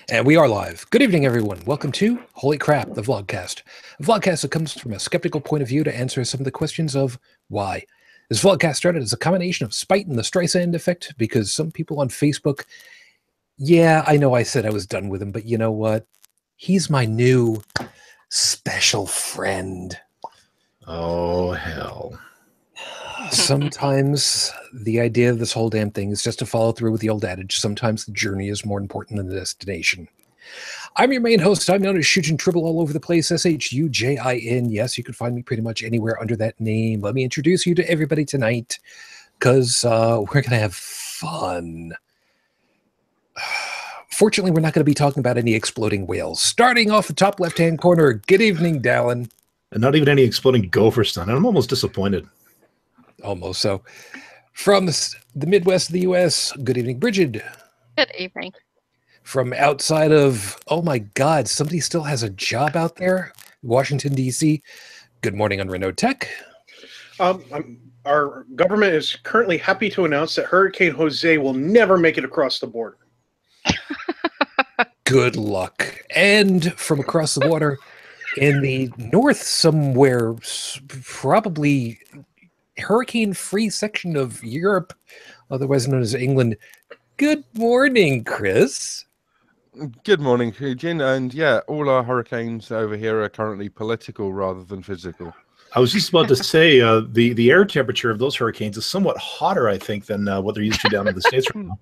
And we are live. Good evening, everyone. Welcome to Holy Crap, the Vlogcast. A vlogcast that comes from a skeptical point of view to answer some of the questions of why. This vlogcast started as a combination of spite and the Streisand effect because some people on Facebook, yeah, I know I said I was done with him, but you know what? He's my new special friend. Oh, hell. Sometimes the idea of this whole damn thing is just to follow through with the old adage, sometimes the journey is more important than the destination. I'm your main host. I'm known as Shujin Tribble all over the place, S-H-U-J-I-N. Yes, you can find me pretty much anywhere under that name. Let me introduce you to everybody tonight, because we're going to have fun. Fortunately, we're not going to be talking about any exploding whales. Starting off the top left-hand corner, good evening, Dallin. And not even any exploding gopher stun. I'm almost disappointed. Almost so. From the Midwest of the U.S., good evening, Bridget. Good evening. From outside of, oh my God, somebody still has a job out there, Washington, D.C. Good morning on Renault Tech. Our government is currently happy to announce that Hurricane Jose will never make it across the border. Good luck. And from across the water in the north somewhere, probably hurricane-free section of Europe, otherwise known as England. Good morning, Chris. Good morning, Eugene. And yeah, all our hurricanes over here are currently political rather than physical. I was just about to say the air temperature of those hurricanes is somewhat hotter, I think, than what they're used to down in the States right now.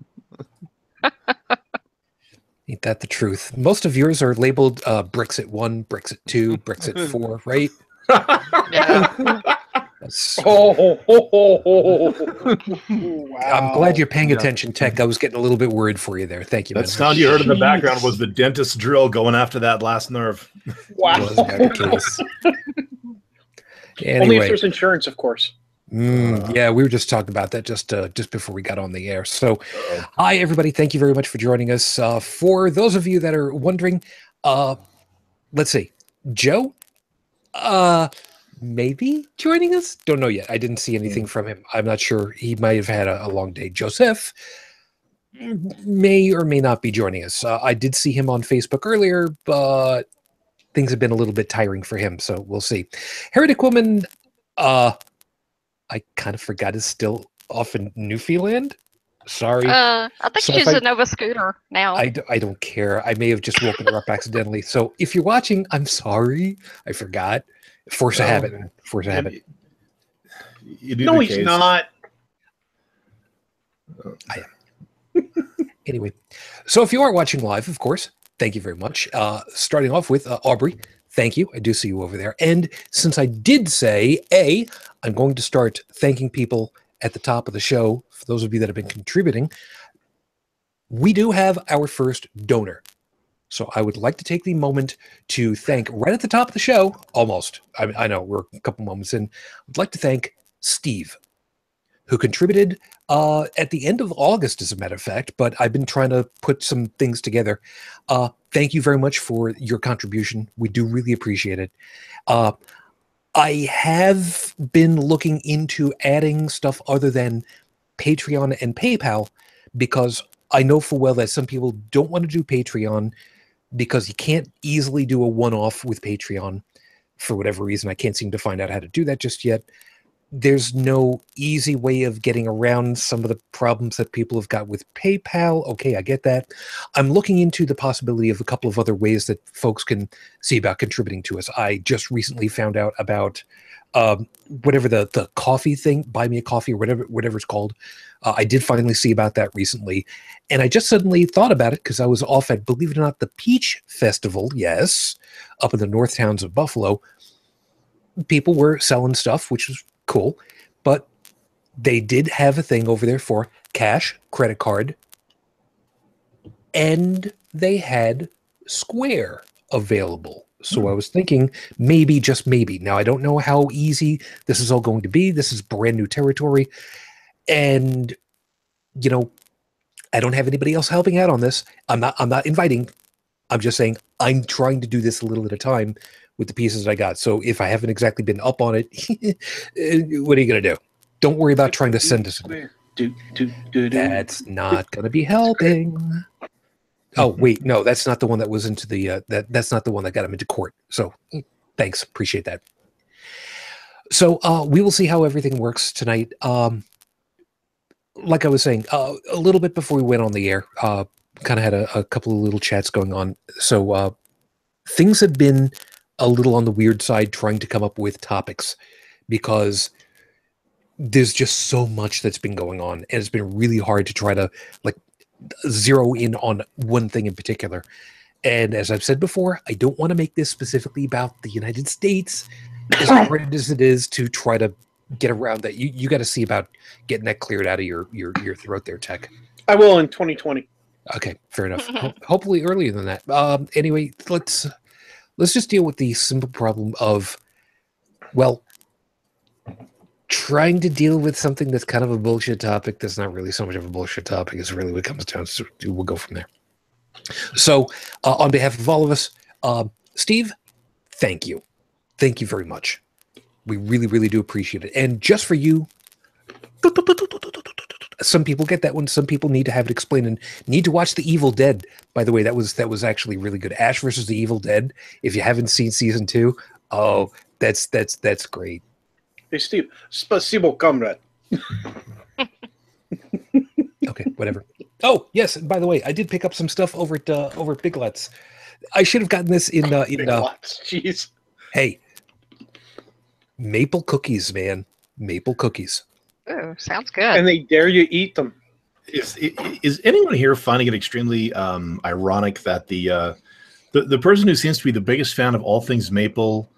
Ain't that the truth? Most of yours are labeled Brexit 1, Brexit 2, Brexit 4, right? Yeah. Wow. I'm glad you're paying attention, Tech. I was getting a little bit worried for you there. Thank you, man. That sound you heard in the background was the dentist drill going after that last nerve. Wow. Anyway. Only if there's insurance, of course. Yeah, we were just talking about that just before we got on the air. So, hi, everybody. Thank you very much for joining us. For those of you that are wondering, let's see. Joe? Maybe joining us? Don't know yet. I didn't see anything from him. I'm not sure. He might have had a long day. Joseph may or may not be joining us. I did see him on Facebook earlier, but things have been a little bit tiring for him, so we'll see. Heretic Woman, I kind of forgot is still off in Newfoundland. Sorry. I think she's a Nova Scooter now. I don't care. I may have just woken her up accidentally. So if you're watching, I'm sorry. I forgot. Force a habit. Force a habit. No, he's not. I am. Anyway, so if you are watching live, of course, thank you very much. Starting off with Aubrey, thank you. I do see you over there. And since I did say, I'm going to start thanking people at the top of the show, for those of you that have been contributing, we do have our first donor. So I would like to take the moment to thank, right at the top of the show, almost, I know we're a couple moments in, I'd like to thank Steve, who contributed at the end of August, as a matter of fact, but I've been trying to put some things together. Thank you very much for your contribution. We do really appreciate it. I have been looking into adding stuff other than Patreon and PayPal, because I know full well that some people don't want to do Patreon because you can't easily do a one-off with Patreon for whatever reason. I can't seem to find out how to do that just yet. There's no easy way of getting around some of the problems that people have got with PayPal. Okay, I get that. I'm looking into the possibility of a couple of other ways that folks can see about contributing to us. I just recently found out about whatever the coffee thing, Buy Me a Coffee, or whatever it's called. I did finally see about that recently. And I just suddenly thought about it because I was off at, believe it or not, the Peach Festival, yes, up in the north towns of Buffalo. People were selling stuff, which was cool, but they did have a thing over there for cash, credit card, and they had Square available. So I was thinking maybe, just maybe. Now, I don't know how easy this is all going to be. This is brand new territory. And, you know, I don't have anybody else helping out on this. I'm not inviting. I'm just saying I'm trying to do this a little at a time with the pieces that I got. So if I haven't exactly been up on it, what are you going to do? Don't worry about trying to send us. That's not going to be helping. Oh wait, no, that's not the one that was into the that's not the one that got him into court. So thanks, appreciate that. So we will see how everything works tonight. Like I was saying, a little bit before we went on the air, kind of had a couple of little chats going on. So things have been a little on the weird side trying to come up with topics because there's just so much that's been going on, and it's been really hard to try to like zero in on one thing in particular. And as I've said before, I don't want to make this specifically about the United States, as hard as it is to try to get around that. You got to see about getting that cleared out of your throat there, Tech. I will in 2020. Okay, fair enough. Hopefully earlier than that. Anyway, let's just deal with the simple problem of, well, trying to deal with something that's kind of a bullshit topic that's not really so much of a bullshit topic is really what it comes down to. We'll go from there. So on behalf of all of us, Steve, thank you. Thank you very much. We really, really do appreciate it. And just for you, some people get that one. Some people need to have it explained and need to watch The Evil Dead. By the way, that was actually really good. Ash versus the Evil Dead. If you haven't seen season 2, oh, that's great. Hey, Steve, spasibo, comrade. Okay, whatever. Oh, yes. And by the way, I did pick up some stuff over at Big Lots. I should have gotten this in Big Lots. Jeez. Hey, maple cookies, man. Maple cookies. Ooh, sounds good. And they dare you eat them. Is anyone here finding it extremely ironic that the person who seems to be the biggest fan of all things maple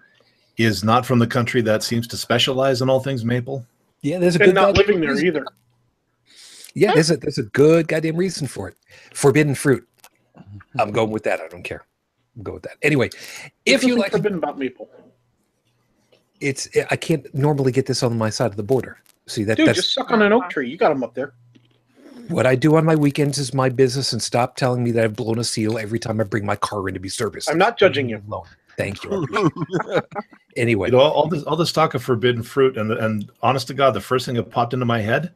is not from the country that seems to specialize in all things maple? Yeah, there's a And good not living there either. Yeah, there's a good goddamn reason for it. Forbidden fruit. I'm going with that. I don't care. I'll go with that. Anyway, if you like forbidden about maple, I can't normally get this on my side of the border. See that? Dude, that's just suck on an oak tree. You got them up there. what I do on my weekends is my business, and stop telling me that I've blown a seal every time I bring my car in to be serviced. I'm not judging you. Thank you. Anyway, You know, all this talk of forbidden fruit, and honest to God, the first thing that popped into my head,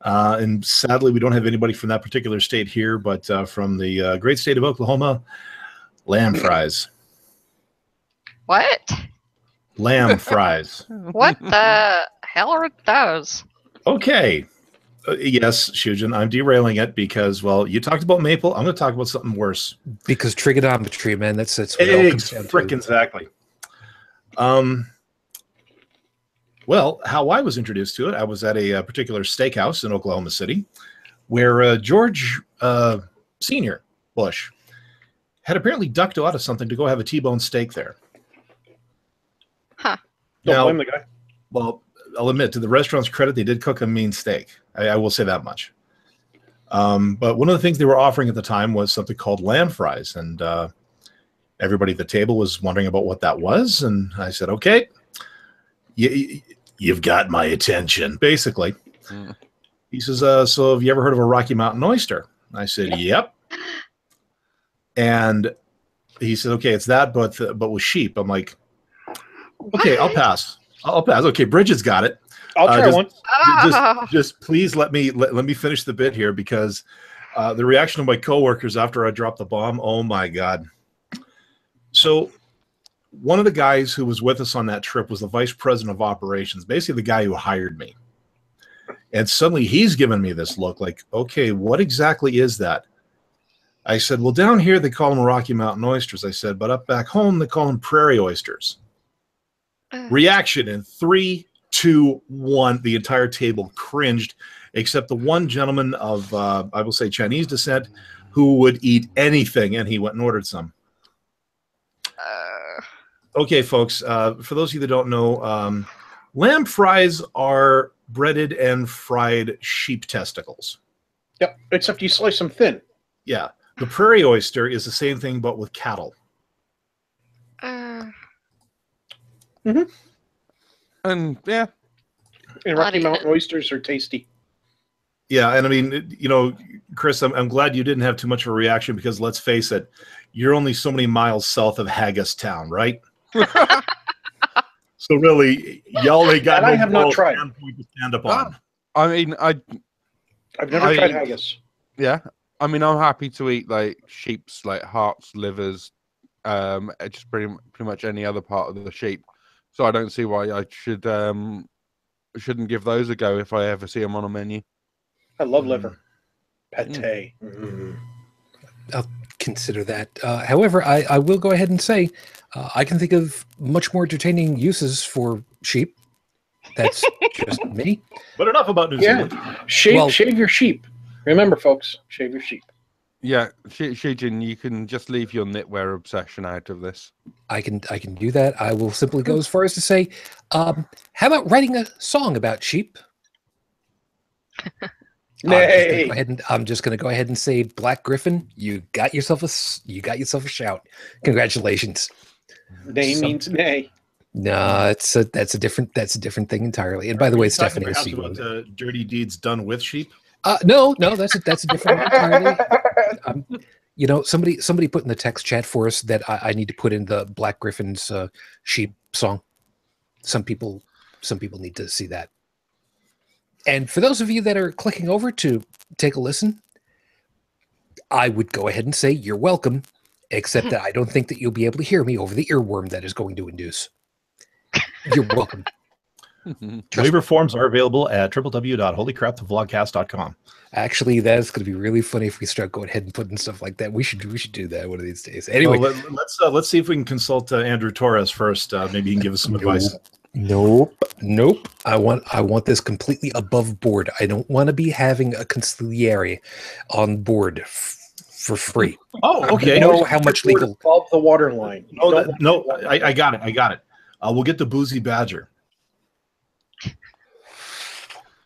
and sadly we don't have anybody from that particular state here, but from the great state of Oklahoma, lamb fries. What? Lamb fries. What the hell are those? Okay. Yes, Shujin, I'm derailing it because, well, you talked about maple. I'm going to talk about something worse. because trigonometry, man, that's what it all comes down to. Exactly. Well, how I was introduced to it, I was at a particular steakhouse in Oklahoma City where George Sr. Bush had apparently ducked out of something to go have a T-bone steak there. Huh. Don't blame the guy. Well, I'll admit, to the restaurant's credit, they did cook a mean steak. I will say that much. But one of the things they were offering at the time was something called lamb fries. And everybody at the table was wondering about what that was. And I said, okay, you've got my attention, basically. Mm. He says, so have you ever heard of a Rocky Mountain oyster? I said, yep. And he said, okay, it's that, but with sheep. I'm like, okay, I'll pass. Okay, Bridget's got it. I'll try one. Just please let me finish the bit here, because the reaction of my coworkers after I dropped the bomb, oh my God. So one of the guys who was with us on that trip was the vice president of operations, basically the guy who hired me. And suddenly he's giving me this look like, okay, what exactly is that? I said, well, down here they call them Rocky Mountain oysters. I said, but up back home they call them prairie oysters. Reaction in 3, 2, 1. The entire table cringed, except the one gentleman of, I will say, Chinese descent, who would eat anything, and he went and ordered some. Okay, folks, for those of you that don't know, lamb fries are breaded and fried sheep testicles. Yep, except you slice them thin. Yeah. The prairie oyster is the same thing, but with cattle. Mm-hmm. And yeah. And Rocky Mountain oysters are tasty. Yeah, and I mean, you know, Chris, I'm glad you didn't have too much of a reaction, because let's face it, you're only so many miles south of Haggis-town, right? So really, y'all ain't got I have not tried to stand up on. I mean, I've never tried haggis. Yeah, I mean, I'm happy to eat like sheep's like hearts, livers, just pretty much any other part of the sheep. So I don't see why I shouldn't give those a go if I ever see them on a menu. I love liver. Pate. I'll consider that. However, I will go ahead and say I can think of much more entertaining uses for sheep. That's just me. But enough about New Zealand. Shave your sheep. Remember, folks, shave your sheep. Yeah, Shujin, you can just leave your knitwear obsession out of this. I can do that. I will simply go as far as to say, how about writing a song about sheep? Nay. I'm just going to go ahead and say, Black Griffin, you got yourself a shout. Congratulations. Nay means nay. No, that's a different thing entirely. And by the way, Stephanie, I see you. About the dirty deeds done with sheep. No, that's a different one entirely. You know, somebody put in the text chat for us that I need to put in the Black Griffin's sheep song. Some people need to see that. And for those of you that are clicking over to take a listen, I would go ahead and say you're welcome, except that I don't think that you'll be able to hear me over the earworm that is going to induce. You're welcome. Waiver forms are available at www.holycrapthevlogcast.com. Actually, that's going to be really funny if we start going ahead and putting stuff like that. We should do that one of these days. Anyway, well, let's see if we can consult Andrew Torres first. Maybe he can give us some advice. Nope. I want this completely above board. I don't want to be having a consigliere on board for free. Oh, okay. You know how much legal above the water line. No, I got it. We'll get the boozy badger.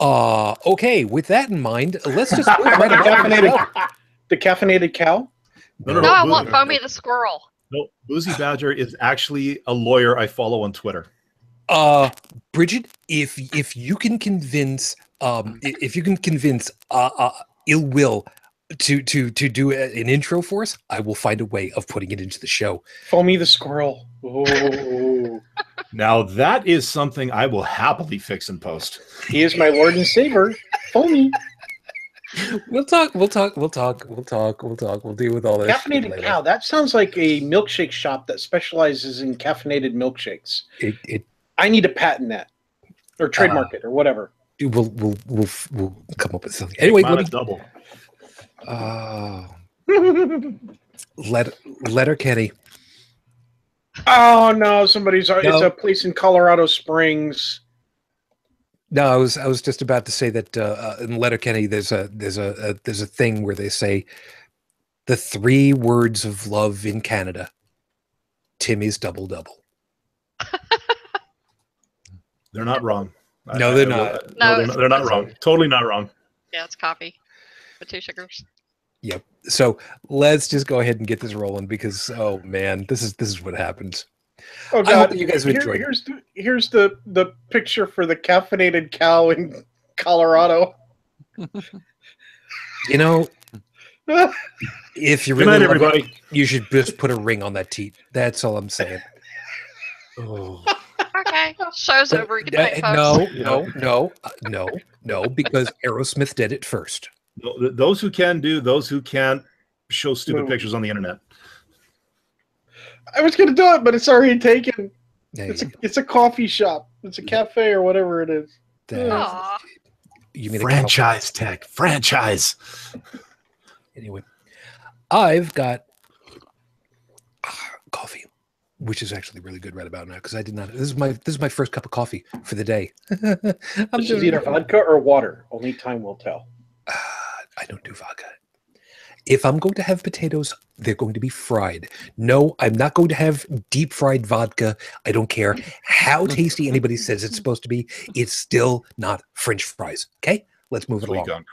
Okay. With that in mind, let's just move right along. The caffeinated cow. No, I want Foamy the squirrel. No, boozy badger is actually a lawyer I follow on Twitter. Bridget, if you can convince ill will to do an intro for us, I will find a way of putting it into the show. Foamy the squirrel. Oh. Now that is something I will happily fix and post. He is my Lord and Savior, Foamy. We'll talk. We'll deal with all this. Caffeinated cow. That sounds like a milkshake shop that specializes in caffeinated milkshakes. I need to patent that, or trademark it, or whatever. We'll come up with something. Anyway, double. Letterkenny. Oh no! It's a place in Colorado Springs. No, I was just about to say that in Letterkenny, there's a thing where they say the 3 words of love in Canada. Timmy's double double. They're not wrong. No, they're not. They're not wrong. Totally not wrong. Yeah, it's coffee with 2 sugars. Yep. So let's just go ahead and get this rolling because oh man, this is what happens. Oh God! I hope that you guys would enjoy. Here's the picture for the caffeinated cow in Colorado. You know, if you Good really night, love everybody. it, you should just put a ring on that teat. That's all I'm saying. Oh. Okay, show's over. Good night, folks. No, because Aerosmith did it first. No, those who can do, those who can't show stupid pictures on the internet. I was going to do it, but it's already taken. Yeah, It's a coffee shop. It's a cafe or whatever it is. You mean Franchise tech. Franchise. Anyway, I've got coffee, which is actually really good right about now because I did not. This is my first cup of coffee for the day. This is either vodka or water. Only time will tell. I don't do vodka. If I'm going to have potatoes, they're going to be fried. No, I'm not going to have deep fried vodka. I don't care how tasty anybody says it's supposed to be. It's still not French fries. Okay? Let's move it along.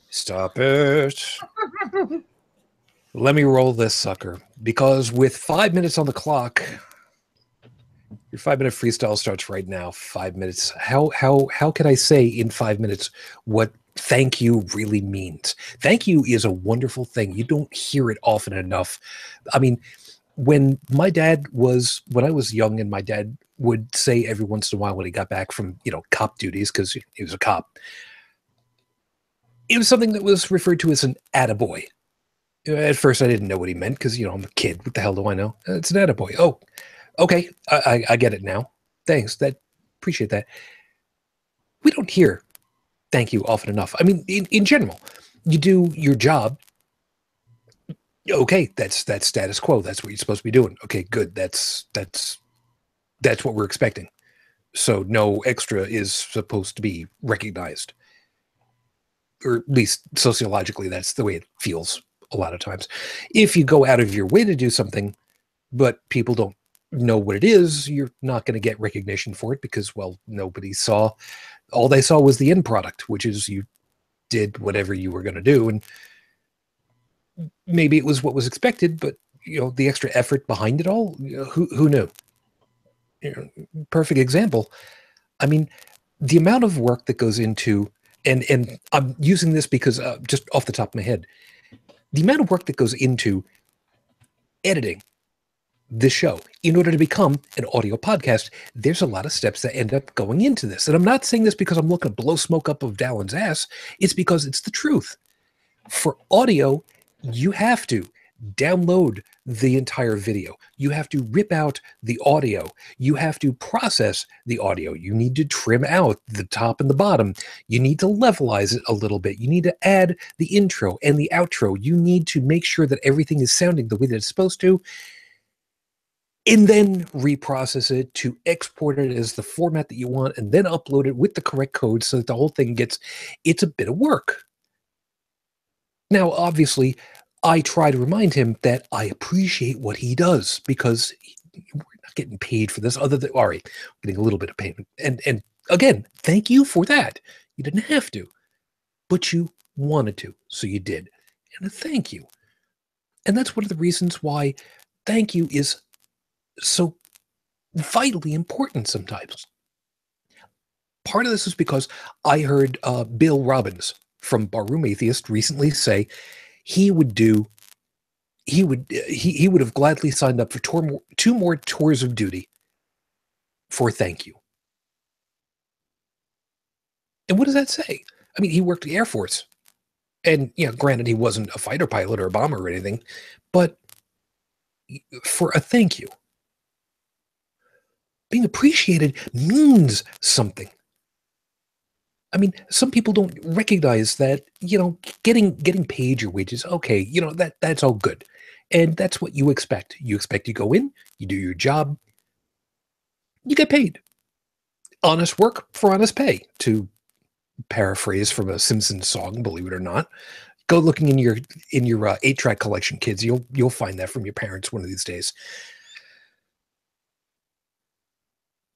Stop it. Let me roll this sucker. Because with 5 minutes on the clock, your 5-minute freestyle starts right now. 5 minutes. How can I say in 5 minutes what thank you really means? Thank you is a wonderful thing. You don't hear it often enough. I mean, when I was young and my dad would say every once in a while when he got back from, cop duties, because he was a cop, it was something that was referred to as an attaboy. At first, I didn't know what he meant because, I'm a kid. What the hell do I know? It's an attaboy. Oh, okay. I get it now. Thanks. Appreciate that. We don't hear thank you often enough. I mean, in general, you do your job. Okay, that's status quo. That's what you're supposed to be doing. Okay, good. That's what we're expecting. So no extra is supposed to be recognized. Or at least sociologically, that's the way it feels a lot of times. If you go out of your way to do something, but people don't know what it is, you're not going to get recognition for it because, well, nobody saw. All they saw was the end product, which is you did whatever you were going to do. And maybe it was what was expected, but, the extra effort behind it all, who knew? Perfect example. I mean, the amount of work that goes into, and I'm using this because just off the top of my head, the amount of work that goes into editing this show in order to become an audio podcast, there's a lot of steps that end up going into this. And I'm not saying this because I'm looking to blow smoke up of Dallin's ass. It's because it's the truth. For audio, you have to download the entire video. You have to rip out the audio. You have to process the audio. You need to trim out the top and the bottom. You need to levelize it a little bit. You need to add the intro and the outro. You need to make sure that everything is sounding the way that it's supposed to, and then reprocess it to export it as the format that you want, and then upload it with the correct code so that the whole thing it's a bit of work. Now, obviously, I try to remind him that I appreciate what he does because we're not getting paid for this other than, all right, getting a little bit of payment. And again, thank you for that. You didn't have to, but you wanted to, so you did. And a thank you. And that's one of the reasons why thank you is so vitally important sometimes. Part of this is because I heard Bill Robbins from Barroom Atheist recently say he would have gladly signed up for two more tours of duty for thank you. And what does that say? I mean, he worked the Air Force. And, granted, he wasn't a fighter pilot or a bomber or anything, but for a thank you. Being appreciated means something. I mean, some people don't recognize that, getting paid your wages, okay, that's all good. And that's what you expect. You expect you go in, you do your job, you get paid. Honest work for honest pay, to paraphrase from a Simpsons song, believe it or not. Go looking in your 8-track collection, kids. You'll find that from your parents one of these days.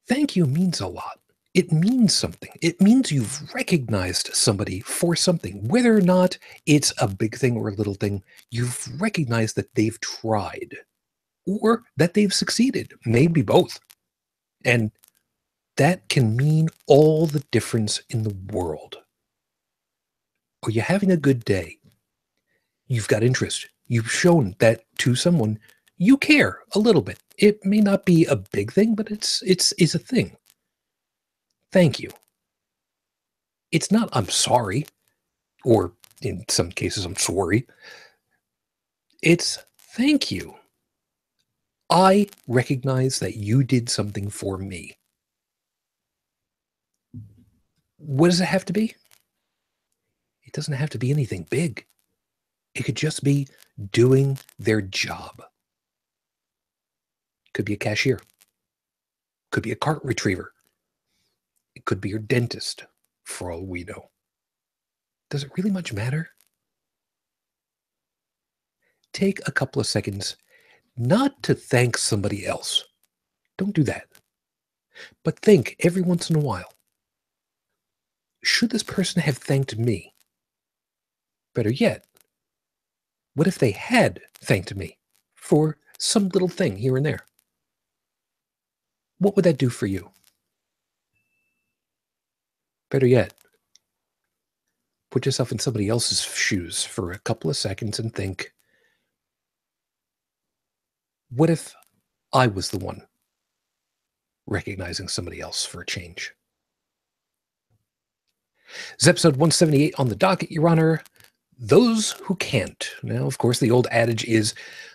Thank you means a lot. It means something. It means you've recognized somebody for something. Whether or not it's a big thing or a little thing, you've recognized that they've tried or that they've succeeded. Maybe both. And that can mean all the difference in the world. Are you having a good day? You've got interest. You've shown that to someone you care a little bit. It may not be a big thing, but it's a thing. Thank you. It's not I'm sorry, or in some cases I'm sorry. It's thank you. I recognize that you did something for me. What does it have to be? It doesn't have to be anything big. It could just be doing their job. Could be a cashier. Could be a cart retriever. It could be your dentist, for all we know. Does it really much matter? Take a couple of seconds not to thank somebody else. Don't do that. But think every once in a while, should this person have thanked me? Better yet, what if they had thanked me for some little thing here and there? What would that do for you? Better yet, put yourself in somebody else's shoes for a couple of seconds and think, what if I was the one recognizing somebody else for a change? It's episode 178 on the docket, Your Honor. Those who can't. Now, of course, the old adage is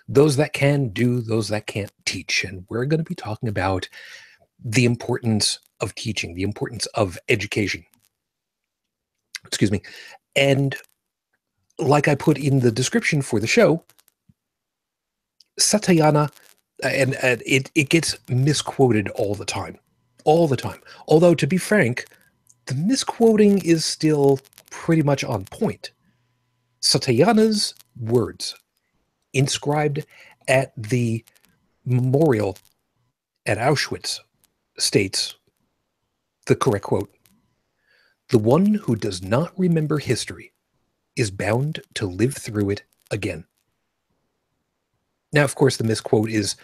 those that can do, those that can't teach. And we're going to be talking about the importance of teaching, the importance of education. Excuse me. And like I put in the description for the show, Santayana, and it gets misquoted all the time. All the time. Although, to be frank, the misquoting is still pretty much on point. Santayana's words, inscribed at the memorial at Auschwitz, states the correct quote: "The one who does not remember history is bound to live through it again." Now, of course, the misquote is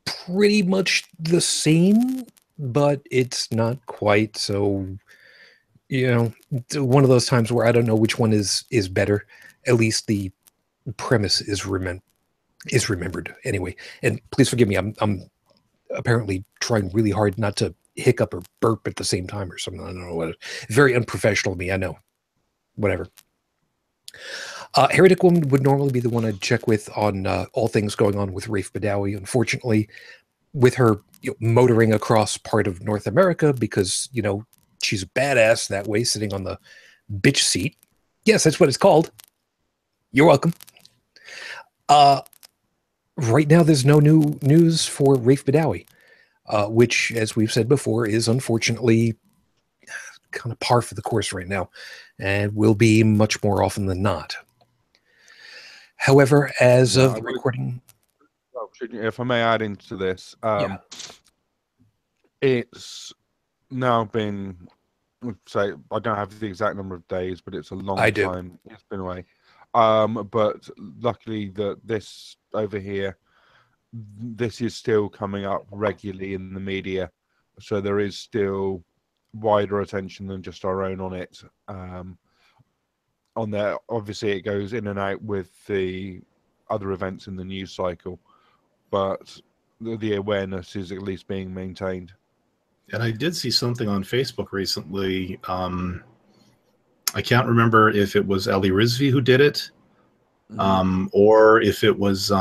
pretty much the same, but it's not quite. So, you know, one of those times where I don't know which one is better. At least the premise is remembered anyway. And please forgive me. I'm apparently trying really hard not to hiccup or burp at the same time or something. I don't know what. Very unprofessional of me. I know. Whatever. Heretic Woman would normally be the one I'd check with on all things going on with Raif Badawi. Unfortunately, with her motoring across part of North America because, she's a badass that way, sitting on the bitch seat. Yes, that's what it's called. You're welcome. Right now, there's no new news for Raif Badawi, which, as we've said before, is unfortunately kind of par for the course right now, and will be much more often than not. However, as of the recording... If I may add into this, it's now been, say, I don't have the exact number of days, but it's a long time it's been away. But luckily that this over here, this is still coming up regularly in the media, so there is still wider attention than just our own on it. On there, obviously, it goes in and out with the other events in the news cycle, but the awareness is at least being maintained. And I did see something on Facebook recently. I can't remember if it was Ali Rizvi who did it, or if it was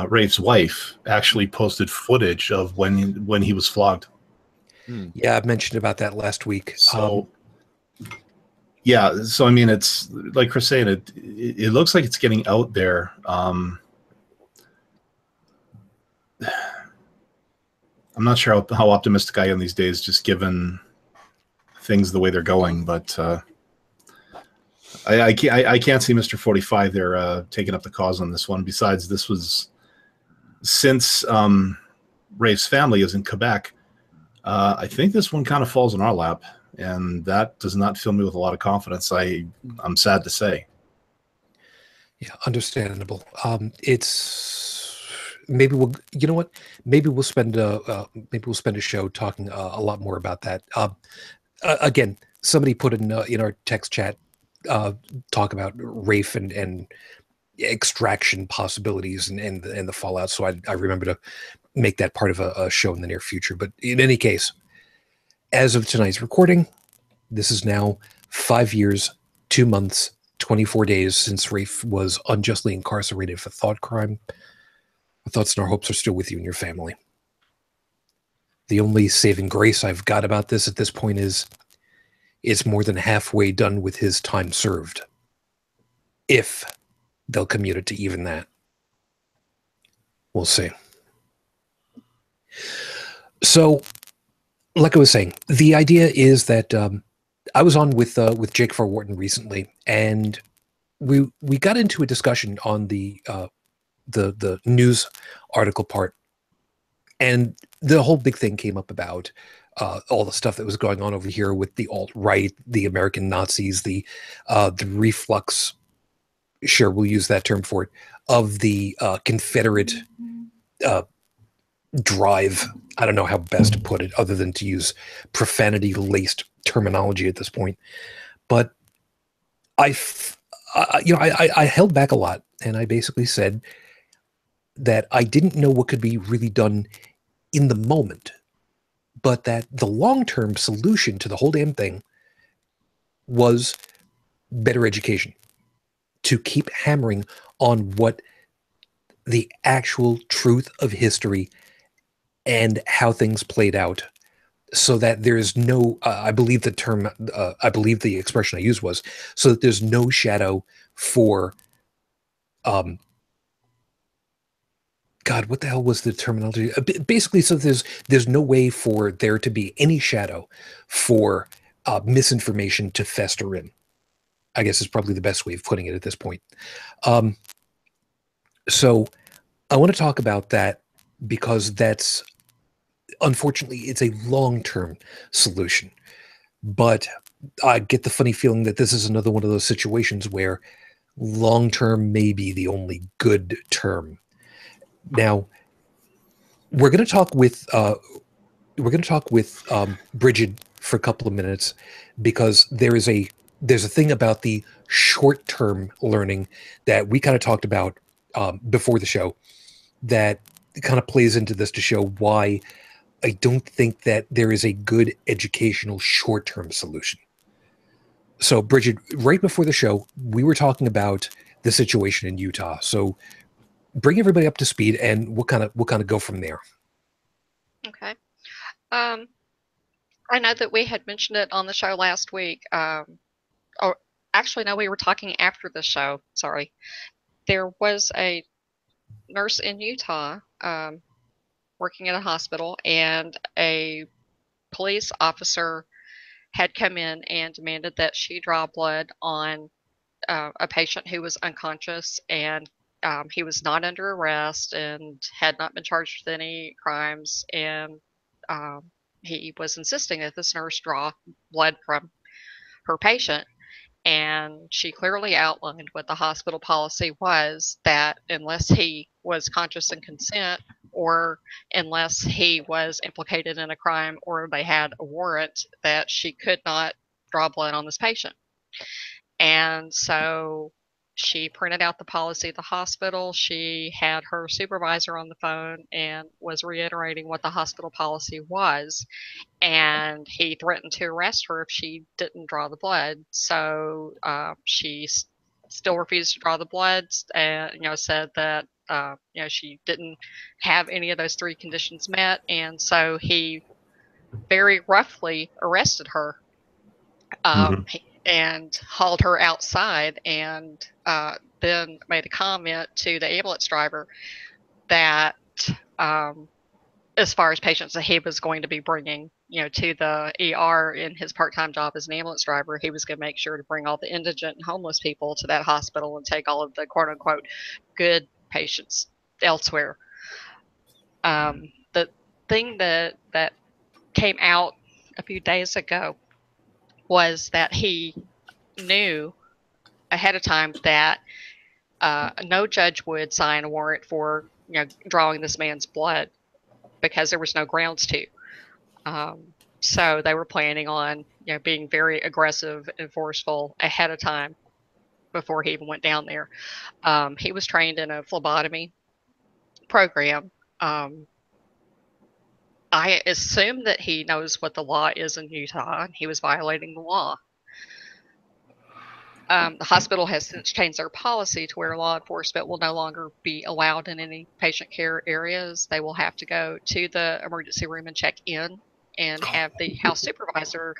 Raif's wife actually posted footage of when he was flogged. Yeah, I mentioned about that last week. So, so I mean, it's like Chris saying, it looks like it's getting out there. I'm not sure how optimistic I am these days, just given things the way they're going. But I can't see Mr. 45 there taking up the cause on this one. Besides, this was since Raif's family is in Quebec. I think this one kind of falls in our lap, and that does not fill me with a lot of confidence. I'm sad to say. Yeah, understandable. It's maybe we'll. You know what? Maybe we'll spend a show talking a lot more about that. Again, somebody put in our text chat talk about Raif and extraction possibilities and the fallout. So I remember to make that part of a show in the near future. But in any case, as of tonight's recording, this is now 5 years, 2 months, 24 days since Raif was unjustly incarcerated for thought crime. Our thoughts and our hopes are still with you and your family. The only saving grace I've got about this at this point is it's more than halfway done with his time served, if they'll commute it to even that. We'll see. So, like I was saying, the idea is that I was on with Jake Far-Wharton recently, and we got into a discussion on the news article part, and the whole big thing came up about all the stuff that was going on over here with the alt-right, the American Nazis, the reflux, sure, we'll use that term for it, of the Confederate drive. I don't know how best to put it other than to use profanity-laced terminology at this point. But I held back a lot, and I basically said that I didn't know what could be really done in the moment, but that the long-term solution to the whole damn thing was better education, to keep hammering on what the actual truth of history and how things played out, so that there's no, I believe the expression I used was, so that there's no shadow for, God, what the hell was the terminology? Basically, so there's no way for there to be any shadow for misinformation to fester in, I guess is probably the best way of putting it at this point. So I want to talk about that because that's, unfortunately, it's a long-term solution. But I get the funny feeling that this is another one of those situations where long-term may be the only good term. Now, we're going to talk with Bridget for a couple of minutes, because there's a thing about the short-term learning that we kind of talked about before the show that kind of plays into this, to show why I don't think that there is a good educational short-term solution. So, Bridget, right before the show, we were talking about the situation in Utah. So, bring everybody up to speed, and we'll kind of go from there. Okay. I know that we had mentioned it on the show last week. Or actually, no, we were talking after the show. Sorry. There was a nurse in Utah working at a hospital, and a police officer had come in and demanded that she draw blood on a patient who was unconscious, and he was not under arrest and had not been charged with any crimes, and he was insisting that this nurse draw blood from her patient. And she clearly outlined what the hospital policy was, that unless he was conscious and consent, or unless he was implicated in a crime or they had a warrant, that she could not draw blood on this patient. And so she printed out the policy at the hospital. She had her supervisor on the phone and was reiterating what the hospital policy was. And he threatened to arrest her if she didn't draw the blood. So she still refused to draw the blood, and said that she didn't have any of those three conditions met. And so he very roughly arrested her. And hauled her outside, and then made a comment to the ambulance driver that as far as patients that he was going to be bringing, to the ER in his part-time job as an ambulance driver, he was going to make sure to bring all the indigent and homeless people to that hospital and take all of the quote-unquote good patients elsewhere. The thing that came out a few days ago was that he knew ahead of time that no judge would sign a warrant for drawing this man's blood, because there was no grounds to. So they were planning on being very aggressive and forceful ahead of time before he even went down there. He was trained in a phlebotomy program. I assume that he knows what the law is in Utah, and he was violating the law. The hospital has since changed their policy to where law enforcement will no longer be allowed in any patient care areas. They will have to go to the emergency room and check in, and have the house supervisor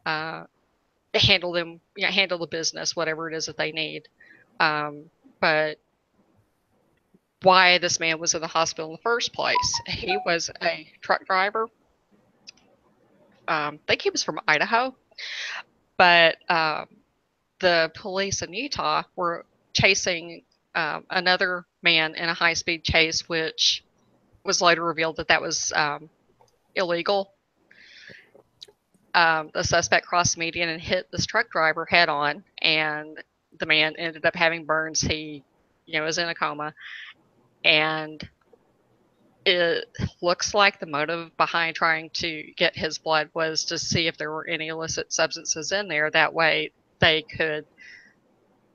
handle the business, whatever it is that they need. But why this man was in the hospital in the first place? He was a truck driver. I think he was from Idaho, but the police in Utah were chasing another man in a high-speed chase, which was later revealed that was illegal. The suspect crossed the median and hit this truck driver head-on, and the man ended up having burns. He, was in a coma, and it looks like the motive behind trying to get his blood was to see if there were any illicit substances in there. That way they could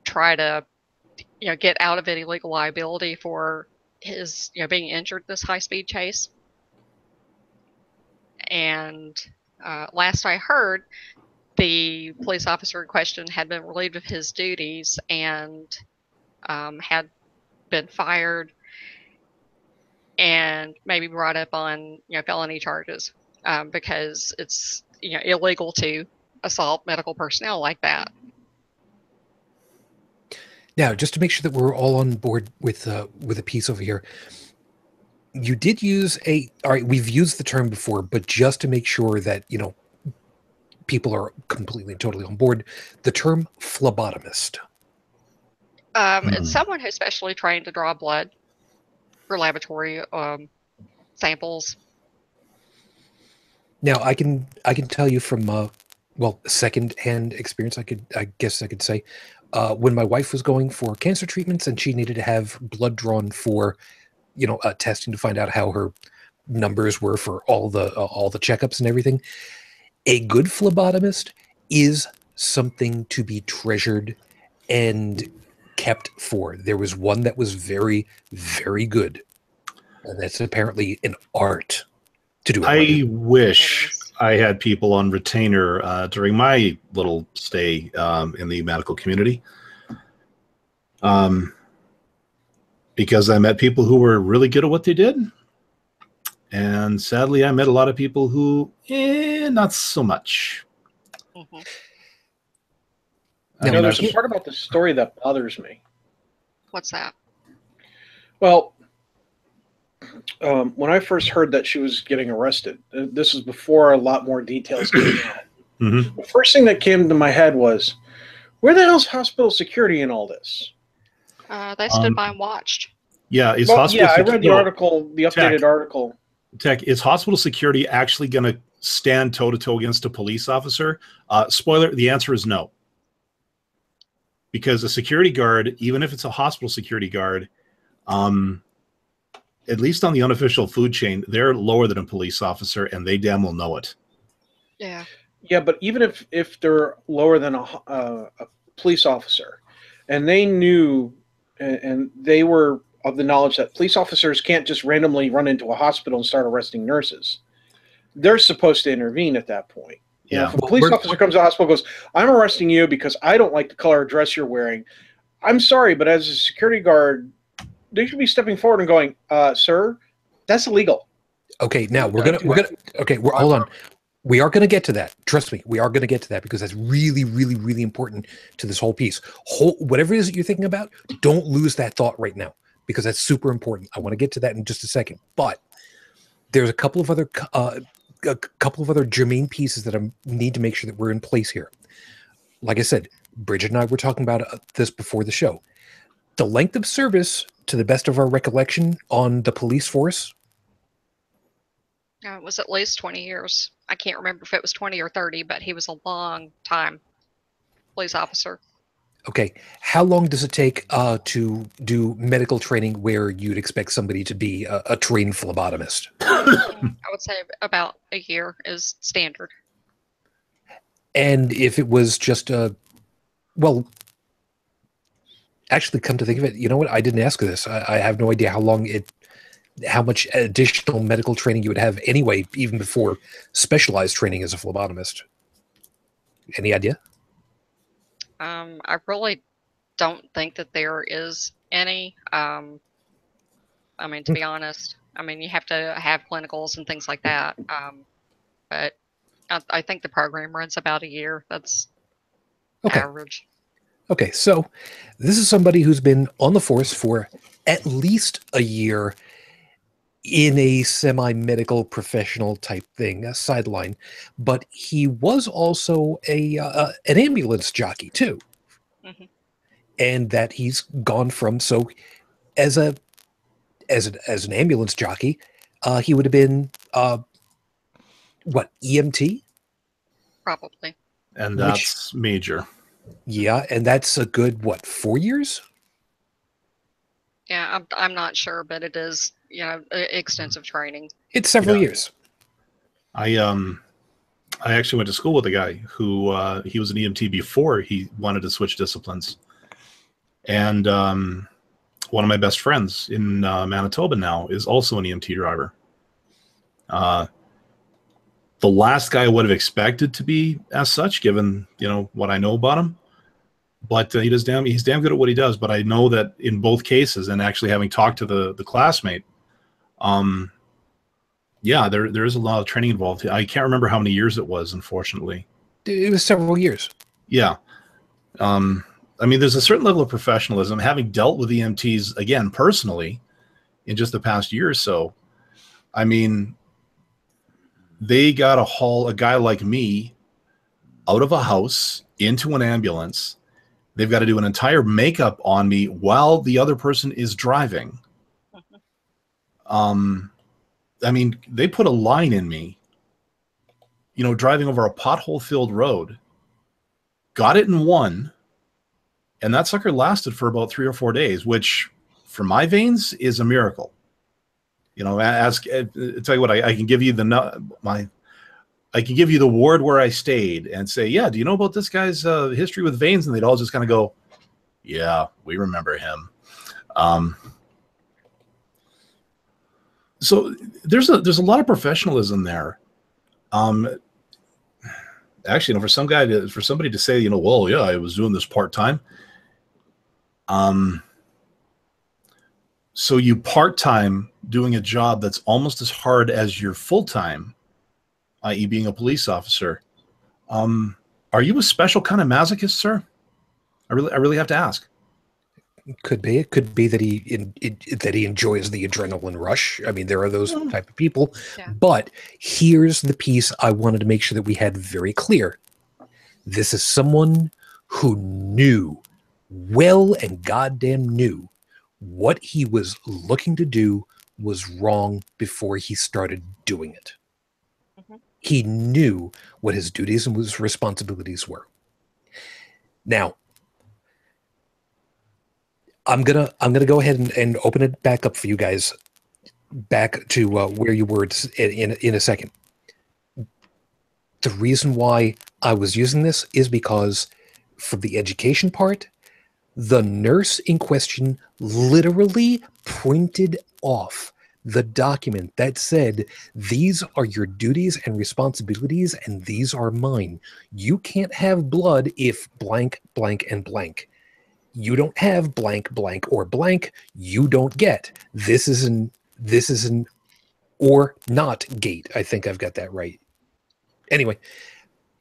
try to get out of any legal liability for his being injured this high-speed chase. And last I heard, the police officer in question had been relieved of his duties and had been fired and maybe brought up on felony charges because it's illegal to assault medical personnel like that. Now, just to make sure that we're all on board with a piece over here, you did use all right, we've used the term before, but just to make sure that, people are completely and totally on board, the term phlebotomist. It's someone who's specially trained to draw blood for laboratory samples. Now, I can tell you from second-hand experience, I guess I could say, when my wife was going for cancer treatments and she needed to have blood drawn for, testing to find out how her numbers were for all the checkups and everything, a good phlebotomist is something to be treasured and kept for. There was one that was very, very good, and that's apparently an art to do it. I wish I had people on retainer during my little stay in the medical community, because I met people who were really good at what they did, and sadly, I met a lot of people who, not so much. Mm-hmm. There's a part about the story that bothers me. What's that? Well, when I first heard that she was getting arrested, this was before a lot more details came out. Mm-hmm. The first thing that came to my head was, where the hell's hospital security in all this? They stood by and watched. Yeah, I read the article, the updated article. Tech, is hospital security actually going to stand toe-to-toe against a police officer? Spoiler, the answer is no. Because a security guard, even if it's a hospital security guard, at least on the unofficial food chain, they're lower than a police officer, and they damn well know it. Yeah. Yeah, but even if they're lower than a police officer, and they knew, and they were of the knowledge that police officers can't just randomly run into a hospital and start arresting nurses, they're supposed to intervene at that point. Yeah. If a police officer comes to the hospital and goes, I'm arresting you because I don't like the color of dress you're wearing, I'm sorry, but as a security guard, they should be stepping forward and going, sir, that's illegal. Okay, now hold on. We are going to get to that. Trust me, we are going to get to that because that's really, really, really important to this whole piece. Whatever it is that you're thinking about, don't lose that thought right now because that's super important. I want to get to that in just a second. But there's a couple of other germane pieces that I need to make sure that we're in place here. Like I said, Bridget and I were talking about this before the show. The length of service, to the best of our recollection, on the police force. It was at least 20 years. I can't remember if it was 20 or 30, but he was a long time police officer. Okay. How long does it take to do medical training where you'd expect somebody to be a trained phlebotomist? I would say about a year is standard. And if it was just actually, come to think of it, you know what? I didn't ask this. I have no idea how much additional medical training you would have anyway, even before specialized training as a phlebotomist. Any idea? I really don't think that there is any. I mean, to be honest, you have to have clinicals and things like that. But I think the program runs about a year. That's average. Okay, so this is somebody who's been on the force for at least a year in a semi-medical professional type thing, a sideline. But he was also an ambulance jockey too. Mm-hmm. And that he's gone from, so as an ambulance jockey, he would have been EMT? Probably. And that's major. Yeah, and that's a good 4 years? Yeah, I'm not sure, but it is extensive training. It's several years. I actually went to school with a guy who he was an EMT before he wanted to switch disciplines, and one of my best friends in Manitoba now is also an EMT driver. the last guy I would have expected to be as such, given, you know, what I know about him. But he's damn good at what he does. But I know that in both cases, and actually having talked to the classmate, yeah, there is a lot of training involved. I can't remember how many years it was, unfortunately. It was several years. Yeah. I mean, there's a certain level of professionalism. Having dealt with EMTs, again, personally, in just the past year or so, I mean, they got to haul a guy like me out of a house into an ambulance. They've got to do an entire makeup on me while the other person is driving. I mean, they put a line in me, you know, driving over a pothole-filled road, got it in one, and that sucker lasted for about 3 or 4 days, which for my veins is a miracle. You know, I'll tell you what, I can give you I can give you the ward where I stayed and say, yeah, do you know about this guy's history with veins? And they'd all just kind of go, yeah, we remember him. So there's a lot of professionalism there. Actually, you know, for somebody to say, you know, well, yeah, I was doing this part-time. So you part-time doing a job that's almost as hard as your full-time, i.e. being a police officer. Are you a special kind of masochist, sir? I really have to ask. Could be. It could be that he enjoys the adrenaline rush. I mean, there are those type of people. Yeah. But here's the piece I wanted to make sure that we had very clear. This is someone who knew, well and goddamn knew, what he was looking to do was wrong before he started doing it. Mhm. He knew what his duties and his responsibilities were. Now, I'm gonna go ahead and open it back up for you guys, back to where you were in a second. The reason why I was using this is because for the education part, the nurse in question literally printed off the document that said, these are your duties and responsibilities, and these are mine. You can't have blood if blank, blank, and blank. You don't have blank, blank, or blank. You don't get. This is an or not gate. I think I've got that right. Anyway,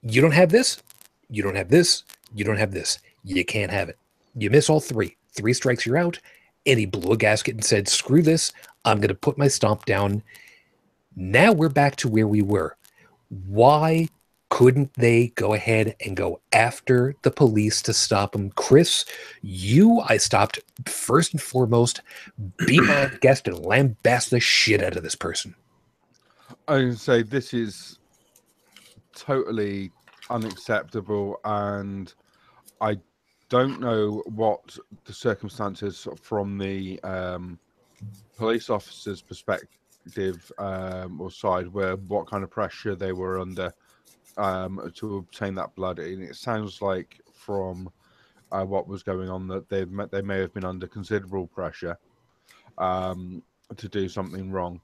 you don't have this. You don't have this. You don't have this. You can't have it. You miss all three. 3 strikes, you're out. And he blew a gasket and said, screw this. I'm going to put my stomp down. Now we're back to where we were. Why couldn't they go ahead and go after the police to stop him? Chris, I stopped first and foremost, be my guest and lambast the shit out of this person. I would say this is totally unacceptable, and I don't know what the circumstances from the police officer's perspective or side were, what kind of pressure they were under to obtain that blood. And it sounds like from what was going on that they may have been under considerable pressure to do something wrong.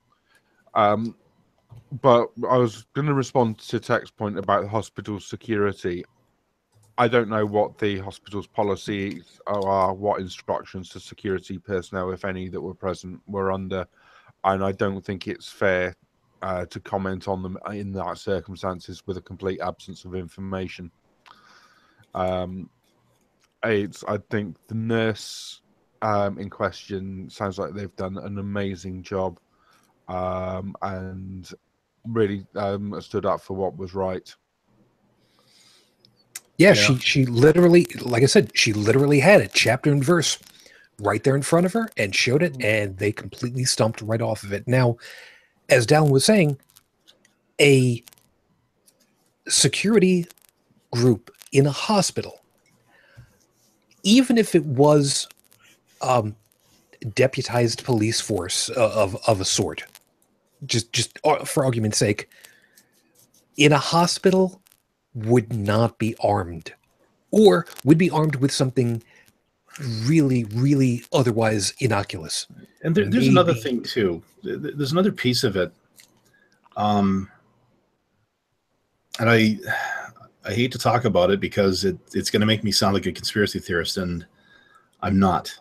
But I was going to respond to Tech's point about hospital security. I don't know what the hospital's policies are, what instructions to security personnel, if any, that were present were under, and I don't think it's fair to comment on them in that circumstances with a complete absence of information. I think the nurse in question sounds like they've done an amazing job and really stood up for what was right. Yeah, she literally, like I said, she literally had it chapter and verse right there in front of her and showed it, and they completely stumped right off of it. Now, as Dallin was saying, a security group in a hospital, even if it was deputized police force of a sort, just for argument's sake, in a hospital would not be armed, or would be armed with something really, really otherwise innocuous. And there's another thing too. There's another piece of it. and I hate to talk about it because it's going to make me sound like a conspiracy theorist, and I'm not.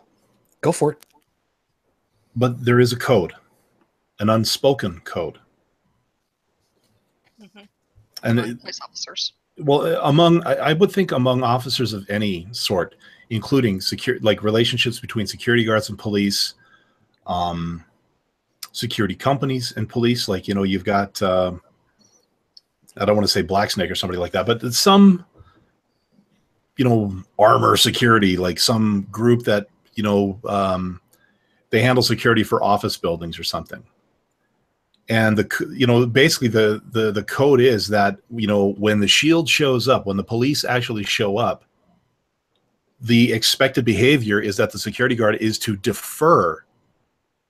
Go for it. But there is a code, an unspoken code. Mm-hmm. And police officers. Well, I would think among officers of any sort, including like relationships between security guards and police, security companies and police, like, you know, you've got, I don't want to say Black Snake or somebody like that, but some, you know, armor security, like some group that, you know, they handle security for office buildings or something. And basically the code is that, you know, when the shield shows up, when the police actually show up, the expected behavior is that the security guard is to defer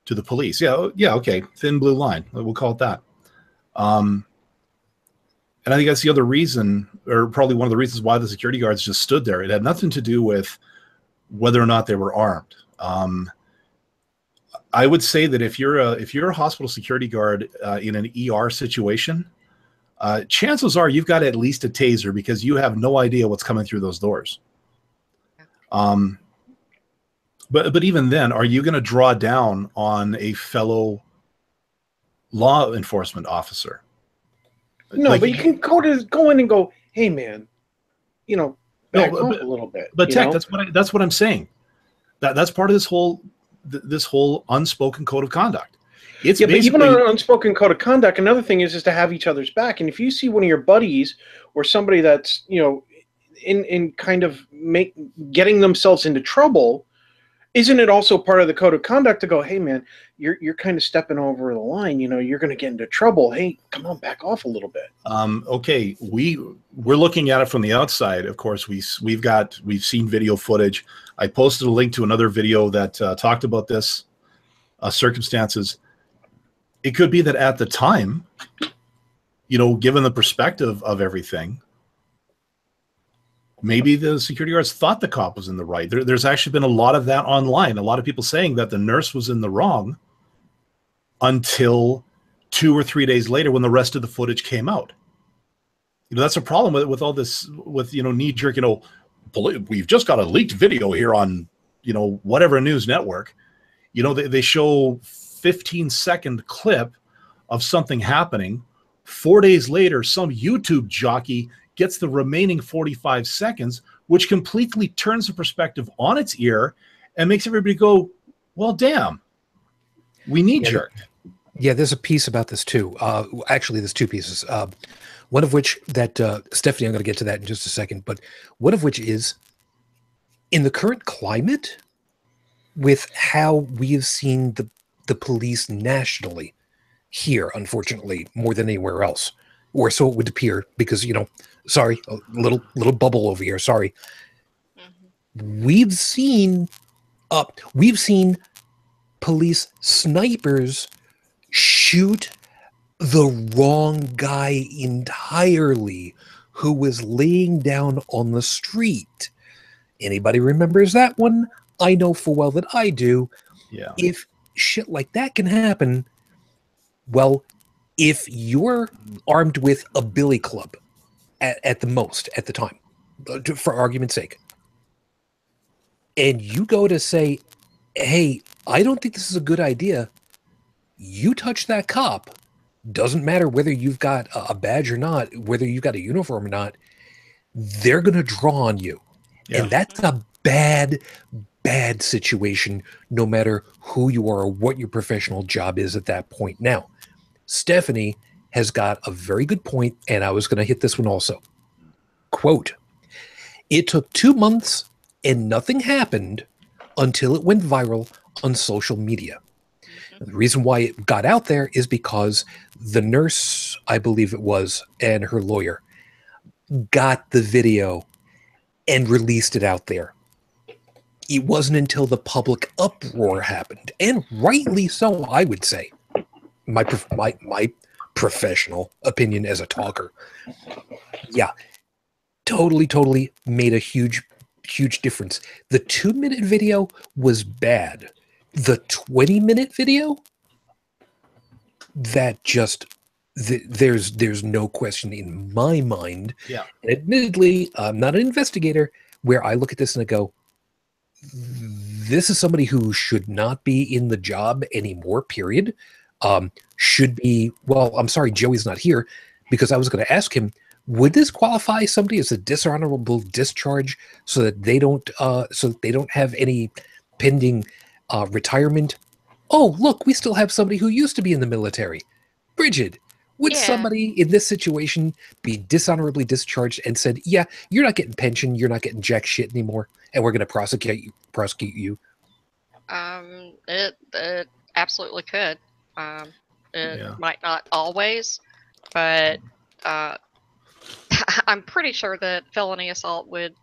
to the police. Yeah, okay, thin blue line. We'll call it that. And I think that's the other reason, or probably one of the reasons why the security guards just stood there. It had nothing to do with whether or not they were armed. I would say that if you're a hospital security guard in an ER situation, chances are you've got at least a taser because you have no idea what's coming through those doors. But even then, are you going to draw down on a fellow law enforcement officer? No, like, but you can go in and go, hey man, you know, back off a little bit. But Tech, that's what I'm saying. That's part of this whole unspoken code of conduct. But even on an unspoken code of conduct, another thing is to have each other's back. And if you see one of your buddies or somebody that's, you know, in kind of getting themselves into trouble, isn't it also part of the code of conduct to go, hey man, you're kind of stepping over the line, you know, you're going to get into trouble. Hey, come on, back off a little bit. Okay, we're looking at it from the outside. Of course, we've seen video footage. I posted a link to another video that talked about this circumstances. It could be that at the time, you know, given the perspective of everything, maybe the security guards thought the cop was in the right. There's actually been a lot of that online. A lot of people saying that the nurse was in the wrong until 2 or 3 days later when the rest of the footage came out. You know, that's a problem with all this, with, you know, knee-jerk, you know, we've just got a leaked video here on, you know, whatever news network. You know, they show 15-second clip of something happening. 4 days later, some YouTube jockey gets the remaining 45 seconds, which completely turns the perspective on its ear and makes everybody go, well, damn, we need jerked. Yeah, there's a piece about this too. Actually, there's two pieces. One of which that, Stephanie, I'm going to get to that in just a second, but one of which is, in the current climate, with how we have seen the police nationally here, unfortunately, more than anywhere else, or so it would appear, because, you know, sorry, a little bubble over here. Sorry. Mm-hmm. We've seen police snipers shoot the wrong guy entirely, who was laying down on the street. Anybody remembers that one? I know full well that I do. Yeah. If shit like that can happen, well, if you're armed with a billy club, at the most, at the time, for argument's sake, and you go to say, hey, I don't think this is a good idea, you touch that cop, doesn't matter whether you've got a badge or not, whether you've got a uniform or not, they're going to draw on you. Yeah. And that's a bad situation, no matter who you are or what your professional job is at that point. Now, Stephanie has got a very good point, and I was going to hit this one also. Quote, it took 2 months and nothing happened until it went viral on social media. The reason why it got out there is because the nurse, I believe it was, and her lawyer got the video and released it out there. It wasn't until the public uproar happened, and rightly so, I would say. My professional opinion as a talker. Yeah, totally made a huge difference. The 2-minute video was bad. The 20-minute video, that just there's no question in my mind. Yeah. And admittedly, I'm not an investigator where I look at this and I go, this is somebody who should not be in the job anymore, period. Should be, well, I'm sorry, Joey's not here, because I was going to ask him, would this qualify somebody as a dishonorable discharge so that they don't have any pending retirement? Oh, look, we still have somebody who used to be in the military. Bridget, would somebody in this situation be dishonorably discharged and said, yeah, you're not getting pension, you're not getting jack shit anymore, and we're going to prosecute you? It absolutely could. It might not always, but I'm pretty sure that felony assault would,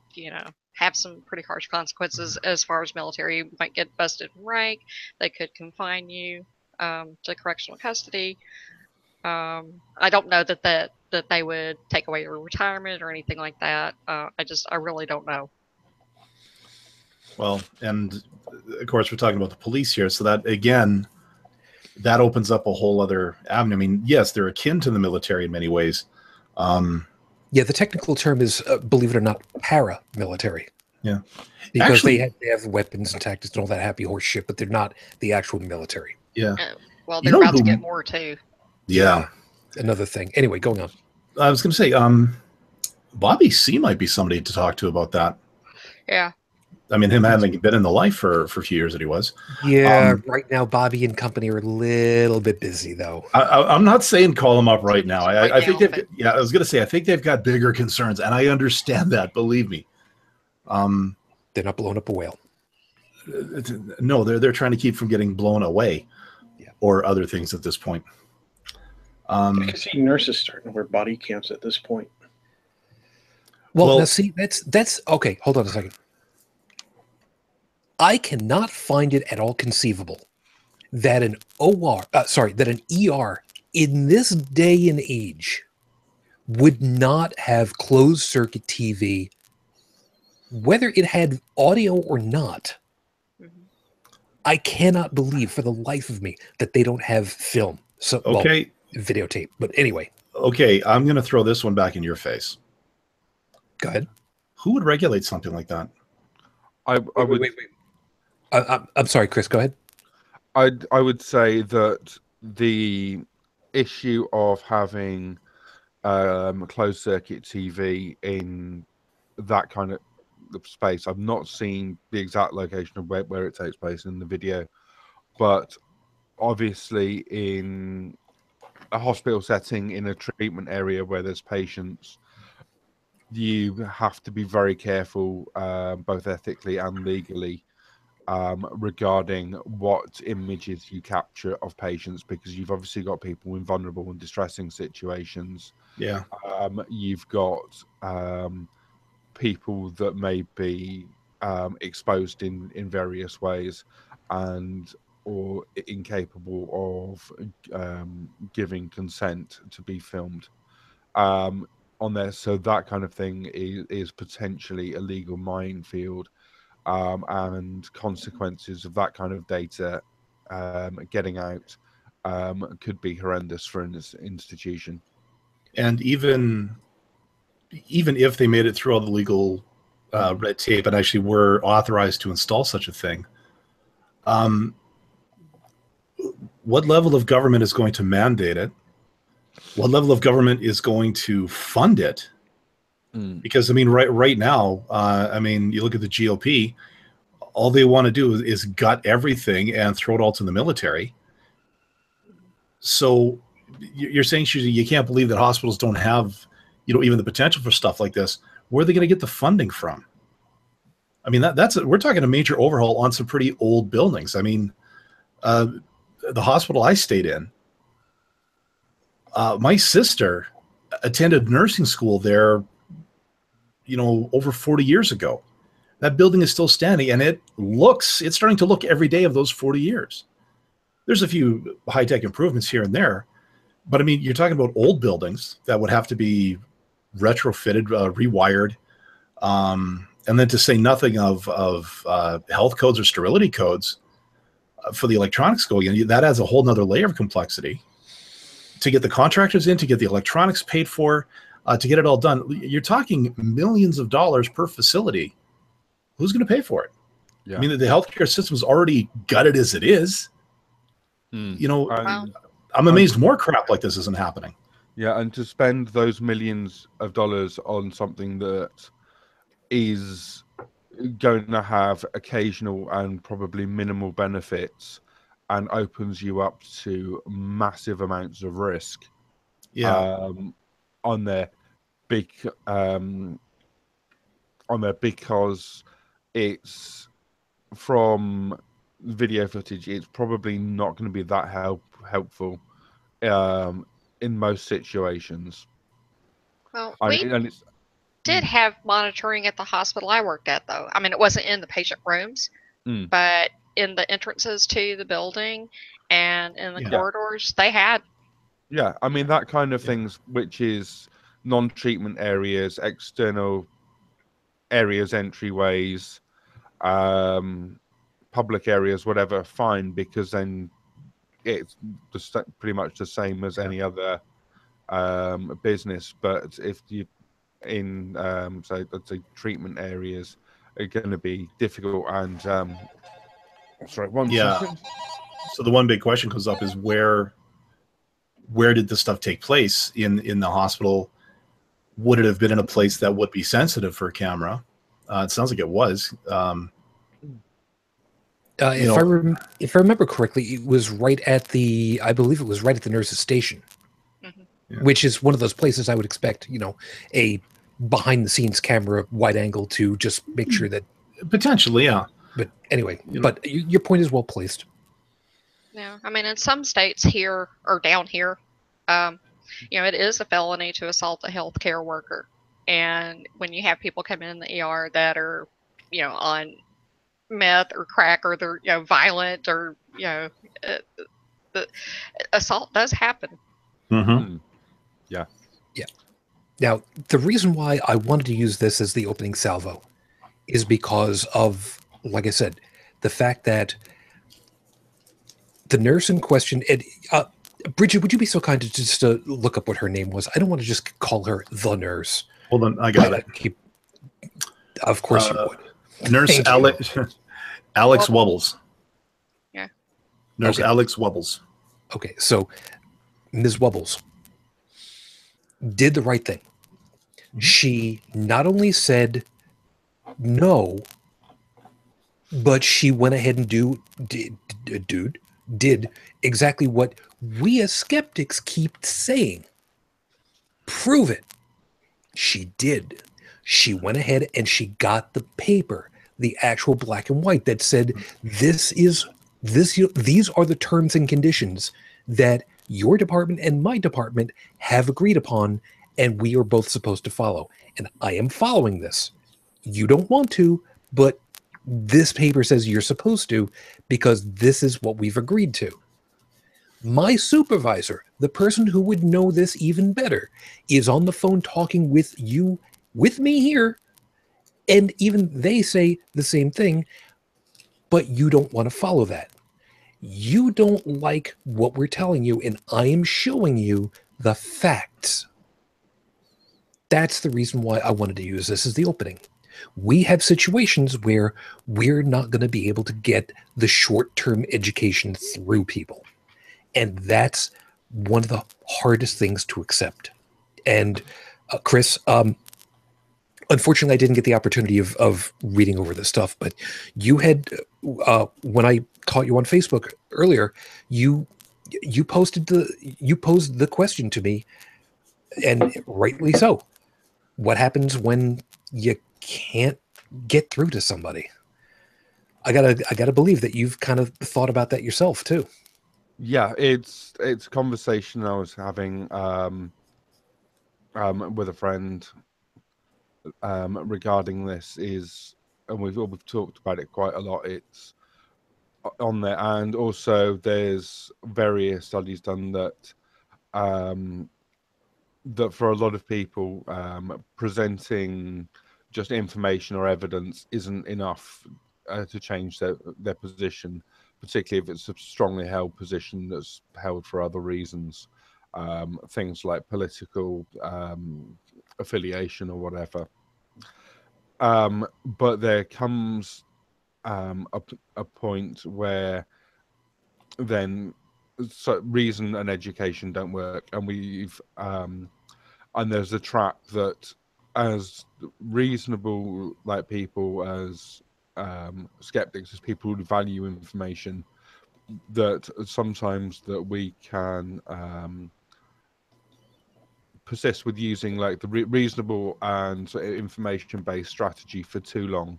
have some pretty harsh consequences as far as military. You might get busted in rank. They could confine you to correctional custody. I don't know that they would take away your retirement or anything like that. I really don't know. Well, and of course, we're talking about the police here. So that, again, that opens up a whole other avenue. I mean, yes, they're akin to the military in many ways. Yeah, the technical term is, believe it or not, paramilitary. Yeah. Because Actually, they have weapons and tactics and all that happy horse shit, but they're not the actual military. Yeah. Well, they're about to get more, too. Yeah. Another thing. Anyway, going on. I was going to say, Bobby C. might be somebody to talk to about that. Yeah. I mean, him having been in the life for a few years that he was. Yeah, right now, Bobby and company are a little bit busy, though. I'm not saying call him up right now. I think they've, I was going to say, I think they've got bigger concerns, and I understand that, believe me. They're not blowing up a whale. No, they're trying to keep from getting blown away, or other things at this point. I can see nurses starting to wear body cams at this point. Well, now see, that's okay. Hold on a second. I cannot find it at all conceivable that an ER in this day and age would not have closed circuit TV, whether it had audio or not. Mm-hmm. I cannot believe for the life of me that they don't have film. So, okay. Well, videotape. But anyway. Okay, I'm going to throw this one back in your face. Go ahead. Who would regulate something like that? I would. Wait. I'm sorry, Chris. Go ahead. I would say that the issue of having closed circuit TV in that kind of space, I've not seen the exact location of where it takes place in the video, but obviously in a hospital setting, in a treatment area where there's patients, you have to be very careful, both ethically and legally, regarding what images you capture of patients, because you've obviously got people in vulnerable and distressing situations. Yeah. You've got people that may be exposed in various ways and or incapable of giving consent to be filmed on there. So that kind of thing is potentially a legal minefield. And consequences of that kind of data getting out could be horrendous for an institution. And even if they made it through all the legal red tape and actually were authorized to install such a thing, what level of government is going to mandate it? What level of government is going to fund it? Because I mean, right now, I mean, you look at the GOP, all they want to do is gut everything and throw it all to the military. So you're saying, Shujin, you can't believe that hospitals don't have, even the potential for stuff like this. Where are they going to get the funding from? I mean, we're talking a major overhaul on some pretty old buildings. I mean, the hospital I stayed in, my sister attended nursing school there, over 40 years ago. That building is still standing, and it's starting to look every day of those 40 years. There's a few high-tech improvements here and there, but I mean, you're talking about old buildings that would have to be retrofitted, rewired, and then to say nothing of health codes or sterility codes for the electronics going in. That adds a whole nother layer of complexity. to get the contractors in, to get the electronics paid for, to get it all done. You're talking millions of dollars per facility. Who's going to pay for it? Yeah. I mean, the healthcare system is already gutted as it is. You know, Wow. I'm amazed more crap like this isn't happening. Yeah, and to spend those millions of dollars on something that is going to have occasional and probably minimal benefits and opens you up to massive amounts of risk on there because it's from video footage, it's probably not going to be that helpful in most situations. Well, And it's did have monitoring at the hospital I worked at, though. I mean, it wasn't in the patient rooms, but in the entrances to the building and in the corridors, they had. Yeah, I mean, that kind of things, which is non-treatment areas, external areas, entryways, public areas, whatever, fine, because then it's pretty much the same as any other business. But if you in say let's say treatment areas are going to be difficult. And sorry, one second. So the one big question comes up is where did this stuff take place in the hospital? Would it have been in a place that would be sensitive for a camera? It sounds like it was. If I remember correctly, it was right at I believe it was right at the nurse's station, which is one of those places I would expect, a behind the scenes camera wide angle to just make sure that potentially, yeah. But anyway, but your point is well placed. Yeah, I mean, in some states here or down here, it is a felony to assault a healthcare worker, and when you have people come in the ER that are, on meth or crack, or they're violent, or the assault does happen. Yeah. Now, the reason why I wanted to use this as the opening salvo is because of, like I said, the fact that the nurse in question, Bridget, would you be so kind to just look up what her name was? I don't want to just call her the nurse. Hold on, I got it. Of course you would. Nurse Alex Wubbles. Yeah. Nurse Alex Wubbles. Okay, so Ms. Wubbles did the right thing. She not only said no, but she went ahead and did exactly what we as skeptics keep saying. Prove it. She did. She went ahead and she got the paper, the actual black and white that said these are the terms and conditions that your department and my department have agreed upon, and we are both supposed to follow. And I am following this. You don't want to, but this paper says you're supposed to because this is what we've agreed to. My supervisor, the person who would know this even better, is on the phone talking with me here, and even they say the same thing, but you don't want to follow that. You don't like what we're telling you, and I am showing you the facts. That's the reason why I wanted to use this as the opening. We have situations where we're not going to be able to get the short-term education through people. And that's one of the hardest things to accept. And Chris, unfortunately, I didn't get the opportunity of reading over this stuff, but you had, when I caught you on Facebook earlier, you posed the question to me, and rightly so. What happens when you can't get through to somebody? I gotta believe that you've kind of thought about that yourself too. Yeah, it's a conversation I was having with a friend regarding this, and we've talked about it quite a lot. It's on there, and also there's various studies done that that for a lot of people, presenting just information or evidence isn't enough to change their position, particularly if it's a strongly held position that's held for other reasons. things like political affiliation or whatever. But there comes a point where then reason and education don't work, and and there's a trap that as reasonable people, as skeptics, as people who value information, that sometimes that we can persist with using the reasonable and information-based strategy for too long,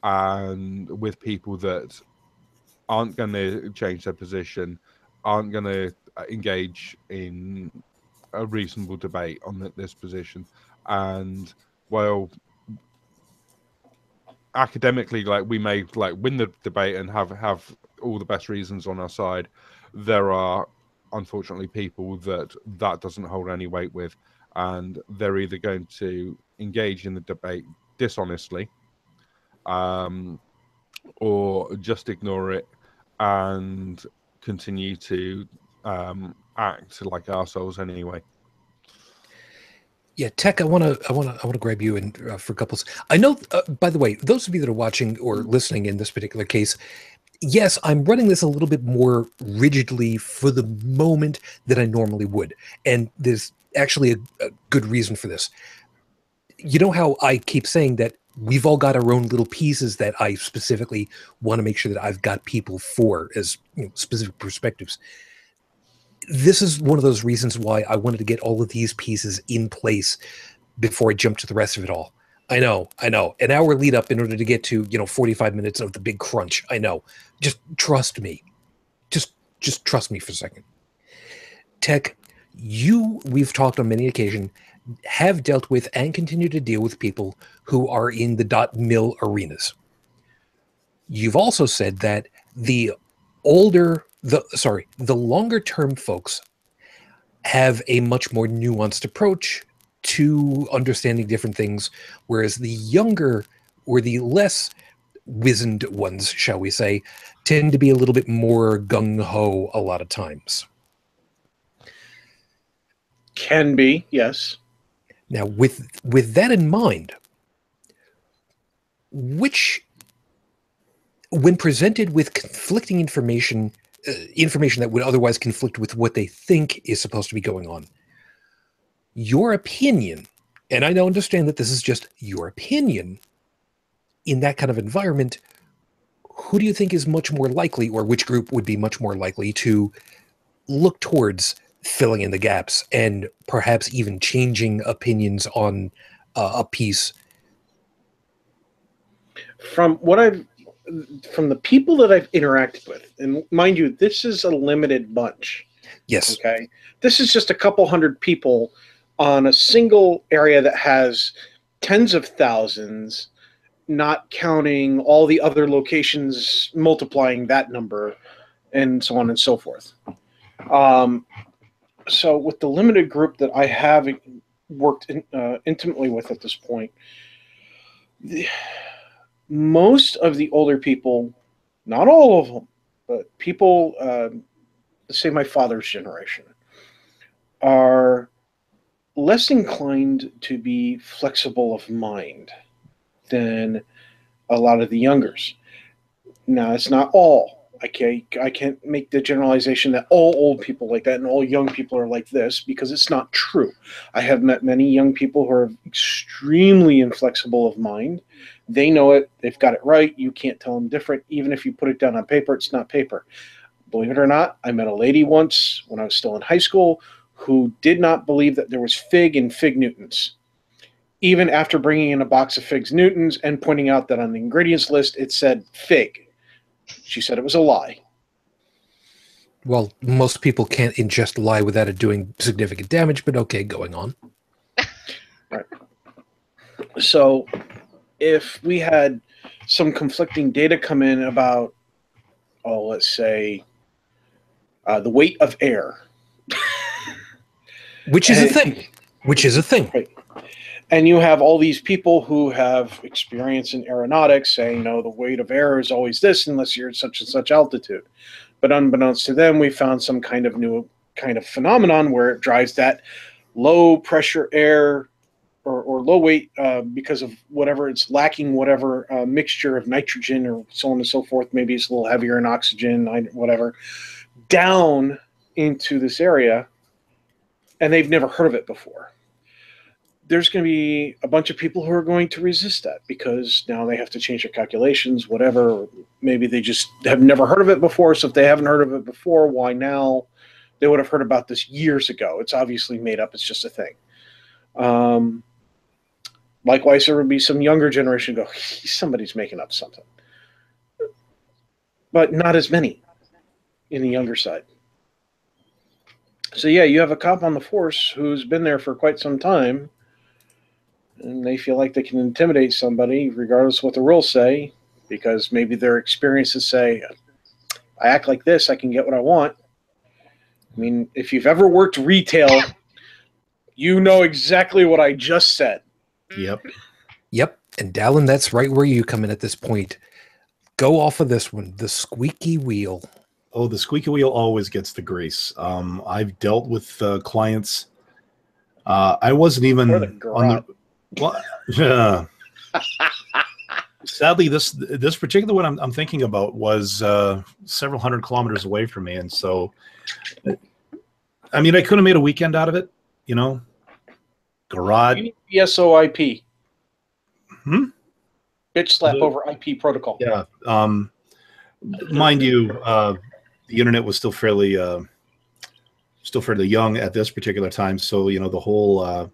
and with people that aren't going to change their position, aren't going to engage in a reasonable debate on this position. And while academically, we may win the debate and have all the best reasons on our side, there are unfortunately people that doesn't hold any weight with, and they're either going to engage in the debate dishonestly, or just ignore it and continue to act like arseholes anyway. Yeah, Tech, I want to grab you in for a couple. I know, by the way, those of you that are watching or listening in this particular case, yes, I'm running this a little bit more rigidly for the moment than I normally would, and there's actually a good reason for this. You know how I keep saying that we've all got our own little pieces that I specifically want to make sure that I've got people for as specific perspectives. This is one of those reasons why I wanted to get all of these pieces in place before I jump to the rest of it all. I know. An hour lead up in order to get to 45 minutes of the big crunch. I know. Just trust me. Just trust me for a second. Tech, we've talked on many occasions, have dealt with and continue to deal with people who are in the .mil arenas. You've also said that the longer term folks have a much more nuanced approach to understanding different things, whereas the younger or the less wizened ones, shall we say, tend to be a little bit more gung-ho a lot of times. Can be, yes. Now, with that in mind, when presented with conflicting information that would otherwise conflict with what they think is supposed to be going on, your opinion, and I understand that this is just your opinion, in that kind of environment, who do you think is much more likely, or which group would be much more likely to look towards filling in the gaps and perhaps even changing opinions on a piece? From the people that I've interacted with, and mind you, this is a limited bunch. Yes. Okay. This is just a couple hundred people on a single area that has tens of thousands, not counting all the other locations, multiplying that number, and so on and so forth. So with the limited group that I have worked intimately with at this point, most of the older people, not all of them, but people, let's say my father's generation, are less inclined to be flexible of mind than a lot of the youngers. Now, it's not all. I can't make the generalization that all old people like that and all young people are like this, because it's not true. I have met many young people who are extremely inflexible of mind. They know it. They've got it right. You can't tell them different. Even if you put it down on paper, it's not paper. Believe it or not, I met a lady once when I was still in high school who did not believe that there was fig in fig Newtons, even after bringing in a box of figs Newtons and pointing out that on the ingredients list it said fig. She said it was a lie. Well, most people can't ingest a lie without it doing significant damage, but okay, going on. Right. So if we had some conflicting data come in about, let's say, the weight of air. Which is a thing. Right. And you have all these people who have experience in aeronautics saying, no, the weight of air is always this unless you're at such and such altitude. But unbeknownst to them, we found some kind of new kind of phenomenon where it drives that low pressure air or low weight because of whatever it's lacking, whatever mixture of nitrogen or so on and so forth. Maybe it's a little heavier in oxygen, whatever, down into this area, and they've never heard of it before. There's going to be a bunch of people who are going to resist that because now they have to change their calculations, whatever. Or maybe they just have never heard of it before. So if they haven't heard of it before, why now? They would have heard about this years ago. It's obviously made up. It's just a thing. Likewise, there would be some younger generation go, somebody's making up something. But not as many in the younger side. So yeah, you have a cop on the force who's been there for quite some time, and they feel like they can intimidate somebody regardless of what the rules say, because maybe their experiences say, I act like this, I can get what I want. I mean, if you've ever worked retail, you know exactly what I just said. Yep. Yep. And Dallin, that's right where you come in at this point. Go off of this one, the squeaky wheel. Oh, the squeaky wheel always gets the grease. I've dealt with clients. I wasn't even on the. Well, yeah. Sadly, this particular one I'm thinking about was several hundred kilometers away from me, and so, I mean, I could have made a weekend out of it, you know. Garage. SOIP. Bitch slap The- over IP protocol. Yeah. Mind you, the internet was still fairly young at this particular time, so you know the whole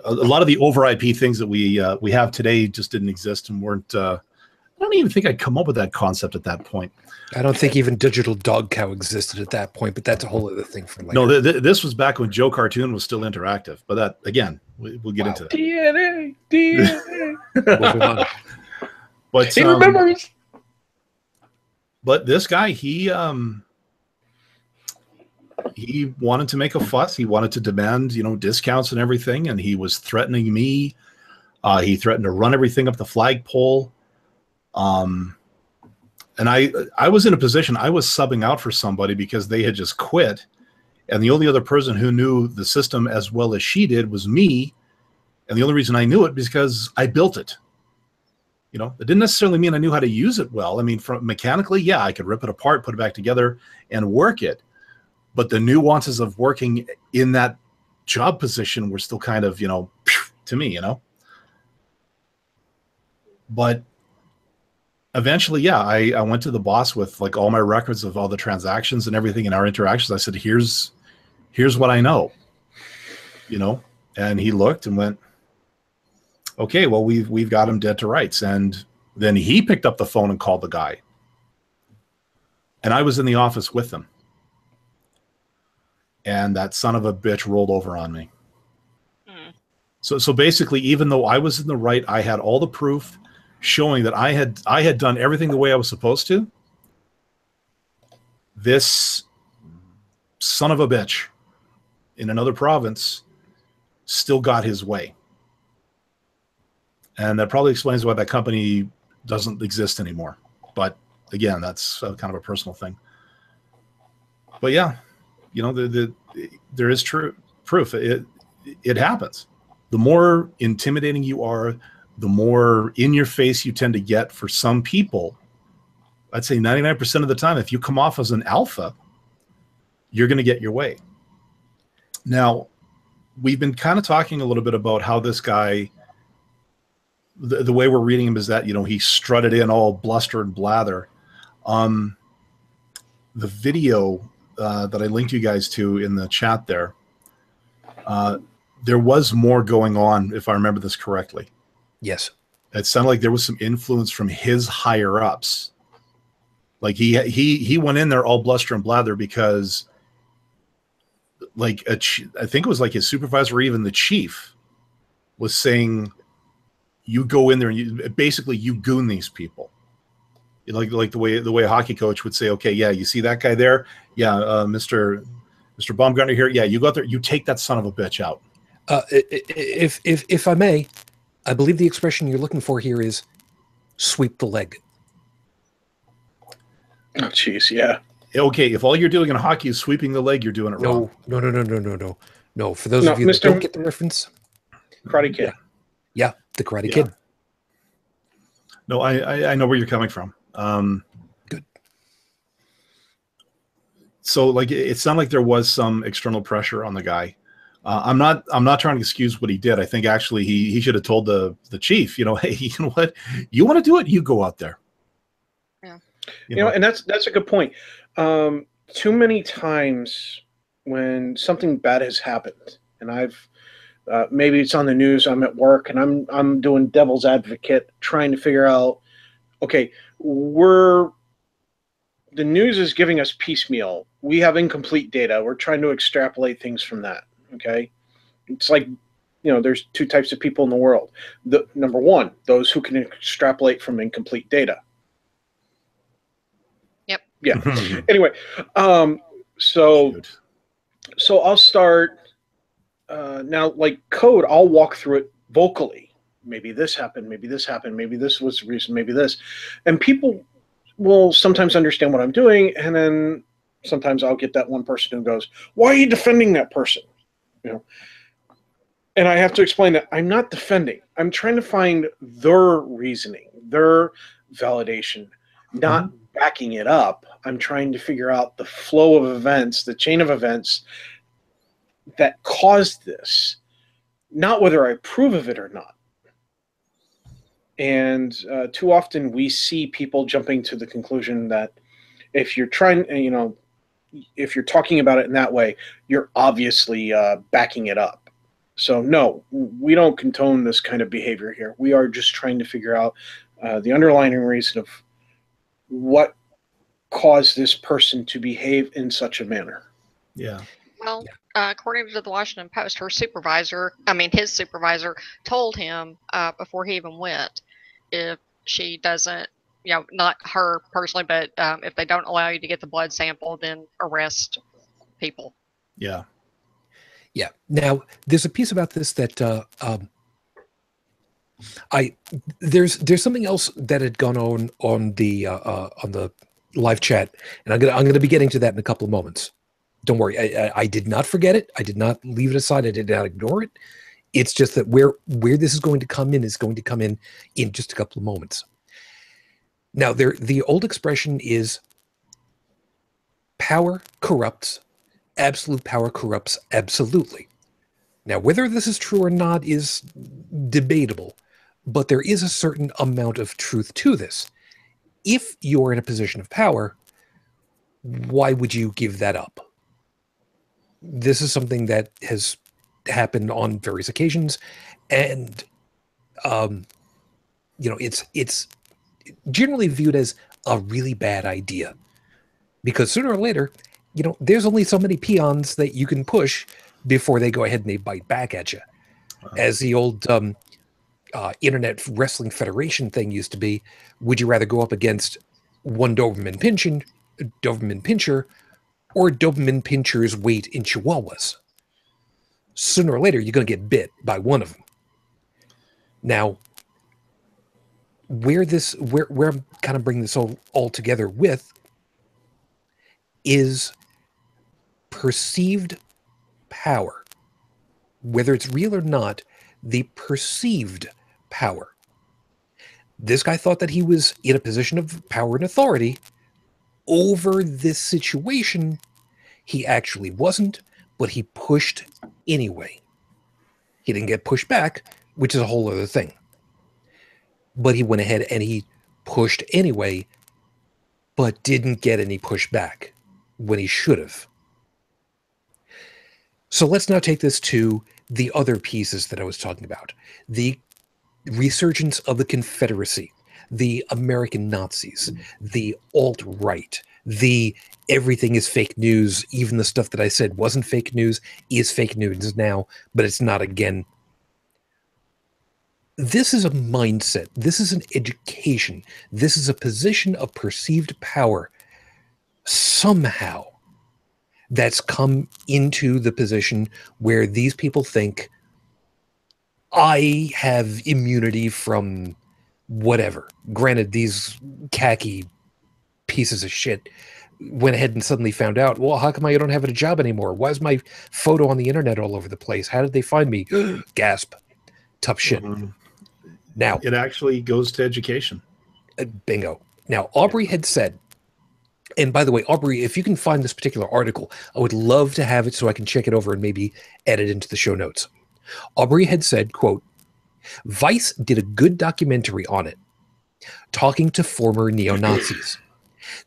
a lot of the over IP things that we have today just didn't exist and weren't. I don't even think I'd come up with that concept at that point. I don't think even digital dog cow existed at that point, but that's a whole other thing for later. No, this was back when Joe Cartoon was still interactive, but that again, we'll get into that. DNA. Moving on. But He remembers. But this guy, he wanted to make a fuss. He wanted to demand, you know, discounts and everything, and he was threatening me. He threatened to run everything up the flagpole. And I was in a position, I was subbing out for somebody because they had just quit, and the only other person who knew the system as well as she did was me. And the only reason I knew it was because I built it. You know, it didn't necessarily mean I knew how to use it well. I mean, from mechanically, yeah, I could rip it apart, put it back together, and work it. But the nuances of working in that job position were still kind of, you know, to me, you know. But eventually, yeah, I went to the boss with like all my records of all the transactions and everything in our interactions. I said, here's what I know, you know. And he looked and went, okay, well, we've got him dead to rights. And then he picked up the phone and called the guy. And I was in the office with him. And that son of a bitch rolled over on me. So basically, even though I was in the right, I had all the proof showing that I had done everything the way I was supposed to. This son of a bitch in another province still got his way. And that probably explains why that company doesn't exist anymore. But again, that's kind of a personal thing. But yeah, you know, there is true proof. It happens. The more intimidating you are, the more in your face you tend to get. For some people, I'd say 99% of the time, if you come off as an alpha, you're going to get your way. Now, we've been kind of talking a little bit about how this guy, the way we're reading him is that, you know, he strutted in all bluster and blather. The video that I linked you guys to in the chat there, there was more going on, if I remember this correctly. Yes. It sounded like there was some influence from his higher ups. Like he went in there all bluster and blather because, like, I think it was like his supervisor or even the chief was saying, you go in there and you goon these people. Like the way a hockey coach would say, okay, yeah, you see that guy there? Yeah, Mr. Baumgartner here. Yeah, you go out there, you take that son of a bitch out. If I may, I believe the expression you're looking for here is sweep the leg. Oh, jeez, yeah. Okay, if all you're doing in hockey is sweeping the leg, you're doing it wrong. No. For those No, of you that Mr. don't get the reference, Karate Kid. yeah, the Karate Yeah. Kid. No, I know where you're coming from. Good. So like it sounded like there was some external pressure on the guy. I'm not trying to excuse what he did. I think actually he should have told the chief, hey, you know what, you want to do it, you go out there. Yeah. You know, and that's a good point. Too many times when something bad has happened, and I've maybe it's on the news, I'm at work, and I'm doing devil's advocate, trying to figure out, okay, the news is giving us piecemeal. We have incomplete data. We're trying to extrapolate things from that. Okay, it's like, there's two types of people in the world. Number one, those who can extrapolate from incomplete data. Yep. Yeah. Anyway, so I'll start now. Like code, I'll walk through it vocally. Maybe this happened. Maybe this happened. Maybe this was the reason. Maybe this, and people will sometimes understand what I'm doing, and then sometimes I'll get that one person who goes, "Why are you defending that person?" And I have to explain that I'm not defending. I'm trying to find their reasoning, their validation, not backing it up. I'm trying to figure out the flow of events, the chain of events that caused this, not whether I approve of it or not. And too often we see people jumping to the conclusion that if you're trying, if you're talking about it in that way, you're obviously backing it up. So no, we don't condone this kind of behavior here. We are just trying to figure out the underlying reason of what caused this person to behave in such a manner. Yeah. Well, according to the Washington Post, his supervisor told him before he even went, if she doesn't, not her personally, but if they don't allow you to get the blood sample, then arrest people. Yeah. Yeah. Now, there's a piece about this that there's something else that had gone on the live chat, and I'm gonna be getting to that in a couple of moments. Don't worry, I did not forget it. I did not leave it aside. I did not ignore it. It's just that where this is going to come in is going to come in just a couple of moments. Now, the old expression is power corrupts. Absolute power corrupts absolutely. Now, whether this is true or not is debatable, but there is a certain amount of truth to this. If you're in a position of power, why would you give that up? This is something that has happened on various occasions, and it's generally viewed as a really bad idea, because sooner or later, there's only so many peons that you can push before they go ahead and they bite back at you. As the old Internet Wrestling Federation thing used to be, would you rather go up against one Doberman Pinscher, or Doberman Pinscher's weight in Chihuahuas? Sooner or later, you're going to get bit by one of them. Now, where I'm kind of bringing this all together with is perceived power. Whether it's real or not, the perceived power. This guy thought that he was in a position of power and authority over this situation. He actually wasn't, but he pushed anyway. He didn't get pushed back, which is a whole other thing. But he went ahead and he pushed anyway, but didn't get any pushback when he should have. So let's now take this to the other pieces that I was talking about. The resurgence of the Confederacy, the American Nazis, the alt-right, the everything is fake news, even the stuff that I said wasn't fake news is fake news now, but it's not again. This is a mindset. This is an education. This is a position of perceived power somehow that's come into the position where these people think, I have immunity from whatever. Granted, these khaki pieces of shit went ahead and suddenly found out, well, how come I don't have a job anymore? Why is my photo on the internet all over the place? How did they find me? Gasp. Tough shit. Now, it actually goes to education. Bingo. Now, Aubrey had said, and by the way, Aubrey, if you can find this particular article, I would love to have it so I can check it over and maybe add it into the show notes. Aubrey had said, quote, Vice did a good documentary on it, talking to former neo-Nazis.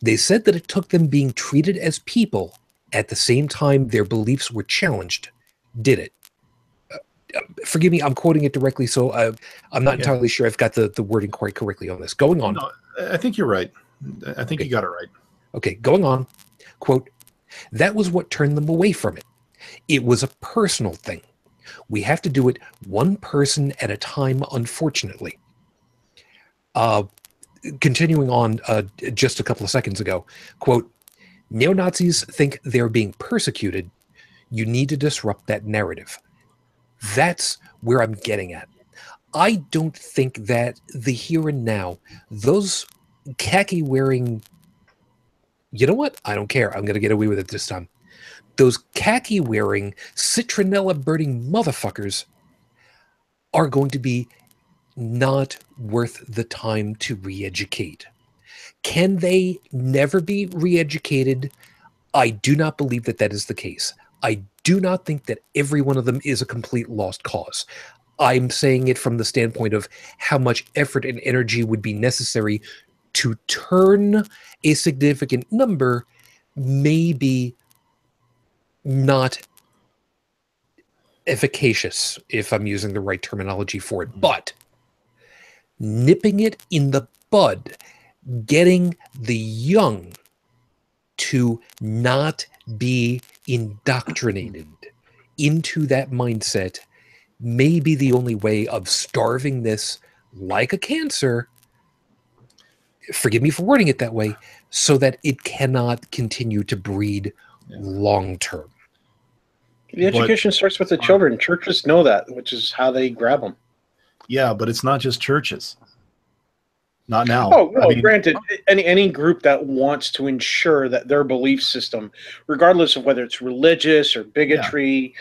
They said that it took them being treated as people at the same time their beliefs were challenged. Did it? Forgive me, I'm quoting it directly, so I'm not entirely sure I've got the wording quite correctly on this. Going on. No, I think you're right. I think you got it right. Okay, going on. Quote, that was what turned them away from it. It was a personal thing. We have to do it one person at a time, unfortunately. Continuing on just a couple of seconds ago, quote, neo-Nazis think they're being persecuted. You need to disrupt that narrative. That's where I'm getting at. I don't think that the here and now, those khaki-wearing, you know what? I don't care. I'm going to get away with it this time. Those khaki-wearing, citronella-burning motherfuckers are going to be not worth the time to re-educate. Can they never be re-educated? I do not believe that that is the case. I do not think that every one of them is a complete lost cause. I'm saying it from the standpoint of how much effort and energy would be necessary to turn a significant number, maybe not efficacious, if I'm using the right terminology for it, but nipping it in the bud, getting the young to not be indoctrinated into that mindset may be the only way of starving this like a cancer, forgive me for wording it that way, so that it cannot continue to breed long term. The education starts with the children. Churches know that, which is how they grab them. Yeah, but it's not just churches. Not now. Oh, no, I mean, granted, any group that wants to ensure that their belief system, regardless of whether it's religious or bigotry,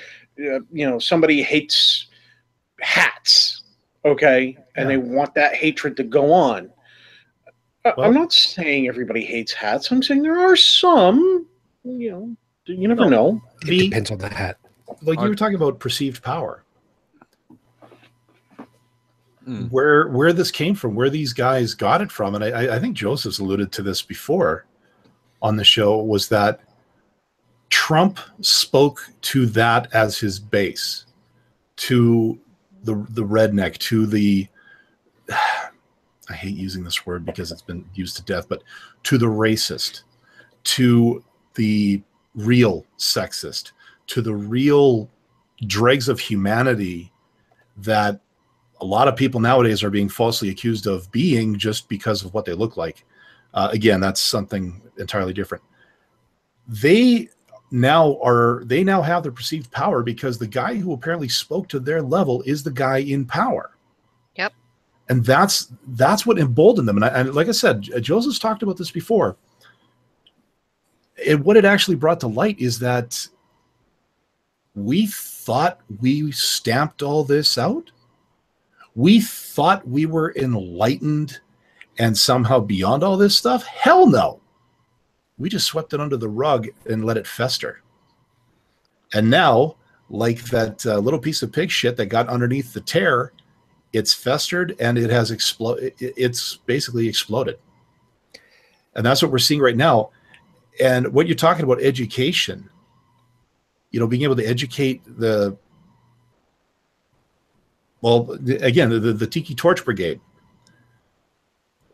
somebody hates hats, okay, and they want that hatred to go on. Well, I'm not saying everybody hates hats. I'm saying there are some, you never know. It depends on the hat. Like you were talking about perceived power. Where this came from, where these guys got it from, and I think Joseph's alluded to this before on the show, was that Trump spoke to that as his base, to the redneck, to the I hate using this word because it's been used to death, but to the racist, to the real sexist, to the real dregs of humanity that a lot of people nowadays are being falsely accused of being just because of what they look like. Again, that's something entirely different. They now have the perceived power because the guy who apparently spoke to their level is the guy in power. Yep. And that's what emboldened them. And like I said, Joseph's talked about this before. And what it actually brought to light is that we thought we stamped all this out. We thought we were enlightened and somehow beyond all this stuff. Hell no. We just swept it under the rug and let it fester. And now, like that little piece of pig shit that got underneath the tear, it's festered and it has exploded. It's basically exploded. And that's what we're seeing right now. And what you're talking about, education, being able to educate the Tiki Torch Brigade.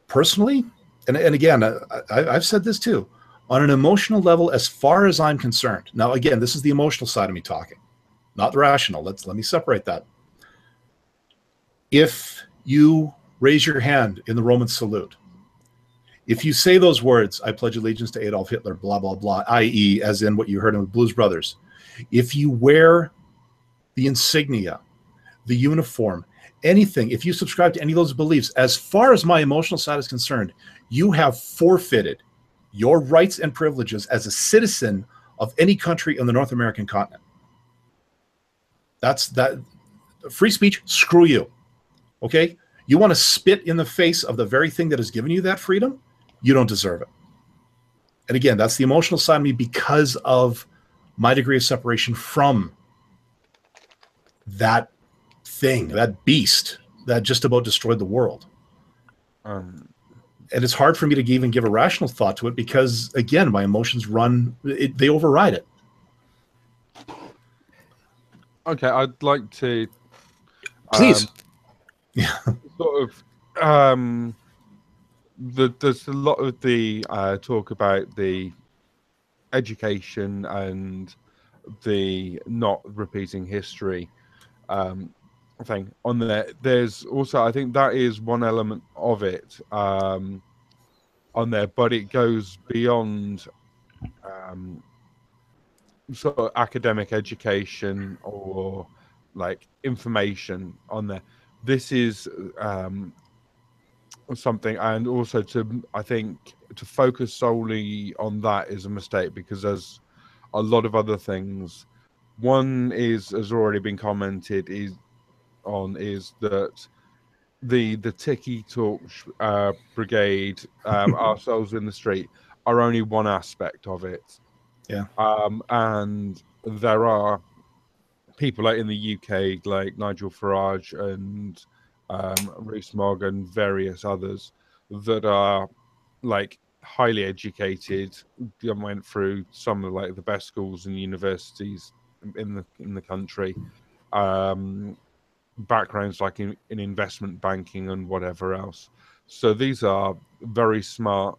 Personally, and again, I've said this too, on an emotional level, as far as I'm concerned. Now, again, this is the emotional side of me talking, not the rational. Let me separate that. If you raise your hand in the Roman salute, if you say those words, I pledge allegiance to Adolf Hitler, blah, blah, blah, i.e., as in what you heard in the Blues Brothers, if you wear the insignia, the uniform, anything, if you subscribe to any of those beliefs, as far as my emotional side is concerned, you have forfeited your rights and privileges as a citizen of any country in the North American continent. That's that. Free speech, screw you. Okay? You want to spit in the face of the very thing that has given you that freedom? You don't deserve it. And again, that's the emotional side of me because of my degree of separation from that thing, that beast that just about destroyed the world. And it's hard for me to even give a rational thought to it because, again, my emotions they override it. Okay, I'd like to Please. sort of there's a lot of the talk about the education and the not repeating history thing on there. There's also, I think that is one element of it on there, but it goes beyond sort of academic education or like information on there. This is something, and also I think to focus solely on that is a mistake because there's a lot of other things. One is, has already been commented, is that the Tiki Talk brigade, ourselves in the street, are only one aspect of it. Yeah. And there are people like in the UK, like Nigel Farage and Rees-Mogg and various others that are like highly educated, went through some of like the best schools and universities in the country, backgrounds like in investment banking and whatever else. So these are very smart,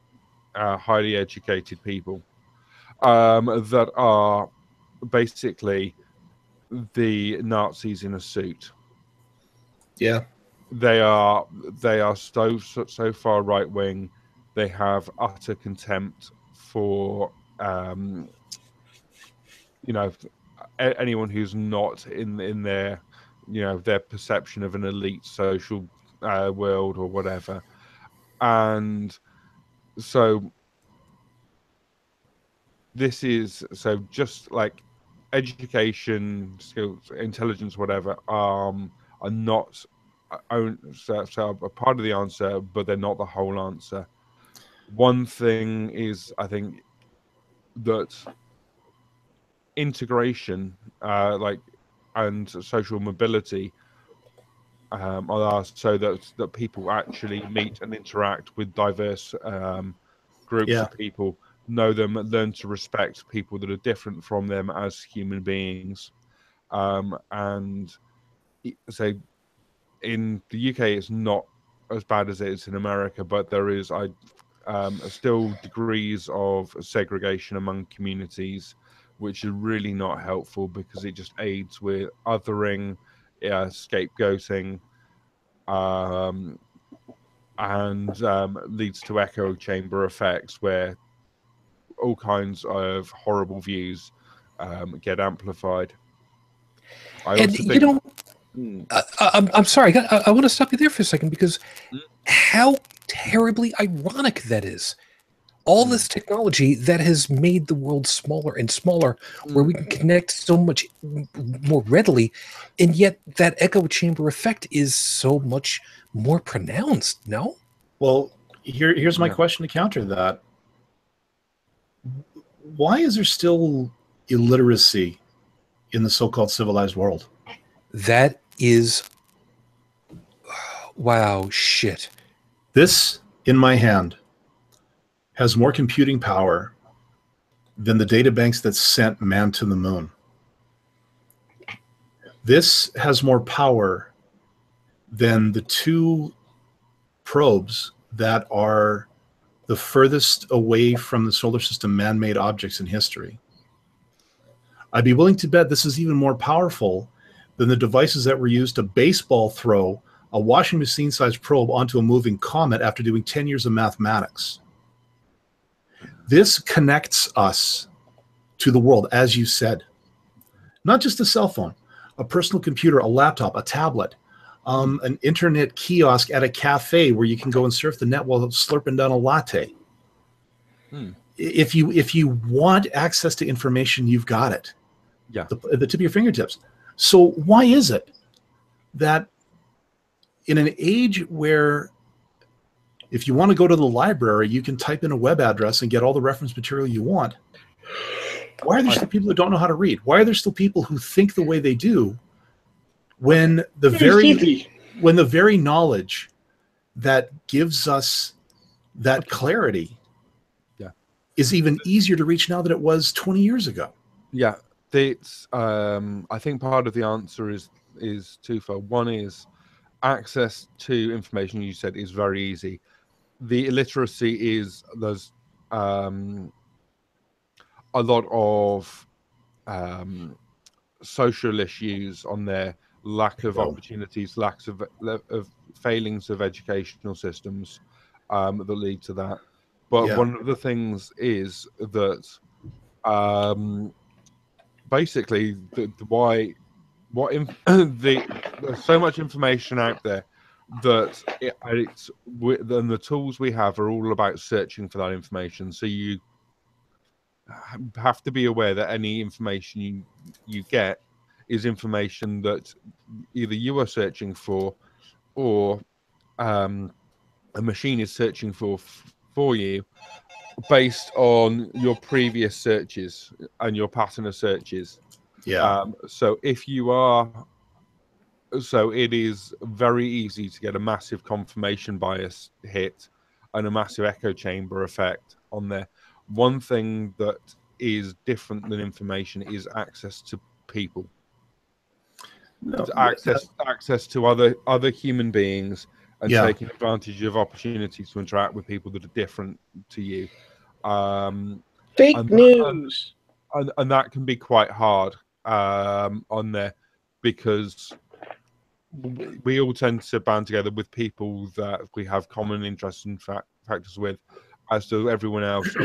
highly educated people that are basically the Nazis in a suit. Yeah. They are so far right wing. They have utter contempt for anyone who's not in their their perception of an elite social world or whatever. And so this is just like education, skills, intelligence, whatever, are not a part of the answer, but they're not the whole answer. One thing is, I think, that integration, and social mobility, are so that people actually meet and interact with diverse groups of people, know them, learn to respect people that are different from them as human beings. And so in the UK, it's not as bad as it is in America, but there is still degrees of segregation among communities, which is really not helpful because it just aids with othering, scapegoating, and leads to echo chamber effects where all kinds of horrible views get amplified. I'm sorry. I want to stop you there for a second because how terribly ironic that is. All this technology that has made the world smaller and smaller, where we can connect so much more readily, and yet that echo chamber effect is so much more pronounced, no? Well, here's my question to counter that. Why is there still illiteracy in the so-called civilized world? That is... wow, shit. This, in my hand, has more computing power than the data banks that sent man to the moon. This has more power than the two probes that are the furthest away from the solar system man-made objects in history. I'd be willing to bet this is even more powerful than the devices that were used to baseball throw a washing machine-sized probe onto a moving comet after doing 10 years of mathematics. This connects us to the world, as you said. Not just a cell phone, a personal computer, a laptop, a tablet, an internet kiosk at a cafe where you can go and surf the net while slurping down a latte. if you want access to information, you've got it. Yeah. At the tip of your fingertips. So why is it that in an age where if you want to go to the library, you can type in a web address and get all the reference material you want, why are there still people who don't know how to read? Why are there still people who think the way they do when the very knowledge that gives us that clarity is even easier to reach now than it was 20 years ago? Yeah, it's I think part of the answer is twofold. One is access to information, you said, is very easy. The illiteracy is there's a lot of social issues on there, lack of opportunities, lack of failings of educational systems that lead to that. But one of the things is that basically there's so much information out there that then the tools we have are all about searching for that information. So you have to be aware that any information you get is information that either you are searching for or a machine is searching for you based on your previous searches and your pattern of searches. So it is very easy to get a massive confirmation bias hit and a massive echo chamber effect on there. One thing that is different than information is access to people. Access to other human beings and taking advantage of opportunities to interact with people that are different to you. Fake news. And that can be quite hard on there, because we all tend to band together with people that we have common interests and factors with, as do everyone else,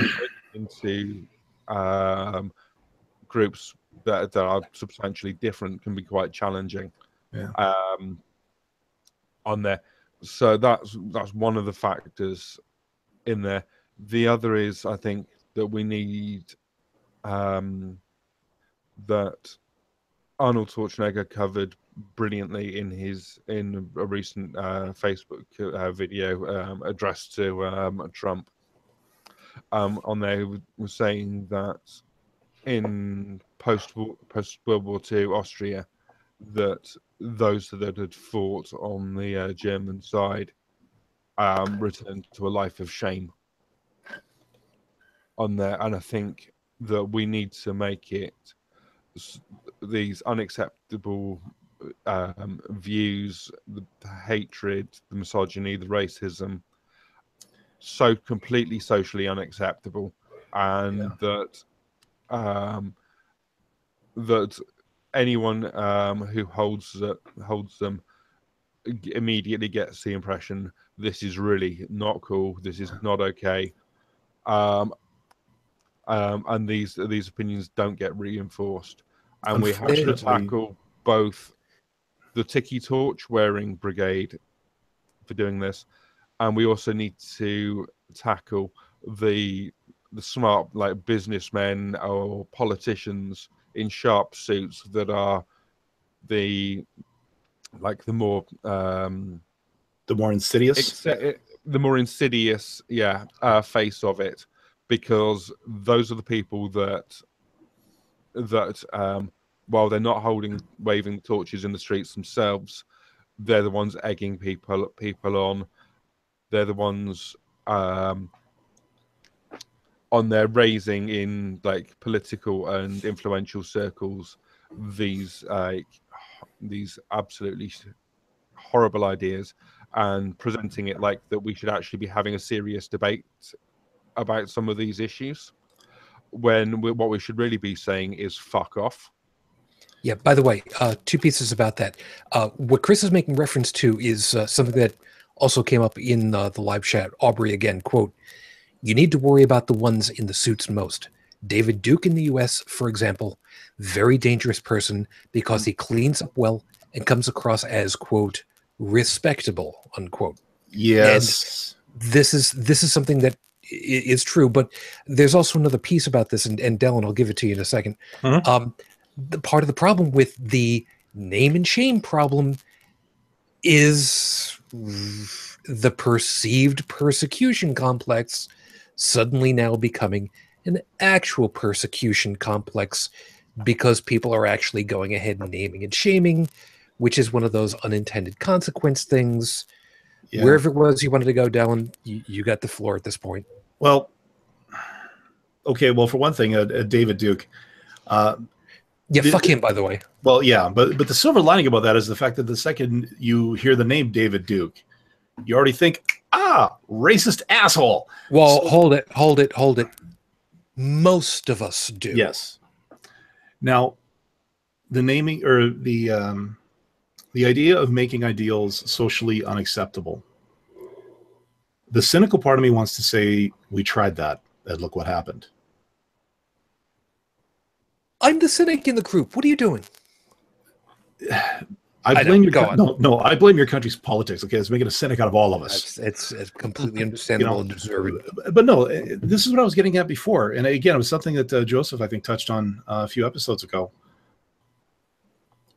into groups that are substantially different can be quite challenging on there. So that's one of the factors in there. The other is, I think, that we need that Arnold Schwarzenegger covered brilliantly in a recent Facebook video addressed to Trump. On there, was saying that in post World War II Austria, that those that had fought on the German side returned to a life of shame on there. And I think that we need to make it these unacceptable views, the hatred, the misogyny, the racism, so completely socially unacceptable, and that anyone who holds them immediately gets the impression this is really not cool, this is not okay, and these opinions don't get reinforced. And we have to tackle both the tiki torch wearing brigade for doing this, and we also need to tackle the smart, like, businessmen or politicians in sharp suits that are the more insidious, face of it, because those are the people that while they're not waving torches in the streets themselves, they're the ones egging people on. They're the ones on there raising in, like, political and influential circles these absolutely horrible ideas, and presenting it like that we should actually be having a serious debate about some of these issues, when what we should really be saying is fuck off. Yeah, by the way, two pieces about that. What Chris is making reference to is something that also came up in the live chat. Aubrey again, quote, "You need to worry about the ones in the suits most. David Duke in the US, for example, very dangerous person because he cleans up well and comes across as, quote, respectable, unquote." Yes. And this is something that is true, but there's also another piece about this, and Dellen, I'll give it to you in a second. The part of the problem with the name and shame problem is the perceived persecution complex suddenly now becoming an actual persecution complex because people are actually going ahead and naming and shaming, which is one of those unintended consequence things. Yeah. Wherever it was you wanted to go, Dellen, you got the floor at this point. Well, okay. Well, for one thing, David Duke. Fuck him, by the way. Well, yeah, but the silver lining about that is the fact that the second you hear the name David Duke, you already think, racist asshole. Well, so, hold it. Most of us do. Yes. Now, the naming or the idea of making ideals socially unacceptable. The cynical part of me wants to say, we tried that, and look what happened. I'm the cynic in the group. What are you doing? I blame your country's politics. Okay, it's making a cynic out of all of us. It's completely understandable and deserved. But no, this is what I was getting at before, and again, it was something that Joseph, I think, touched on a few episodes ago.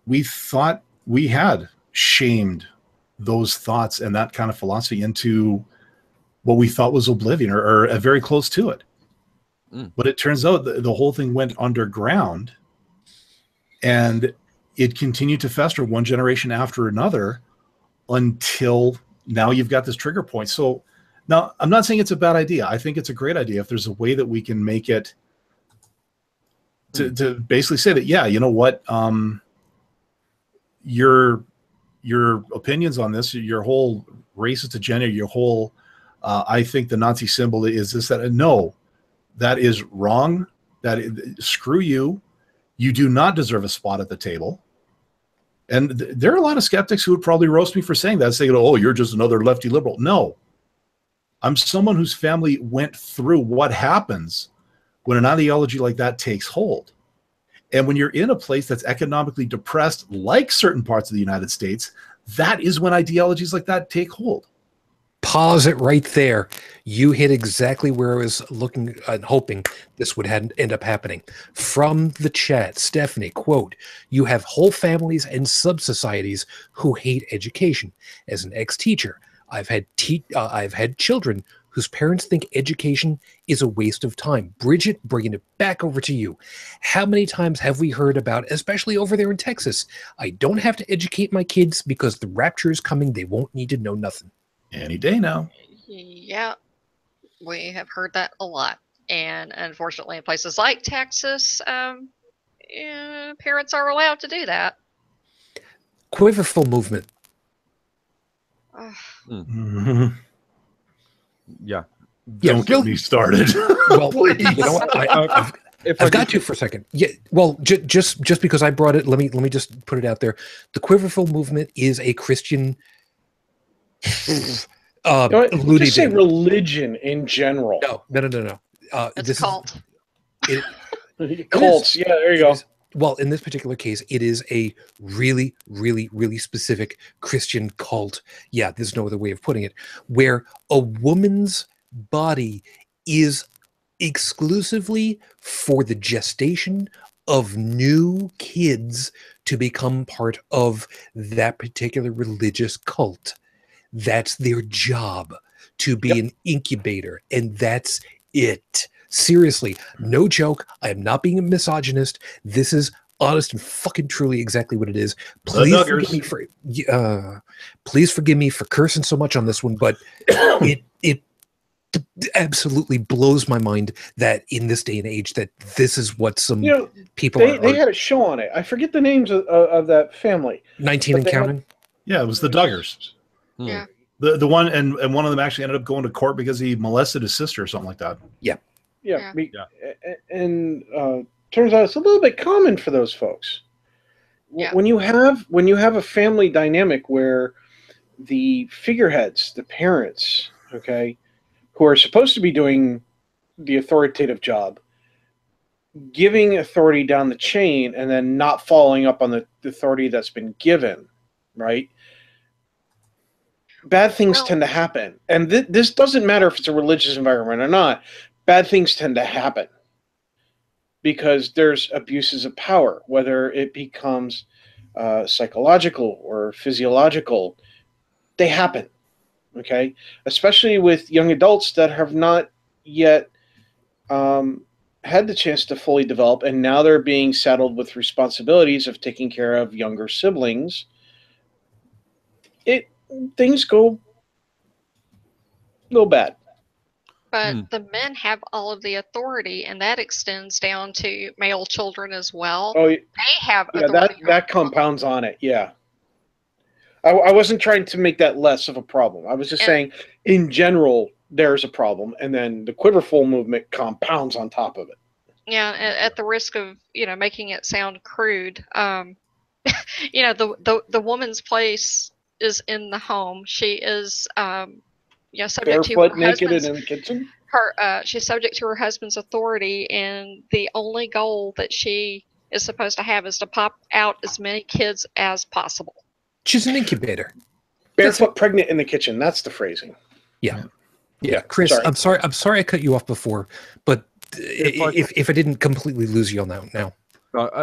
We thought we had shamed those thoughts and that kind of philosophy into what we thought was oblivion, or very close to it. But it turns out the whole thing went underground, and it continued to fester one generation after another until now you've got this trigger point. So now I'm not saying it's a bad idea. I think it's a great idea if there's a way that we can make it to basically say that, yeah, you know what, your opinions on this, your whole racist agenda, your whole I think the Nazi symbol is this, that. No, that is wrong. Screw you. You do not deserve a spot at the table. And there are a lot of skeptics who would probably roast me for saying that, saying, oh, you're just another lefty liberal. No, I'm someone whose family went through what happens when an ideology like that takes hold. And when you're in a place that's economically depressed, like certain parts of the United States, that is when ideologies like that take hold. Pause it right there. You hit exactly where I was looking and hoping this would end up happening. From the chat, Stephanie, quote, you have whole families and sub-societies who hate education. As an ex-teacher, I've had children whose parents think education is a waste of time. Bridget, bringing it back over to you. How many times have we heard about, especially over there in Texas, I don't have to educate my kids because the rapture is coming. They won't need to know nothing. Any day now. Yeah, we have heard that a lot. And unfortunately, in places like Texas, parents are allowed to do that. Quiverful movement. Yeah. Don't get me started. Well, you know what? I've got to for a second. Yeah. Well, just because I brought it, let me just put it out there. The Quiverful movement is a Christian. Just say religion in general. No. It's a cult. Cults. Yeah, there you go. Well, in this particular case, it is a really, really, really specific Christian cult. Yeah, there's no other way of putting it. Where a woman's body is exclusively for the gestation of new kids to become part of that particular religious cult. That's their job, to be an incubator, and that's it. Seriously, no joke. I am not being a misogynist. This is honest and fucking truly exactly what it is. Please forgive me for cursing so much on this one, but it absolutely blows my mind that in this day and age that this is what some people they had a show on it. I forget the names of that family. 19 and counting. Yeah, it was the Duggars. Yeah. The one and one of them actually ended up going to court because he molested his sister or something like that. Yeah. And turns out it's a little bit common for those folks. Yeah. When you have a family dynamic where the figureheads, the parents, okay, who are supposed to be doing the authoritative job, giving authority down the chain and then not following up on the authority that's been given, right? bad things Well- tend to happen. And this doesn't matter if it's a religious environment or not. Bad things tend to happen because there's abuses of power, whether it becomes psychological or physiological. They happen, okay? Especially with young adults that have not yet had the chance to fully develop, and now they're being saddled with responsibilities of taking care of younger siblings. Things go bad. But the men have all of the authority, and that extends down to male children as well. Oh, They have yeah, authority. that compounds on it. Yeah, I wasn't trying to make that less of a problem. I was just saying, in general, there's a problem, and then the quiverful movement compounds on top of it. Yeah, at the risk of making it sound crude, the woman's place is in the home. She is subject to Barefoot, her naked, and husband's in the kitchen. she's subject to her husband's authority, and the only goal that she is supposed to have is to pop out as many kids as possible. She's an incubator. Barefoot, pregnant in the kitchen. That's the phrasing. Yeah. Chris, Sorry. I'm sorry I cut you off before, but if I didn't completely lose you on that now.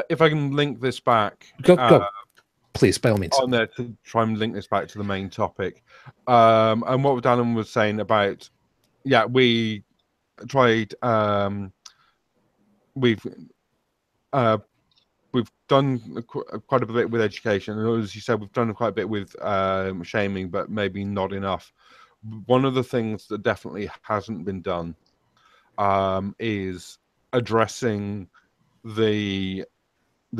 If I can link this back, go, please, by all means. On there to try and link this back to the main topic, and what Dallin was saying about, we tried, we've done quite a bit with education, and as you said, we've done quite a bit with shaming, but maybe not enough. One of the things that definitely hasn't been done is addressing the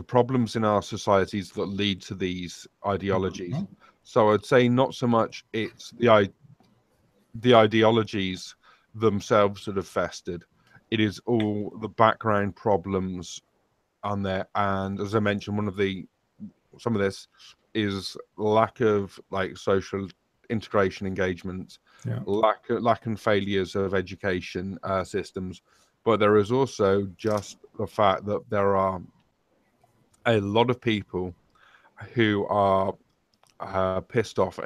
problems in our societies that lead to these ideologies. So I'd say not so much it's the ideologies themselves that have festered. It is all the background problems on there. And as I mentioned, some of this is lack of social integration engagement, lack and failures of education systems. But there is also just the fact that there are a lot of people who are pissed off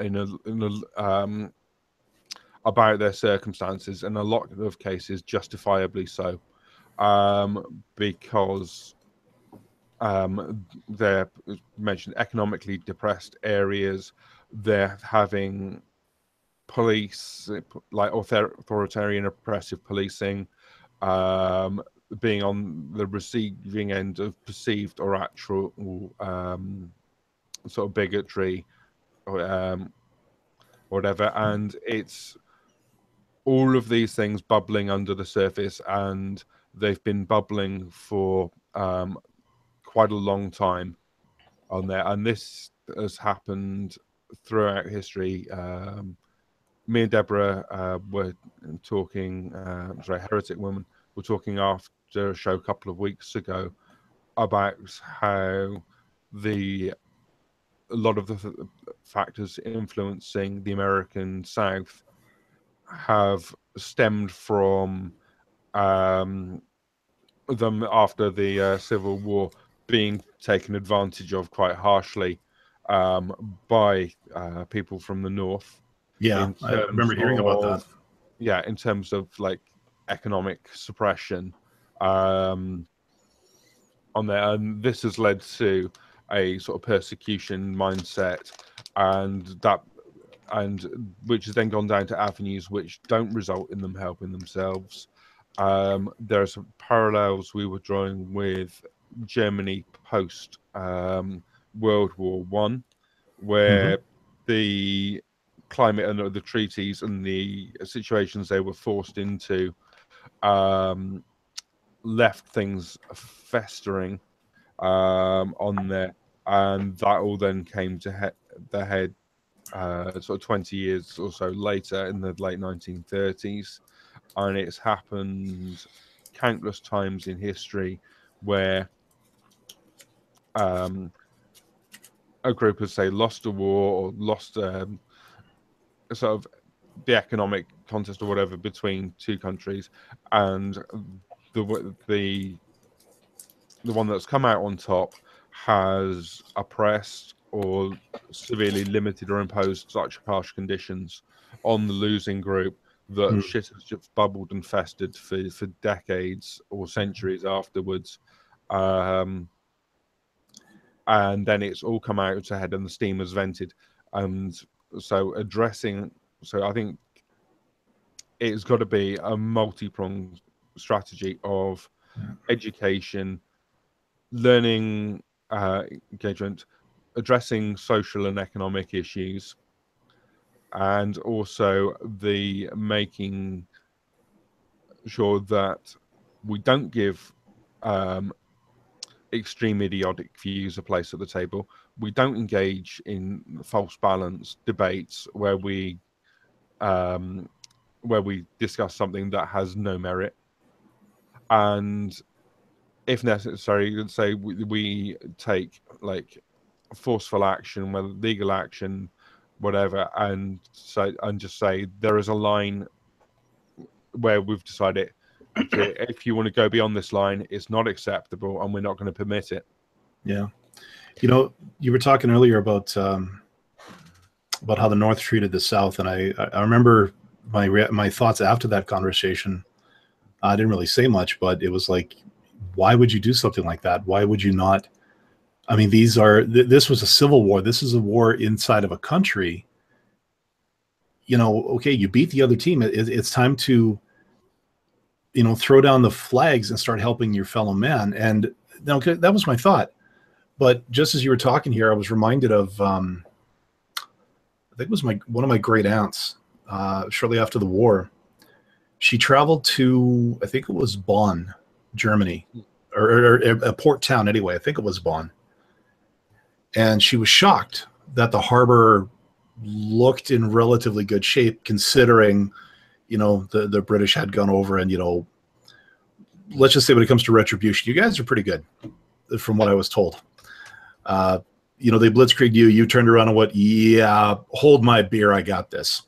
about their circumstances, and a lot of cases justifiably so, because they're mentioned economically depressed areas. They're having police authoritarian oppressive policing, being on the receiving end of perceived or actual sort of bigotry or whatever, and it's all of these things bubbling under the surface, and they've been bubbling for quite a long time on there, and this has happened throughout history. Me and Deborah were talking, Heretic Woman, were talking after a show a couple of weeks ago about how a lot of the factors influencing the American South have stemmed from them after the Civil War being taken advantage of quite harshly by people from the North. Yeah, I remember hearing about that. Yeah, in terms of economic suppression on there, and this has led to a sort of persecution mindset, and which has then gone down to avenues which don't result in them helping themselves. There are some parallels we were drawing with Germany post World War One, where the climate and the treaties and the situations they were forced into left things festering on there, and that all then came to the head sort of 20 years or so later in the late 1930s, and it's happened countless times in history where a group has, say, lost a war or lost sort of the economic contest or whatever between two countries, and the one that's come out on top has oppressed, or severely limited or imposed such harsh conditions on the losing group that shit has just bubbled and festered for decades or centuries afterwards. And then it's all come out ahead and the steam has vented. And so I think it's got to be a multi-pronged strategy of education, learning, engagement, addressing social and economic issues, and also the making sure that we don't give extreme idiotic views a place at the table. We don't engage in false balance debates where we discuss something that has no merit, and if necessary, let's say we take like forceful action, whether legal action, whatever, and just say there is a line where we've decided, okay, if you want to go beyond this line, it's not acceptable, and we're not going to permit it. Yeah, you were talking earlier about how the North treated the South, and I remember my thoughts after that conversation. I didn't really say much, but it was like, why would you do something like that? Why would you not? I mean, this was a civil war. This is a war inside of a country. Okay, you beat the other team. It's time to, throw down the flags and start helping your fellow man. And okay, that was my thought. But just as you were talking here, I was reminded of, I think it was one of my great aunts, shortly after the war. She traveled to, I think it was Bonn, Germany, or a port town anyway. I think it was Bonn. And she was shocked that the harbor looked in relatively good shape, considering, the British had gone over and, let's just say when it comes to retribution, you guys are pretty good, from what I was told. They blitzkrieged you. You turned around and went, yeah, hold my beer. I got this.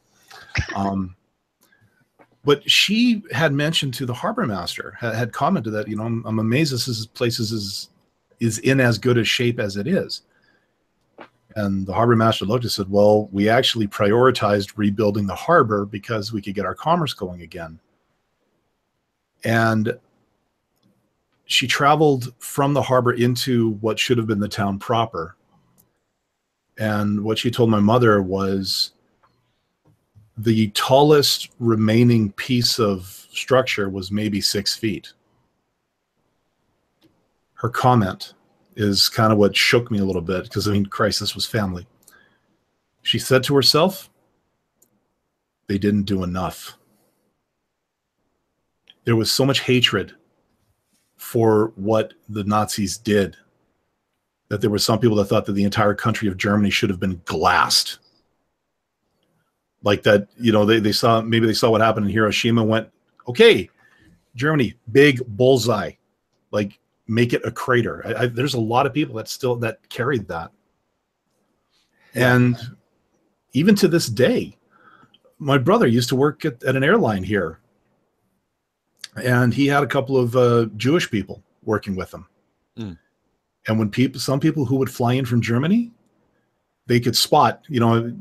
But she had mentioned to the harbor master, had commented that, I'm amazed this place is in as good a shape as it is. And the harbor master looked and said, well, we actually prioritized rebuilding the harbor because we could get our commerce going again. And she traveled from the harbor into what should have been the town proper. And what she told my mother was the tallest remaining piece of structure was maybe 6 feet. Her comment is kind of what shook me a little bit, because, Christ, this was family. She said to herself, they didn't do enough. There was so much hatred for what the Nazis did that there were some people that thought that the entire country of Germany should have been glassed. Like that, they saw what happened in Hiroshima and went, okay, Germany, big bullseye, like make it a crater. There's a lot of people that carried that. And even to this day, my brother used to work at an airline here, and he had a couple of Jewish people working with him. Mm. And when some people who would fly in from Germany, they could spot,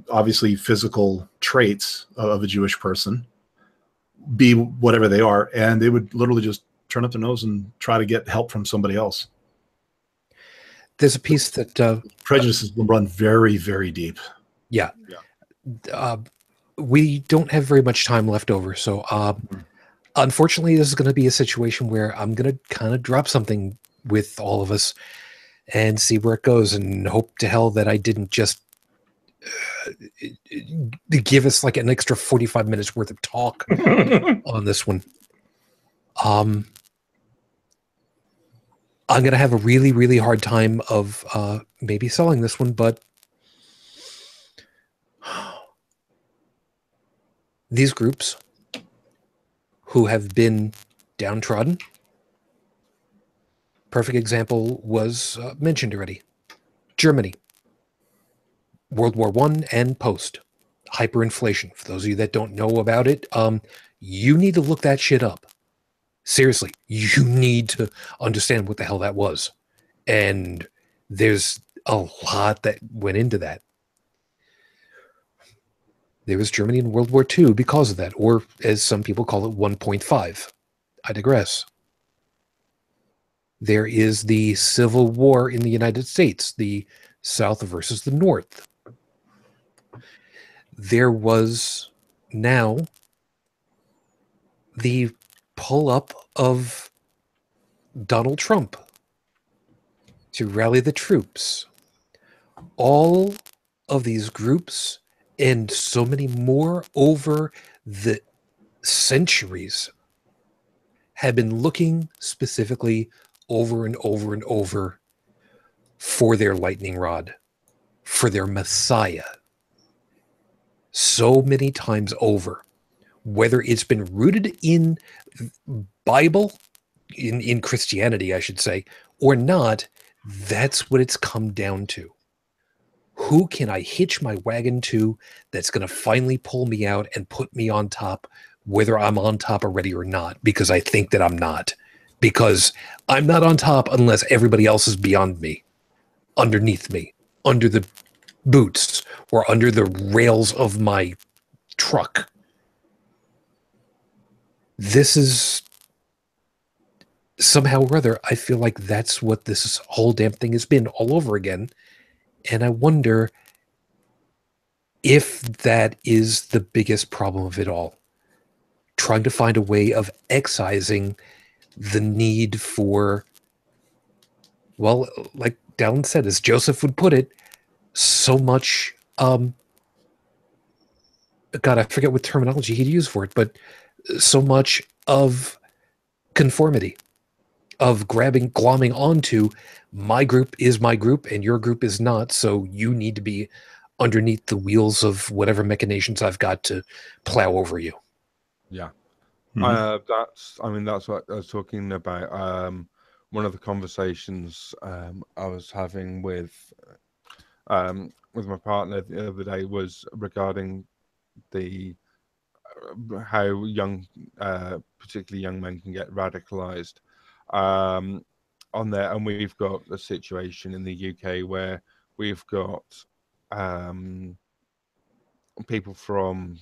obviously physical traits of a Jewish person, be whatever they are, and they would literally just turn up their nose and try to get help from somebody else. There's a piece that prejudice has been run very, very deep. Yeah. We don't have very much time left over, so unfortunately, this is going to be a situation where I'm going to kind of drop something with all of us and see where it goes, and hope to hell that I didn't just give us like an extra 45 minutes worth of talk on this one. I'm going to have a really, really hard time of maybe selling this one, but these groups who have been downtrodden, perfect example was mentioned already. Germany, World War I and post, hyperinflation. For those of you that don't know about it, you need to look that shit up. Seriously, you need to understand what the hell that was. And there's a lot that went into that. There was Germany in World War II because of that, or as some people call it, 1.5. I digress. There is the Civil War in the United States, the South versus the North. There was now the pull-up of Donald Trump to rally the troops. All of these groups and so many more over the centuries have been looking specifically over and over and over for their lightning rod, for their Messiah. So many times over, whether it's been rooted in Bible, in Christianity, I should say, or not, that's what it's come down to. Who can I hitch my wagon to that's going to finally pull me out and put me on top, whether I'm on top already or not, because I think that I'm not. Because I'm not on top unless everybody else is beyond me, underneath me, under the boots, or under the rails of my truck. This is somehow or other, I feel like that's what this whole damn thing has been all over again. And I wonder if that is the biggest problem of it all. Trying to find a way of excising the need for, well, like Dallin said, as Joseph would put it, so much, God, I forget what terminology he'd use for it, but so much of conformity, of glomming onto my group is my group and your group is not, so you need to be underneath the wheels of whatever machinations I've got to plow over you. Yeah. Mhm. That's what I was talking about. One of the conversations I was having with my partner the other day was regarding the how young, particularly young men, can get radicalized on there. And we've got a situation in the UK where we've got people from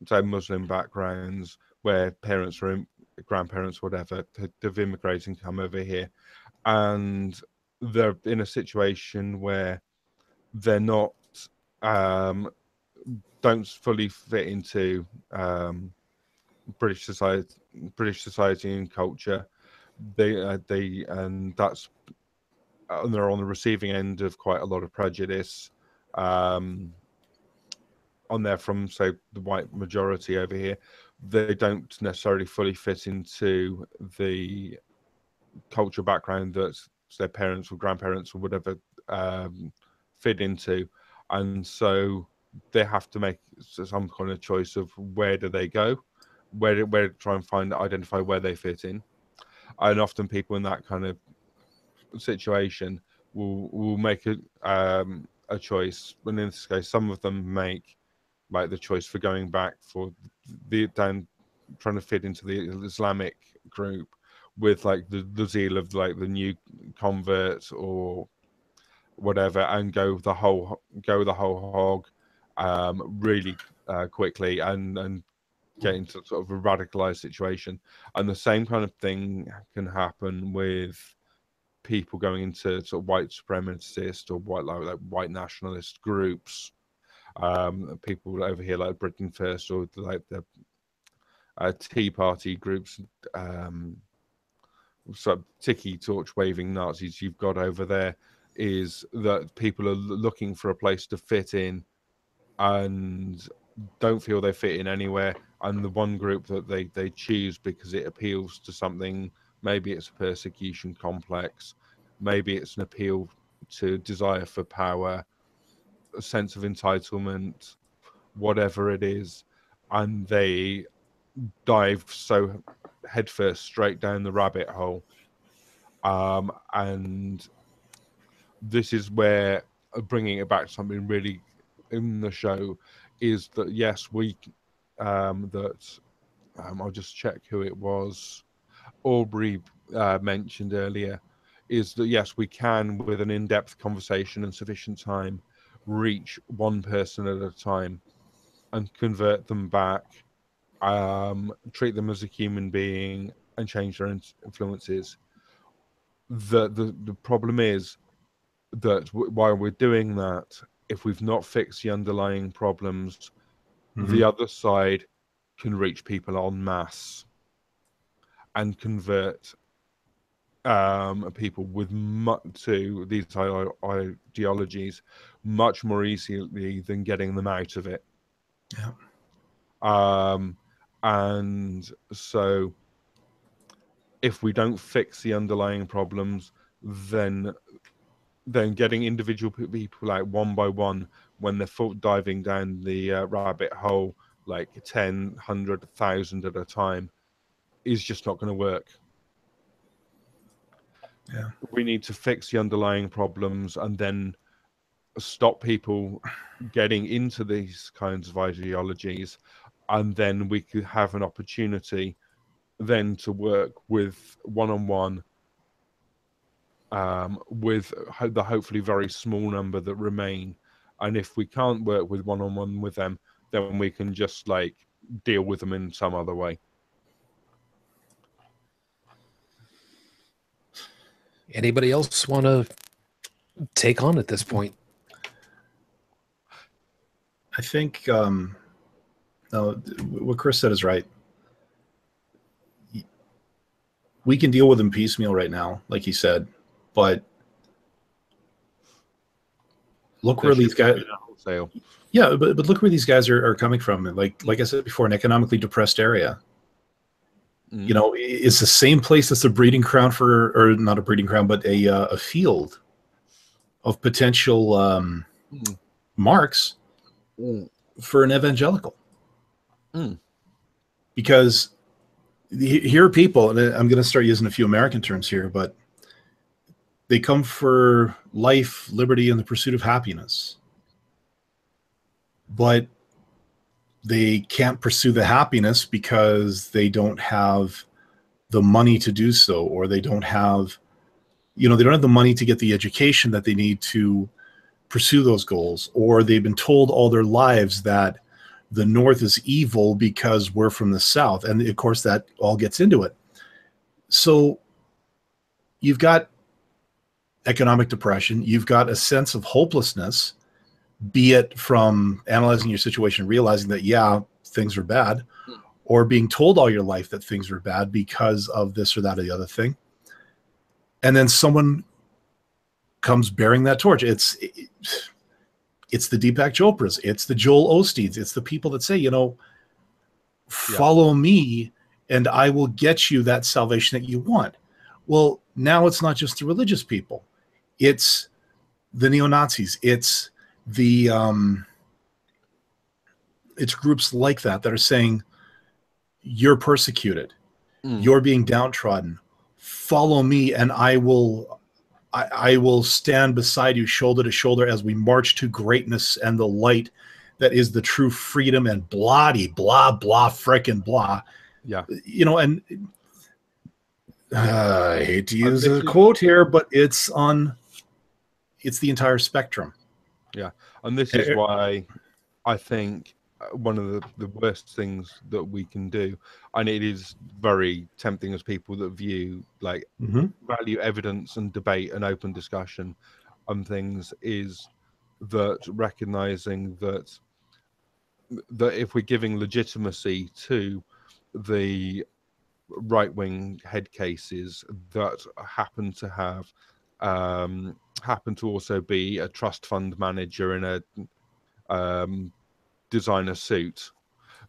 say Muslim backgrounds where parents or grandparents, whatever, have immigrated and come over here, and they're in a situation where they're not don't fully fit into British society and culture. They and that's and they're on the receiving end of quite a lot of prejudice on there from, say, the white majority over here. They don't necessarily fully fit into the cultural background that their parents or grandparents or whatever fit into, and so they have to make some kind of choice of where do they go, where to try and identify where they fit in. And often people in that kind of situation will make a choice. And in this case, some of them make like the choice for going back for trying to fit into the Islamic group with like the zeal of like the new convert or whatever, and go the whole hog really quickly and get into sort of a radicalized situation. And the same kind of thing can happen with people going into sort of white supremacist or white nationalist groups. People over here like Britain First or like the Tea Party groups, sort of tiki torch waving Nazis you've got over there, is that people are looking for a place to fit in and don't feel they fit in anywhere. And the one group that they choose because it appeals to something, maybe it's a persecution complex, maybe it's an appeal to desire for power, a sense of entitlement, whatever it is, and they dive so headfirst straight down the rabbit hole. And this is where bringing it back to something really in the show is that yes, I'll just check who it was. Aubrey mentioned earlier is that yes, we can, with an in-depth conversation and sufficient time, reach one person at a time and convert them back, treat them as a human being, and change their influences. The problem is that while we're doing that, if we've not fixed the underlying problems, the other side can reach people en masse and convert people with to these ideologies much more easily than getting them out of it. Yeah. And so if we don't fix the underlying problems, then getting individual people out one by one when they're full diving down the rabbit hole, like 10, 100, 1,000 at a time, is just not going to work. Yeah. We need to fix the underlying problems and then stop people getting into these kinds of ideologies, and then we could have an opportunity then to work with one-on-one with the hopefully very small number that remain. And if we can't work with one-on-one with them, then we can just like deal with them in some other way. Anybody else want to take on at this point? I think no, what Chris said is right. We can deal with them piecemeal right now, like he said, but look where these guys. Yeah, but look where these guys are coming from. Like I said before, an economically depressed area. You know, it's the same place that's a breeding ground for, or not a breeding ground, but a field of potential marks for an evangelical. Because here are people, and I'm going to start using a few American terms here, but they come for life, liberty, and the pursuit of happiness. But they can't pursue the happiness because they don't have the money to do so, or they don't have, they don't have the money to get the education that they need to pursue those goals, or they've been told all their lives that the North is evil because we're from the South. And of course that all gets into it. So you've got economic depression, you've got a sense of hopelessness, be it from analyzing your situation, realizing that, yeah, things are bad, or being told all your life that things are bad because of this or that or the other thing. And then someone comes bearing that torch. It's the Deepak Chopras, it's the Joel Osteens, it's the people that say, follow me and I will get you that salvation that you want. Well, now it's not just the religious people. It's the neo-Nazis. It's the it's groups like that are saying, you're persecuted, you're being downtrodden, follow me and I will stand beside you shoulder to shoulder as we march to greatness and the light that is the true freedom, and blah blah frickin' blah. Yeah. And I hate to use a quote here, but it's the entire spectrum. Yeah. And this is why I think one of the worst things that we can do, and it is very tempting as people that view like value evidence and debate and open discussion on things, is that recognizing that if we're giving legitimacy to the right-wing head cases that happen to have happen to also be a trust fund manager in a designer suit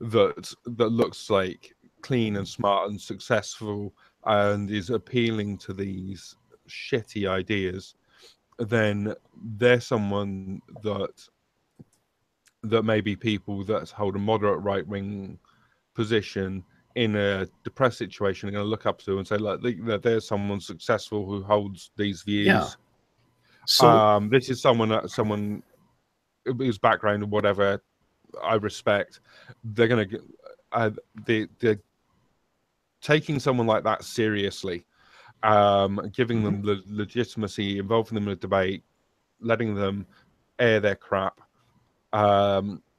that looks like clean and smart and successful and is appealing to these shitty ideas, then there's someone that maybe people that hold a moderate right-wing position in a depressed situation are going to look up to and say, look, there's someone successful who holds these views. Yeah. So this is someone whose background or whatever I respect. They're going to they're taking someone like that seriously giving them the legitimacy, involving them in a debate, letting them air their crap,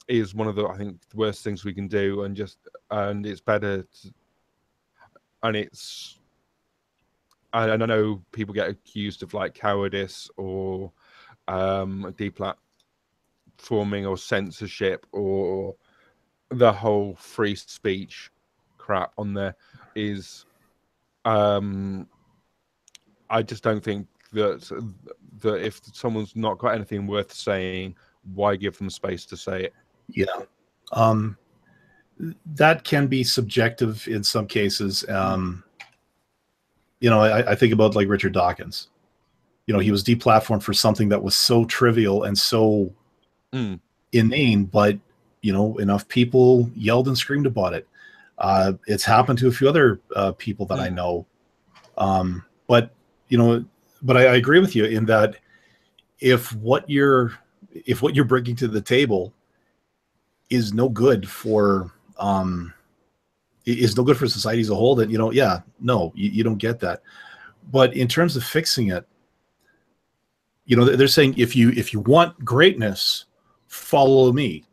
is one of the, I think, the worst things we can do. And it's better and I know people get accused of like cowardice or deplatforming or censorship or the whole free speech crap on there is I just don't think that if someone's not got anything worth saying, why give them space to say it? Yeah. That can be subjective in some cases. I think about like Richard Dawkins. He was deplatformed for something that was so trivial and so inane, but enough people yelled and screamed about it. It's happened to a few other people that I know. But I agree with you in that if what you're bringing to the table is no good for society as a whole, then you don't get that. But in terms of fixing it, they're saying if you want greatness, follow me.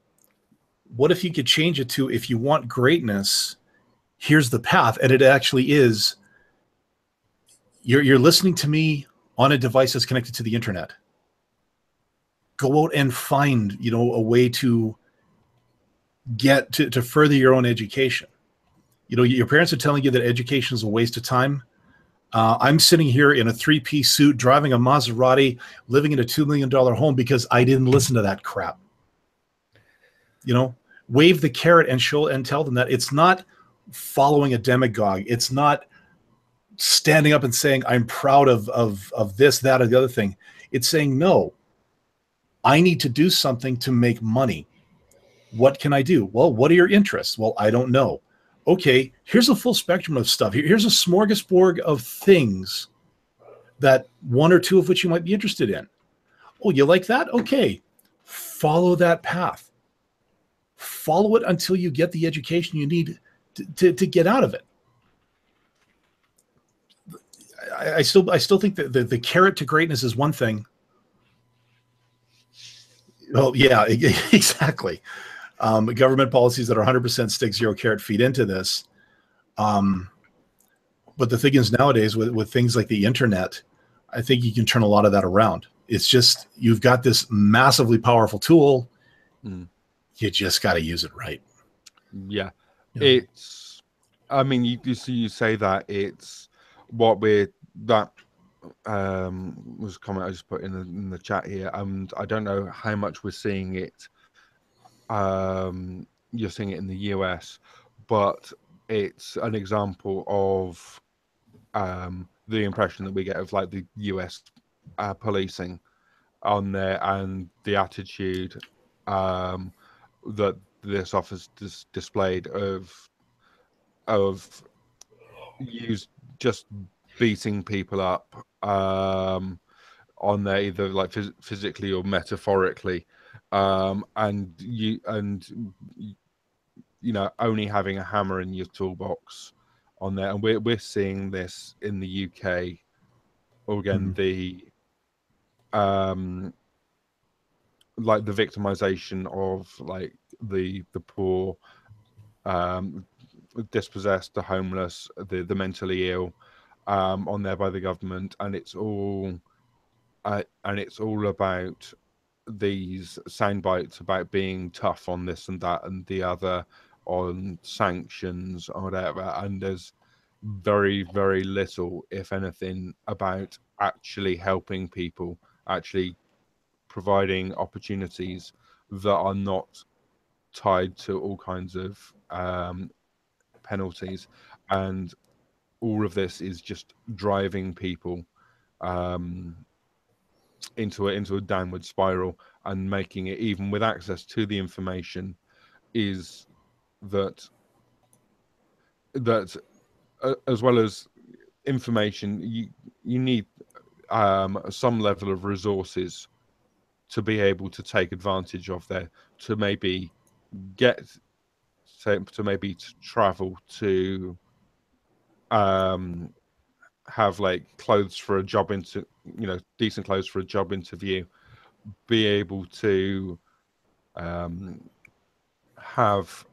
What if you could change it to, if you want greatness, here's the path, and it actually is you're listening to me on a device that's connected to the internet. Go out and find a way to get to further your own education. Your parents are telling you that education is a waste of time. I'm sitting here in a 3-piece suit, driving a Maserati, living in a $2 million home because I didn't listen to that crap. Wave the carrot and show and tell them that it's not following a demagogue. It's not standing up and saying, I'm proud of this, that, or the other thing. It's saying, no, I need to do something to make money. What can I do? Well, what are your interests? Well, I don't know. Okay, here's a full spectrum of stuff. Here's a smorgasbord of things that one or two of which you might be interested in. Oh, you like that? Okay, follow that path. Follow it until you get the education you need to get out of it. I still think that the carrot to greatness is one thing. Well, yeah, exactly. Government policies that are 100% stick, zero carrot feed into this. But the thing is, nowadays with things like the internet, I think you can turn a lot of that around. It's just, you've got this massively powerful tool. You just got to use it right. Yeah. It's, I mean, you say that it's what that was a comment I just put in the chat here, and I don't know how much we're seeing it. You're seeing it in the US, but it's an example of the impression that we get of like the US policing on there and the attitude that this office displayed of just beating people up on there, either like physically or metaphorically, and only having a hammer in your toolbox on there. And we're seeing this in the UK, or again, the like the victimization of like the poor, dispossessed, the homeless, the mentally ill, on there by the government, and it's all about these sound bites about being tough on this and that and the other, on sanctions or whatever, and there's very, very little, if anything, about actually helping people, actually providing opportunities that are not tied to all kinds of penalties. And all of this is just driving people into a downward spiral, and making it, even with access to the information, is that as well as information, you need some level of resources to be able to take advantage of there, to maybe travel to have like clothes for a job decent clothes for a job interview, be able to have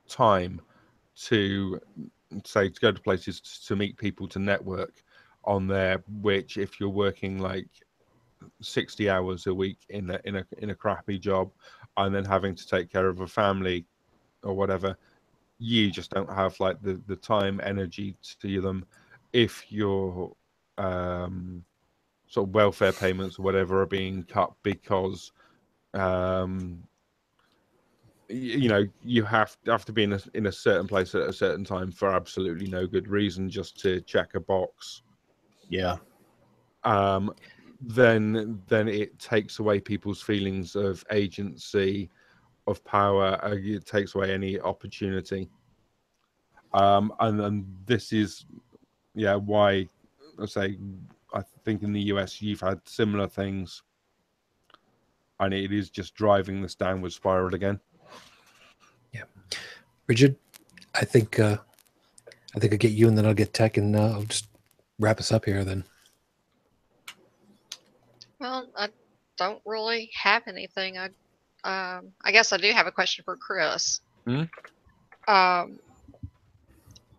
time to say to go to places to meet people, to network on there, which if you're working like 60 hours a week in a crappy job and then having to take care of a family or whatever, you just don't have like the time, energy to them. If your sort of welfare payments or whatever are being cut because you have to be in a certain place at a certain time for absolutely no good reason, just to check a box. Yeah. Then it takes away people's feelings of agency, of power. It takes away any opportunity. And this is why I think in the US you've had similar things, and it is just driving this downward spiral again. Yeah, Richard, I think I'll get you, and then I'll get Tech, and I'll just wrap us up here then. Well, I don't really have anything. I guess I do have a question for Chris.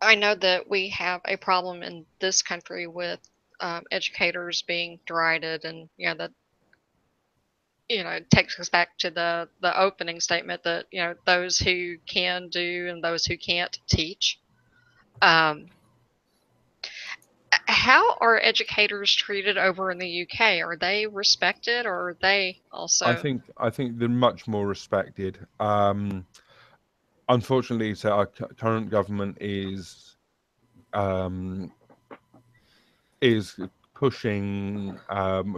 I know that we have a problem in this country with educators being derided, and that it takes us back to the opening statement that those who can do and those who can't teach. How are educators treated over in the UK? Are they respected, or are they also? I think they're much more respected. Unfortunately, so our current government is pushing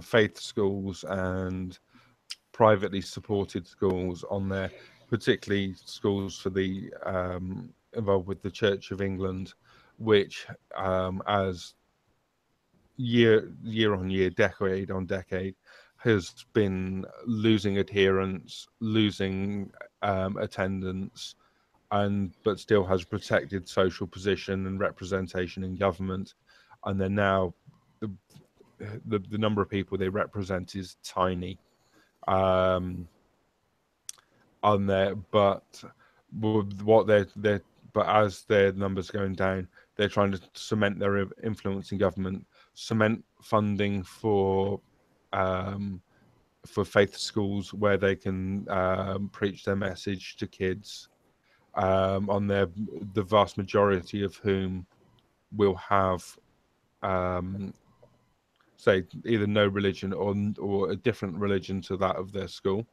faith schools and privately supported schools on there, particularly schools for the involved with the Church of England, which as year on year, decade on decade, has been losing adherence, losing attendance, but still has protected social position and representation in government. And then now the number of people they represent is tiny on there, but as their numbers are going down, they're trying to cement their influence in government, cement funding for faith schools where they can preach their message to kids, on there, the vast majority of whom will have say either no religion or a different religion to that of their school.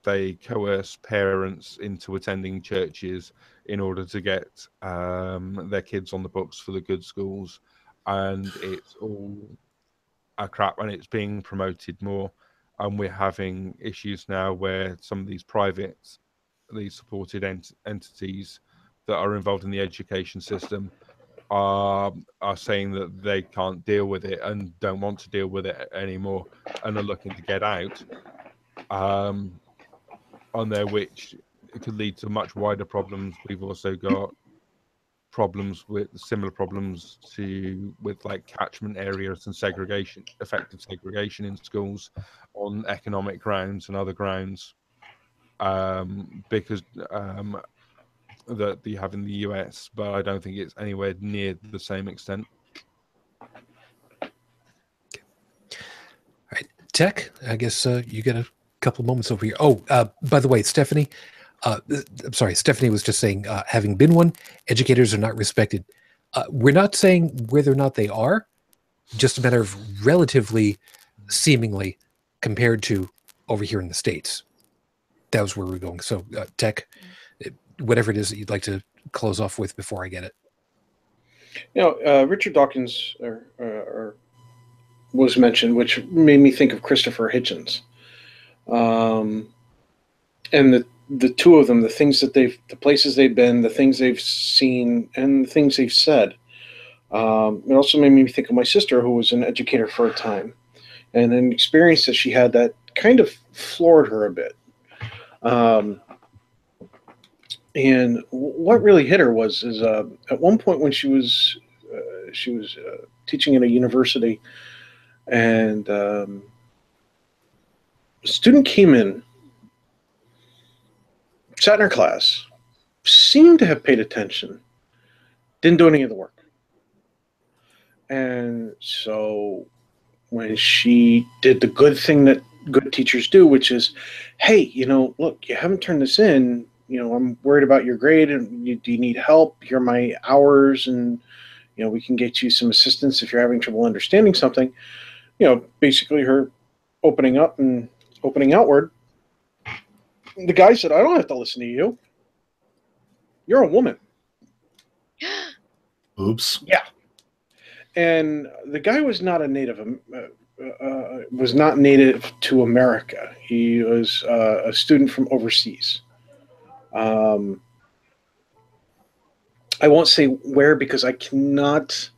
They coerce parents into attending churches in order to get their kids on the books for the good schools, and it's all a crap, and it's being promoted more. And we're having issues now where some of these supported entities that are involved in the education system are saying that they can't deal with it and don't want to deal with it anymore, and are looking to get out on there, which could lead to much wider problems. We've also got similar problems with like catchment areas and effective segregation in schools on economic grounds and other grounds, because that you have in the US, but I don't think it's anywhere near the same extent. All right, Tech, I guess you get a couple of moments over here. Oh, by the way, Stephanie, I'm sorry, Stephanie was just saying, having been one, educators are not respected. We're not saying whether or not they are, just a matter of relatively, seemingly, compared to over here in the States. That was where we're going. So, Tech, whatever it is that you'd like to close off with before I get it. Richard Dawkins was mentioned, which made me think of Christopher Hitchens. And the two of them, the places they've been, the things they've seen, and the things they've said. It also made me think of my sister, who was an educator for a time, and an experience that she had that kind of floored her a bit. And what really hit her is at one point when she was teaching at a university, and a student came in, sat in her class, seemed to have paid attention, didn't do any of the work. And so when she did the good thing that good teachers do, which is, hey, look, you haven't turned this in. I'm worried about your grade, and do you need help? Here are my hours, and we can get you some assistance if you're having trouble understanding something. Basically her opening up and opening outward. The guy said, I don't have to listen to you. You're a woman. Oops. Yeah. And the guy was not a was not native to America. He was a student from overseas. I won't say where because I cannot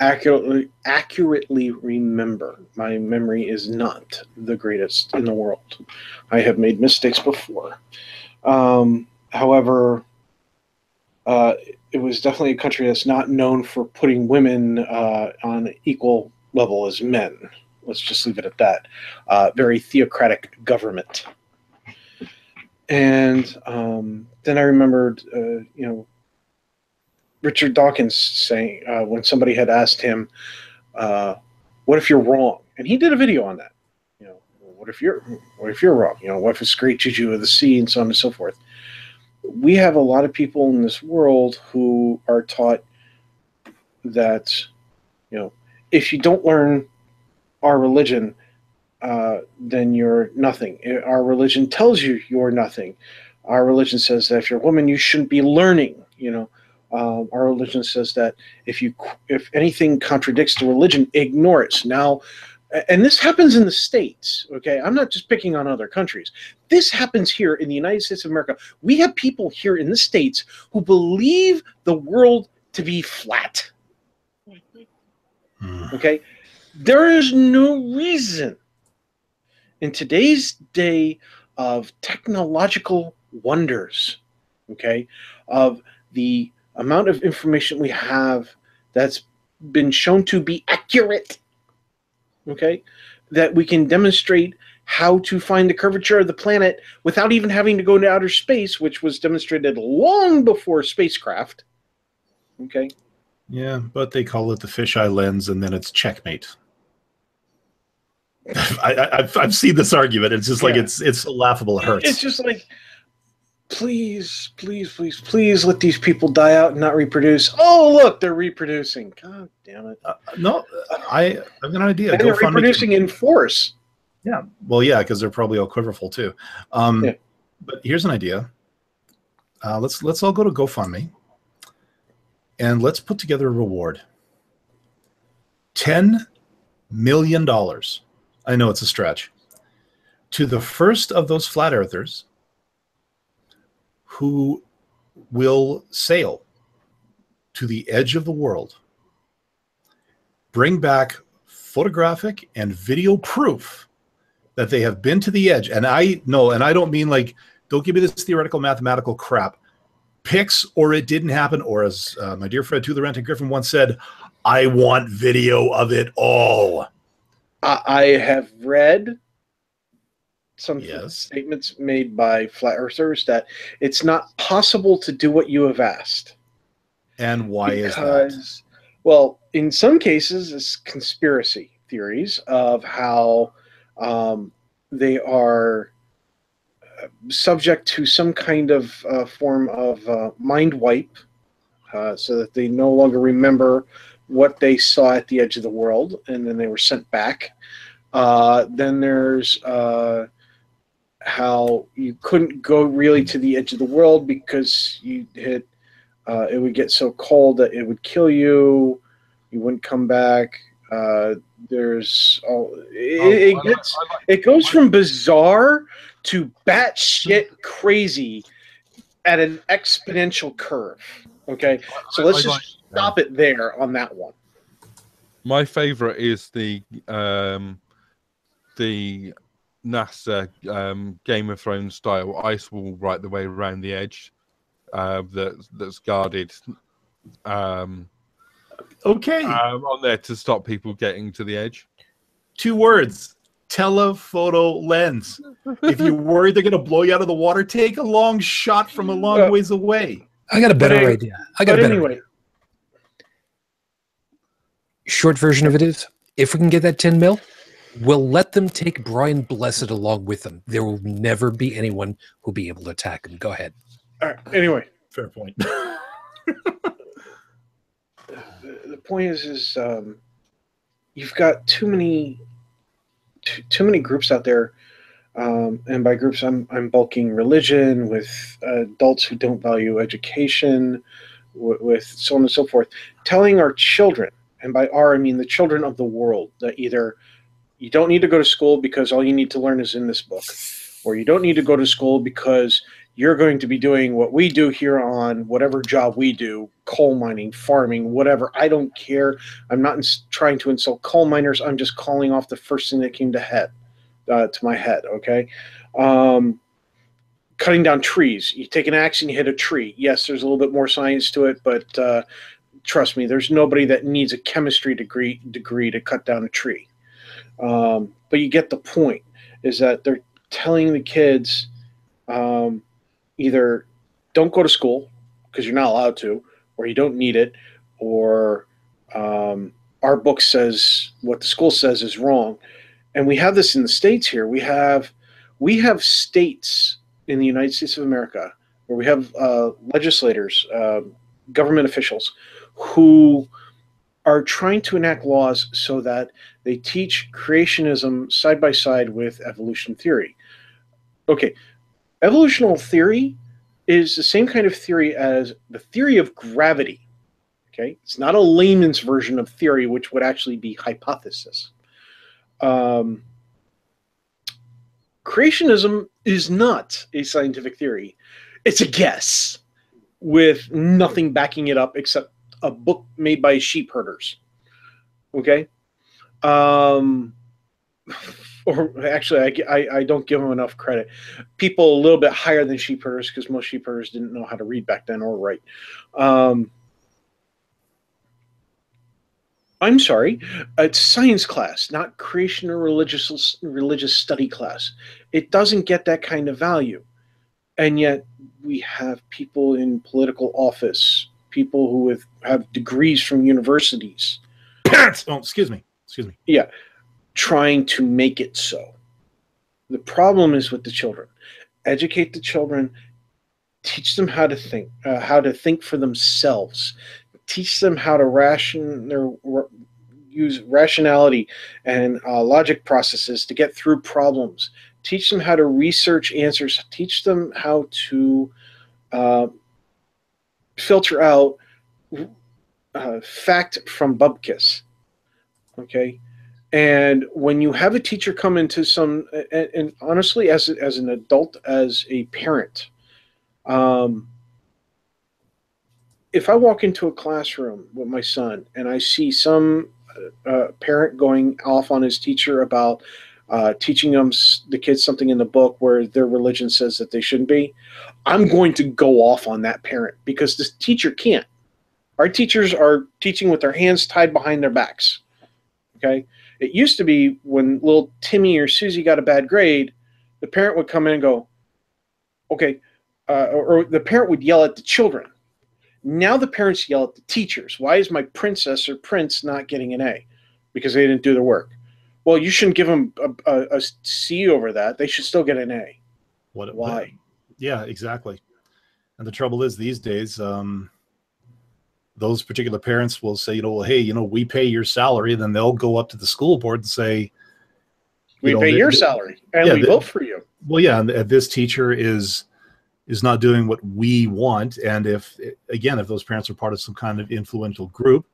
accurately remember. My memory is not the greatest in the world. I have made mistakes before. However, it was definitely a country that's not known for putting women on an equal level as men. Let's just leave it at that. Very theocratic government. And then I remembered, Richard Dawkins saying when somebody had asked him, "What if you're wrong?" And he did a video on that. What if you're wrong? What if it's great juju of the sea and so on and so forth. We have a lot of people in this world who are taught that, if you don't learn our religion, then you're nothing. Our religion tells you you're nothing. Our religion says that if you're a woman, you shouldn't be learning. Our religion says that if anything contradicts the religion, ignore it. Now, and this happens in the States, okay? I'm not just picking on other countries. This happens here in the United States of America. We have people here in the States who believe the world to be flat, okay? There is no reason in today's day of technological wonders, okay, of the amount of information we have that's been shown to be accurate, okay, that we can demonstrate how to find the curvature of the planet without even having to go into outer space, which was demonstrated long before spacecraft, okay? Yeah, but they call it the fisheye lens, and then it's checkmate. I've seen this argument. It's just like it's so laughable. It hurts. It's just like, please, please, please, please let these people die out and not reproduce. Oh, look, they're reproducing. God damn it. No, I've got an idea. And they're reproducing in force. Yeah. Well, yeah, because they're probably all quiverful too. But here's an idea. Let's all go to GoFundMe and let's put together a reward. $10 million. I know it's a stretch. To the first of those flat earthers who will sail to the edge of the world, bring back photographic and video proof that they have been to the edge. And I don't mean like, don't give me this theoretical mathematical crap. Pics or it didn't happen, or as my dear Fred To the Renton Griffin once said, I want video of it all. I have read some statements made by flat earthers that it's not possible to do what you have asked. And why is that? Well, in some cases, it's conspiracy theories of how they are subject to some kind of form of mind wipe, so that they no longer remember what they saw at the edge of the world, and then they were sent back. Then there's how you couldn't go really to the edge of the world because you hit it would get so cold that it would kill you. You wouldn't come back. It goes from bizarre to batshit crazy at an exponential curve. Okay, so let's just stop it there on that one. My favorite is the NASA Game of Thrones style ice wall right the way around the edge that's guarded. Okay. on there to stop people getting to the edge. 2 words. Telephoto lens. If you're worried they're going to blow you out of the water, take a long shot from a long ways away. I got a better idea. Anyway. Short version of it is, if we can get that 10 mil, we'll let them take Brian Blessed along with them. There will never be anyone who'll be able to attack him. Go ahead. All right. Anyway. Fair point. The point is you've got too many groups out there, and by groups I'm bulking religion with adults who don't value education, with so on and so forth, telling our children, and by our I mean the children of the world, that either you don't need to go to school because all you need to learn is in this book, or you don't need to go to school because you're going to be doing what we do here on whatever job we do, coal mining, farming, whatever. I don't care. I'm not trying to insult coal miners. I'm just calling off the first thing that came to my head, okay? Cutting down trees. You take an axe and you hit a tree. Yes, there's a little bit more science to it, but trust me, there's nobody that needs a chemistry degree to cut down a tree. But you get the point, is that they're telling the kids either don't go to school because you're not allowed to, or you don't need it, or our book says what the school says is wrong. And we have this in the States here. We have states in the United States of America where we have legislators, government officials who are trying to enact laws so that they teach creationism side by side with evolution theory. Okay, evolutional theory is the same kind of theory as the theory of gravity. Okay, it's not a layman's version of theory, which would actually be hypothesis. Creationism is not a scientific theory. It's a guess with nothing backing it up except a book made by sheep herders. Okay? Or actually, I don't give them enough credit. People a little bit higher than sheep herders, because most sheep herders didn't know how to read back then or write. I'm sorry, it's science class, not creation or religious study class. It doesn't get that kind of value. And yet we have people in political office, people who have degrees from universities. Parents! Oh, excuse me. Yeah, trying to make it so. The problem is with the children. Educate the children, teach them how to think for themselves. Teach them how to use rationality and logic processes to get through problems. Teach them how to research answers. Teach them how to filter out fact from bupkis. Okay? And when you have a teacher come into and honestly, as an adult, as a parent, if I walk into a classroom with my son and I see some parent going off on his teacher about teaching the kids something in the book where their religion says that they shouldn't be, I'm going to go off on that parent, because this teacher can't. Our teachers are teaching with their hands tied behind their backs. Okay? It used to be when little Timmy or Susie got a bad grade, the parent would come in and go, okay, or the parent would yell at the children. Now the parents yell at the teachers. Why is my princess or prince not getting an A? Because they didn't do their work. Well, you shouldn't give them a C over that. They should still get an A. Why? Yeah, exactly. And the trouble is, these days, those particular parents will say, well, hey, we pay your salary. And then they'll go up to the school board and say, we pay your salary and we vote for you. Well, yeah, and this teacher is not doing what we want. And if those parents are part of some kind of influential group,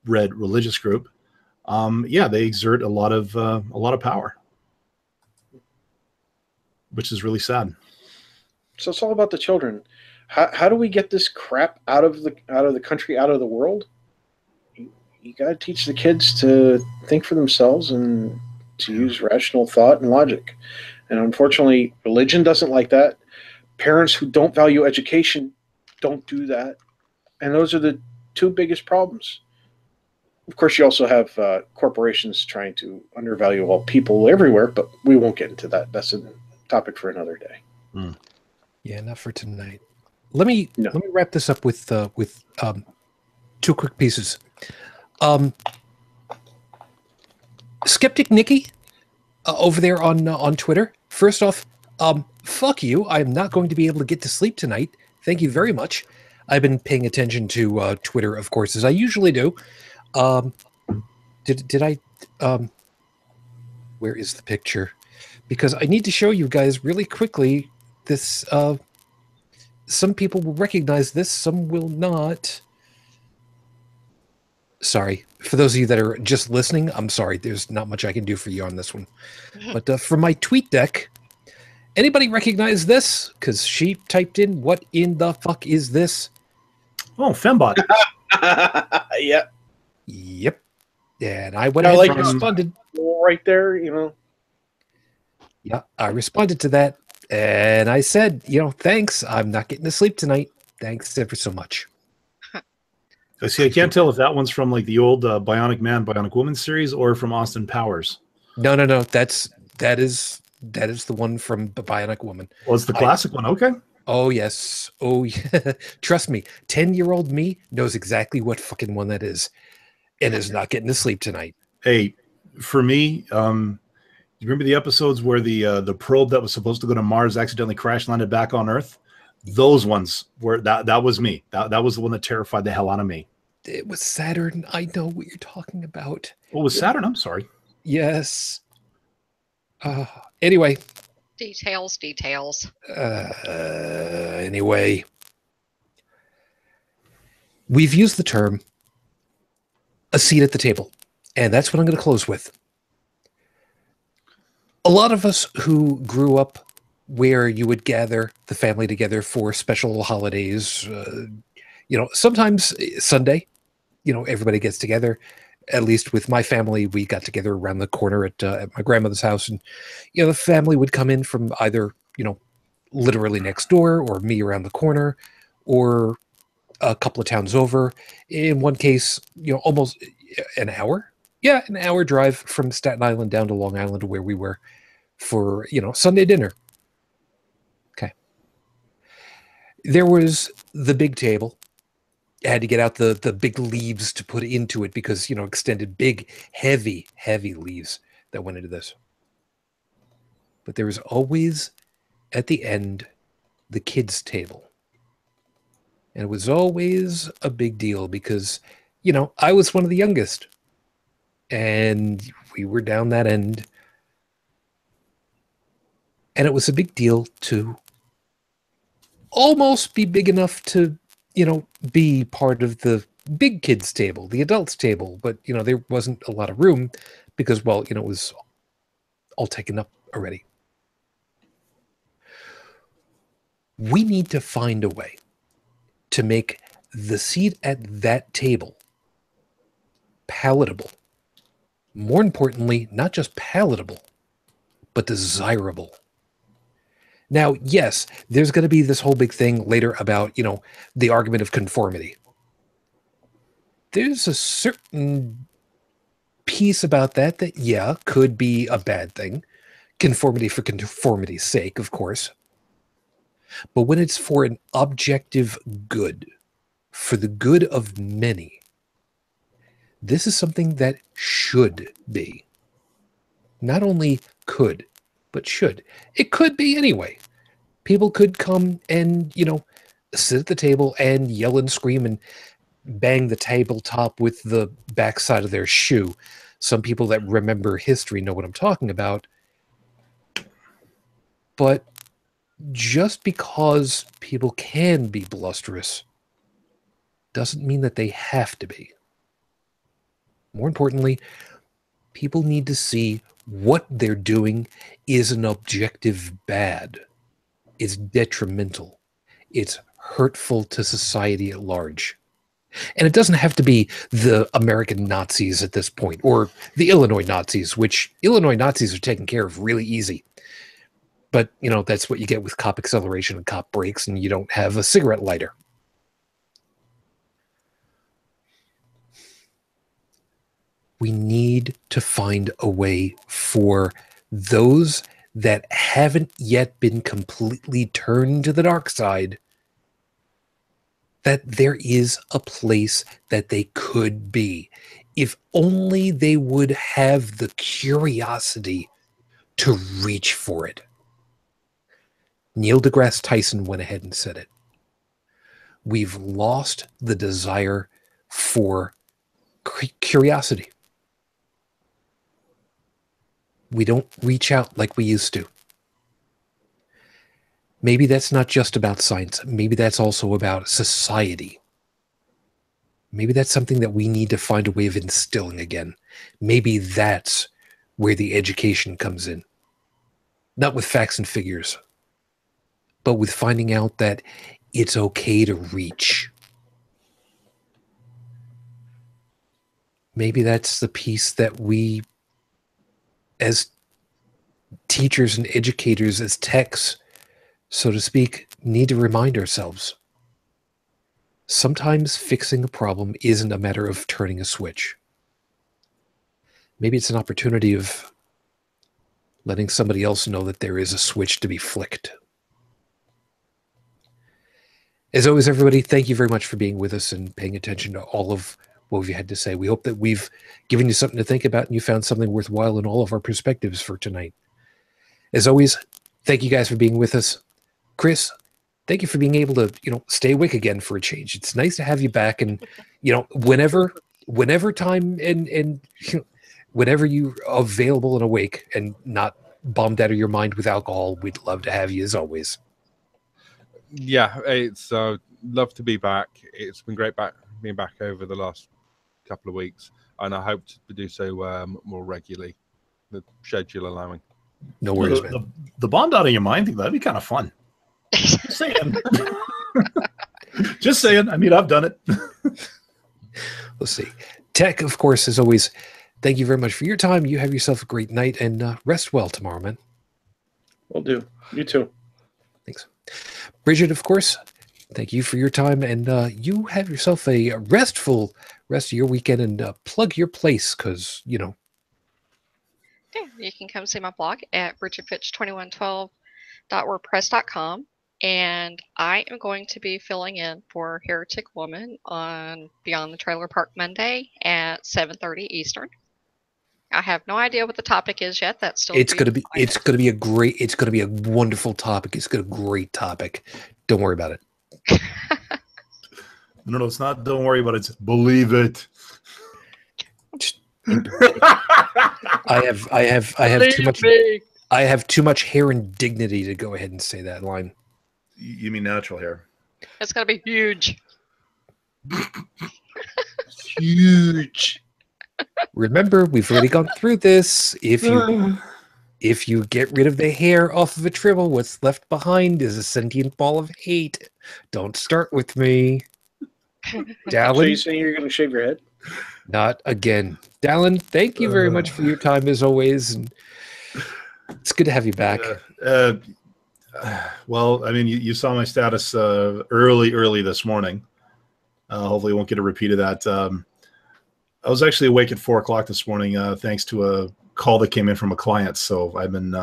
red religious group, they exert a lot of power, which is really sad. So it's all about the children. How do we get this crap out of the country, out of the world? You got to teach the kids to think for themselves and to use rational thought and logic. And unfortunately, religion doesn't like that. Parents who don't value education don't do that. And those are the two biggest problems. of course, you also have corporations trying to undervalue all people everywhere, but we won't get into that. That's a topic for another day. Yeah, not for tonight. Let me wrap this up with two quick pieces. Skeptic Nikki over there on Twitter. First off, fuck you. I'm not going to be able to get to sleep tonight. Thank you very much. I've been paying attention to Twitter, of course, as I usually do. Did I? Where is the picture? Because I need to show you guys really quickly this. Some people will recognize this, some will not. Sorry. For those of you that are just listening, I'm sorry. There's not much I can do for you on this one. But for my tweet deck, anybody recognize this? Because she typed in, what in the fuck is this? Oh, Fembot. Yeah. Yep. And I went ahead and responded. Right there, you know. Yeah, I responded to that. And I said, thanks. I'm not getting to sleep tonight. Thanks ever so much. See, I can't tell if that one's from like the old Bionic Man, Bionic Woman series or from Austin Powers. No. That is the one from the Bionic Woman. Well, it's the classic one. Okay. Oh, yes. Oh, yeah. Trust me. 10-year-old me knows exactly what fucking one that is and is not getting to sleep tonight. Hey, for me, you remember the episodes where the probe that was supposed to go to Mars accidentally crash landed back on Earth? Those ones were that was me. That was the one that terrified the hell out of me. It was Saturn. I know what you're talking about. What was Saturn? I'm sorry. Yes. Anyway. Details. Anyway. We've used the term a seat at the table, and that's what I'm going to close with. A lot of us who grew up where you would gather the family together for special holidays, sometimes Sunday, everybody gets together. At least with my family, we got together around the corner at my grandmother's house, and the family would come in from either literally next door, or me around the corner, or a couple of towns over. In one case, almost an hour. Yeah, an hour drive from Staten Island down to Long Island, where we were for Sunday dinner. Okay. There was the big table. I had to get out the big leaves to put into it because, extended big, heavy leaves that went into this. But there was always, at the end, the kids' table. And it was always a big deal because, I was one of the youngest. And we were down that end. And it was a big deal to almost be big enough to, be part of the big kids table, the adults table. But, there wasn't a lot of room because, it was all taken up already. We need to find a way to make the seat at that table palatable. More importantly, not just palatable, but desirable. Now, yes, there's going to be this whole big thing later about, the argument of conformity. There's a certain piece about that, yeah, could be a bad thing. Conformity for conformity's sake, of course. But when it's for an objective good, for the good of many, this is something that should be. Not only could, but should. It could be anyway. People could come and, sit at the table and yell and scream and bang the tabletop with the backside of their shoe. Some people that remember history know what I'm talking about. But just because people can be blusterous doesn't mean that they have to be. More importantly, people need to see what they're doing is an objective bad. It's detrimental. It's hurtful to society at large. And it doesn't have to be the American Nazis at this point, or the Illinois Nazis, which Illinois Nazis are taken care of really easy. But, that's what you get with cop acceleration and cop brakes, and you don't have a cigarette lighter. We need to find a way for those that haven't yet been completely turned to the dark side, that there is a place that they could be. If only they would have the curiosity to reach for it. Neil deGrasse Tyson went ahead and said it. We've lost the desire for curiosity. We don't reach out like we used to. Maybe that's not just about science. Maybe that's also about society. Maybe that's something that we need to find a way of instilling again. Maybe that's where the education comes in. Not with facts and figures, but with finding out that it's okay to reach. Maybe that's the piece that we, as teachers and educators, as techs, so to speak, need to remind ourselves. Sometimes fixing a problem isn't a matter of turning a switch. Maybe it's an opportunity of letting somebody else know that there is a switch to be flicked. As always, everybody, thank you very much for being with us and paying attention to all of what we've had to say. We hope that we've given you something to think about and you found something worthwhile in all of our perspectives for tonight. As always, thank you guys for being with us. Chris, thank you for being able to, stay awake again for a change. It's nice to have you back, and whenever time and whenever you're available and awake and not bombed out of your mind with alcohol, we'd love to have you as always. Yeah, it's love to be back. It's been great being back over the last couple of weeks, and I hope to do so more regularly, the schedule allowing. No worries, man. The bombed out of your mind thing, that'd be kind of fun. Just saying. Just saying. I mean, I've done it. Let's see. Tech, of course, as always, thank you very much for your time. You have yourself a great night, and rest well tomorrow, man. Will do. You too. Thanks. Bridget, of course, thank you for your time, and you have yourself a restful rest of your weekend, and plug your place, because, Yeah, you can come see my blog at bridgetfitch2112.wordpress.com. And I am going to be filling in for Heretic Woman on Beyond the Trailer Park Monday at 7:30 Eastern. I have no idea what the topic is yet. That's still it's going to be a wonderful topic. It's a great topic. Don't worry about it. No, it's not. Don't worry about it. It's believe it. I have too much hair and dignity to go ahead and say that line. You mean natural hair? It's going to be huge. Huge. Remember, we've already gone through this. If you get rid of the hair off of a tribble, what's left behind is a sentient ball of hate. Don't start with me. Dallin, So you saying you're going to shave your head? Not again. Dallin, thank you very much for your time as always. And it's good to have you back. Well, I mean, you saw my status early this morning. Hopefully, you won't get a repeat of that. I was actually awake at 4 o'clock this morning, thanks to a call that came in from a client. So I've been.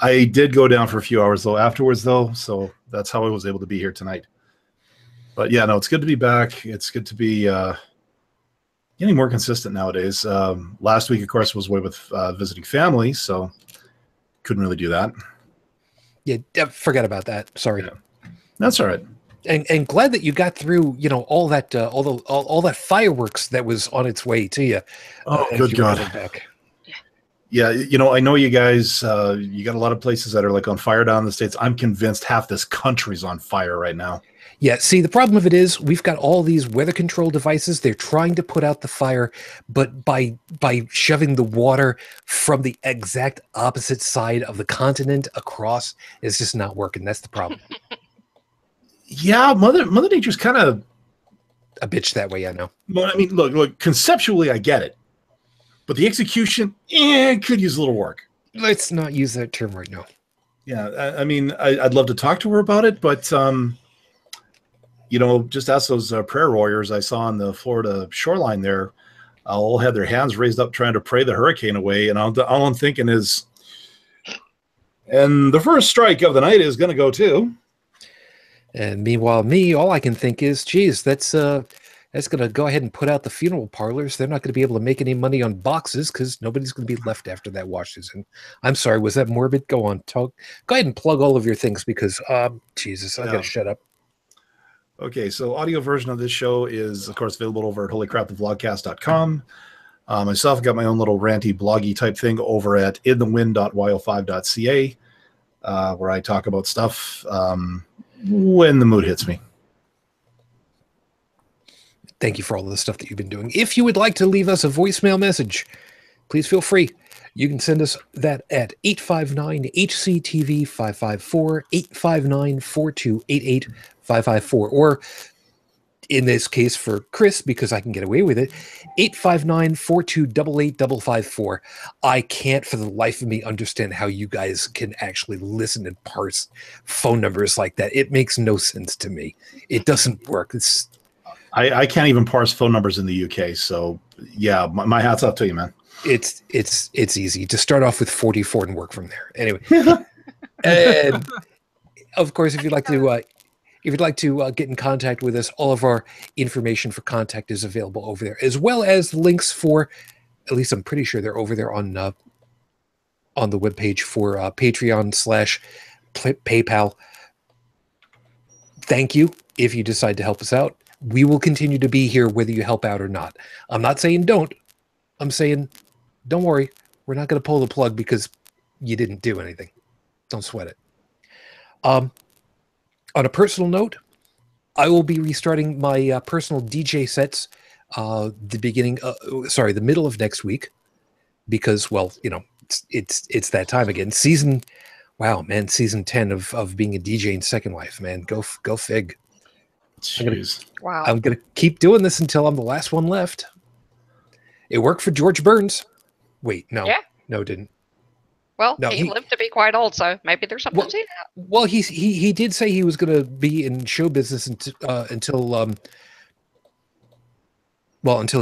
I did go down for a few hours afterwards, so that's how I was able to be here tonight. But yeah, no, it's good to be back. It's good to be getting more consistent nowadays. Last week, of course, was away with visiting family, so couldn't really do that. Yeah, forget about that. Sorry. Yeah. That's all right. And glad that you got through, all that all that fireworks that was on its way to you. Oh, good God. Back. Yeah, I know you guys, you got a lot of places that are like on fire down in the States. I'm convinced half this country's on fire right now. Yeah, see, the problem of it is we've got all these weather control devices. They're trying to put out the fire, but by shoving the water from the exact opposite side of the continent across, it's just not working. That's the problem. Yeah, Mother Nature's kind of a bitch that way, I know. Well, I mean, look, conceptually, I get it. But the execution, could use a little work. Let's not use that term right now. Yeah, I mean, I'd love to talk to her about it, but just ask those prayer warriors I saw on the Florida shoreline there. all had their hands raised up trying to pray the hurricane away. And all I'm thinking is, and the first strike of the night is going to go to. And meanwhile, all I can think is, geez, that's going to go ahead and put out the funeral parlors. They're not going to be able to make any money on boxes because nobody's going to be left after that washes in. I'm sorry, was that morbid? Go on, talk. Go ahead and plug all of your things because, Jesus, I got to shut up. Okay, so audio version of this show is, of course, available over at holycrapthevlogcast.com. Myself, got my own little ranty, bloggy type thing over at inthewind.yo5.ca, where I talk about stuff when the mood hits me. Thank you for all of the stuff that you've been doing. If you would like to leave us a voicemail message, please feel free. You can send us that at 859-HCTV-554, 859-4288-554, or in this case for Chris, because I can get away with it, 859-4288-554. I can't for the life of me understand how you guys can actually listen and parse phone numbers like that. It makes no sense to me. It doesn't work. I can't even parse phone numbers in the UK. So yeah, my hat's off to you, man. It's easy to start off with 44 and work from there. Anyway, and of course, if you'd like to get in contact with us, all of our information for contact is available over there, as well as links for, at least I'm pretty sure they're over there on the webpage for Patreon/PayPal. Thank you if you decide to help us out. We will continue to be here whether you help out or not. I'm not saying don't. I'm saying don't worry. We're not going to pull the plug because you didn't do anything. Don't sweat it. On a personal note, I will be restarting my personal DJ sets the middle of next week because, well, you know, it's that time again. Season 10 of being a DJ in Second Life, man. Go fig. Wow. I'm going to keep doing this until I'm the last one left. It worked for George Burns. Wait, no. Yeah. No, it didn't. Well, No, he lived to be quite old, so maybe there's something to that. Well, he did say he was going to be in show business until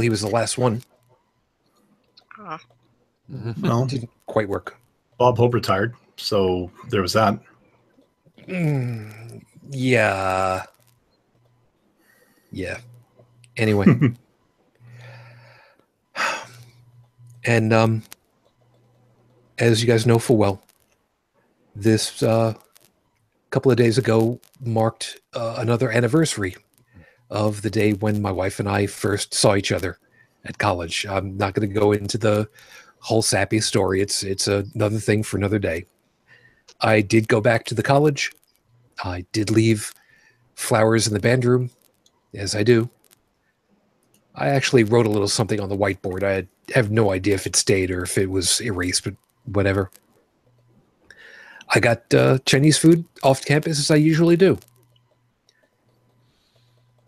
he was the last one. Well, Didn't quite work. Bob Hope retired, so there was that. Yeah. Anyway. And as you guys know full well, this couple of days ago marked another anniversary of the day when my wife and I first saw each other at college. I'm not going to go into the whole sappy story. It's another thing for another day. I did go back to the college. I did leave flowers in the band room, as I do. I actually wrote a little something on the whiteboard. I have no idea if it stayed or if it was erased, but whatever. I got Chinese food off campus as I usually do.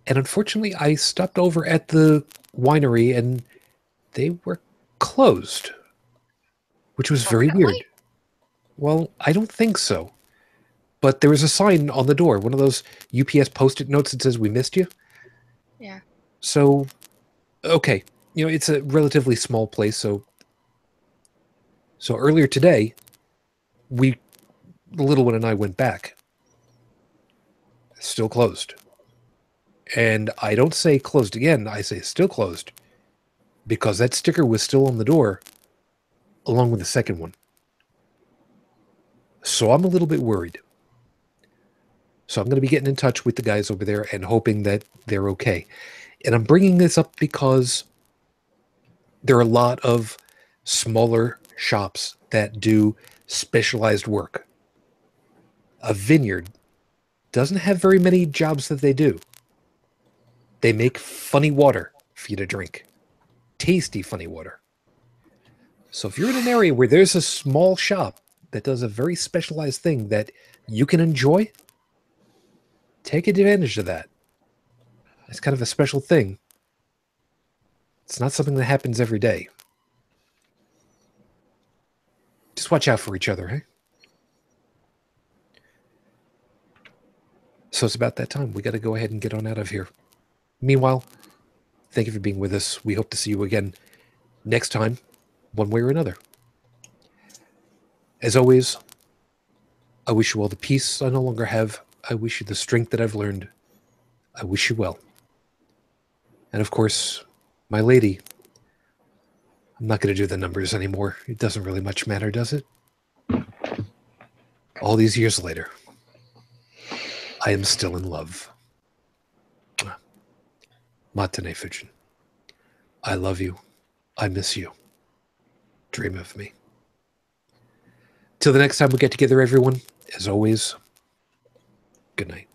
And unfortunately, I stopped over at the winery and they were closed, which was very weird. Well, I don't think so. But there was a sign on the door, one of those UPS Post-it notes that says, "We missed you." Yeah. So, okay. You know, it's a relatively small place. So earlier today, the little one and I went back. Still closed. And I don't say closed again. I say still closed because that sticker was still on the door along with the second one. So I'm a little bit worried. So I'm going to be getting in touch with the guys over there and hoping that they're okay. And I'm bringing this up because there are a lot of smaller shops that do specialized work. A vineyard doesn't have very many jobs that they do. They make funny water for you to drink. Tasty funny water. So if you're in an area where there's a small shop that does a very specialized thing that you can enjoy, take advantage of that. It's kind of a special thing. It's not something that happens every day. Just watch out for each other, hey? So it's about that time. We got to go ahead and get on out of here. Meanwhile, thank you for being with us. We hope to see you again next time, one way or another. As always, I wish you all the peace I no longer have. I wish you the strength that I've learned. I wish you well. And of course, my lady, I'm not going to do the numbers anymore. It doesn't really much matter, does it? All these years later, I am still in love. Matane Fujin. I love you. I miss you. Dream of me. Till the next time we get together, everyone, as always, good night.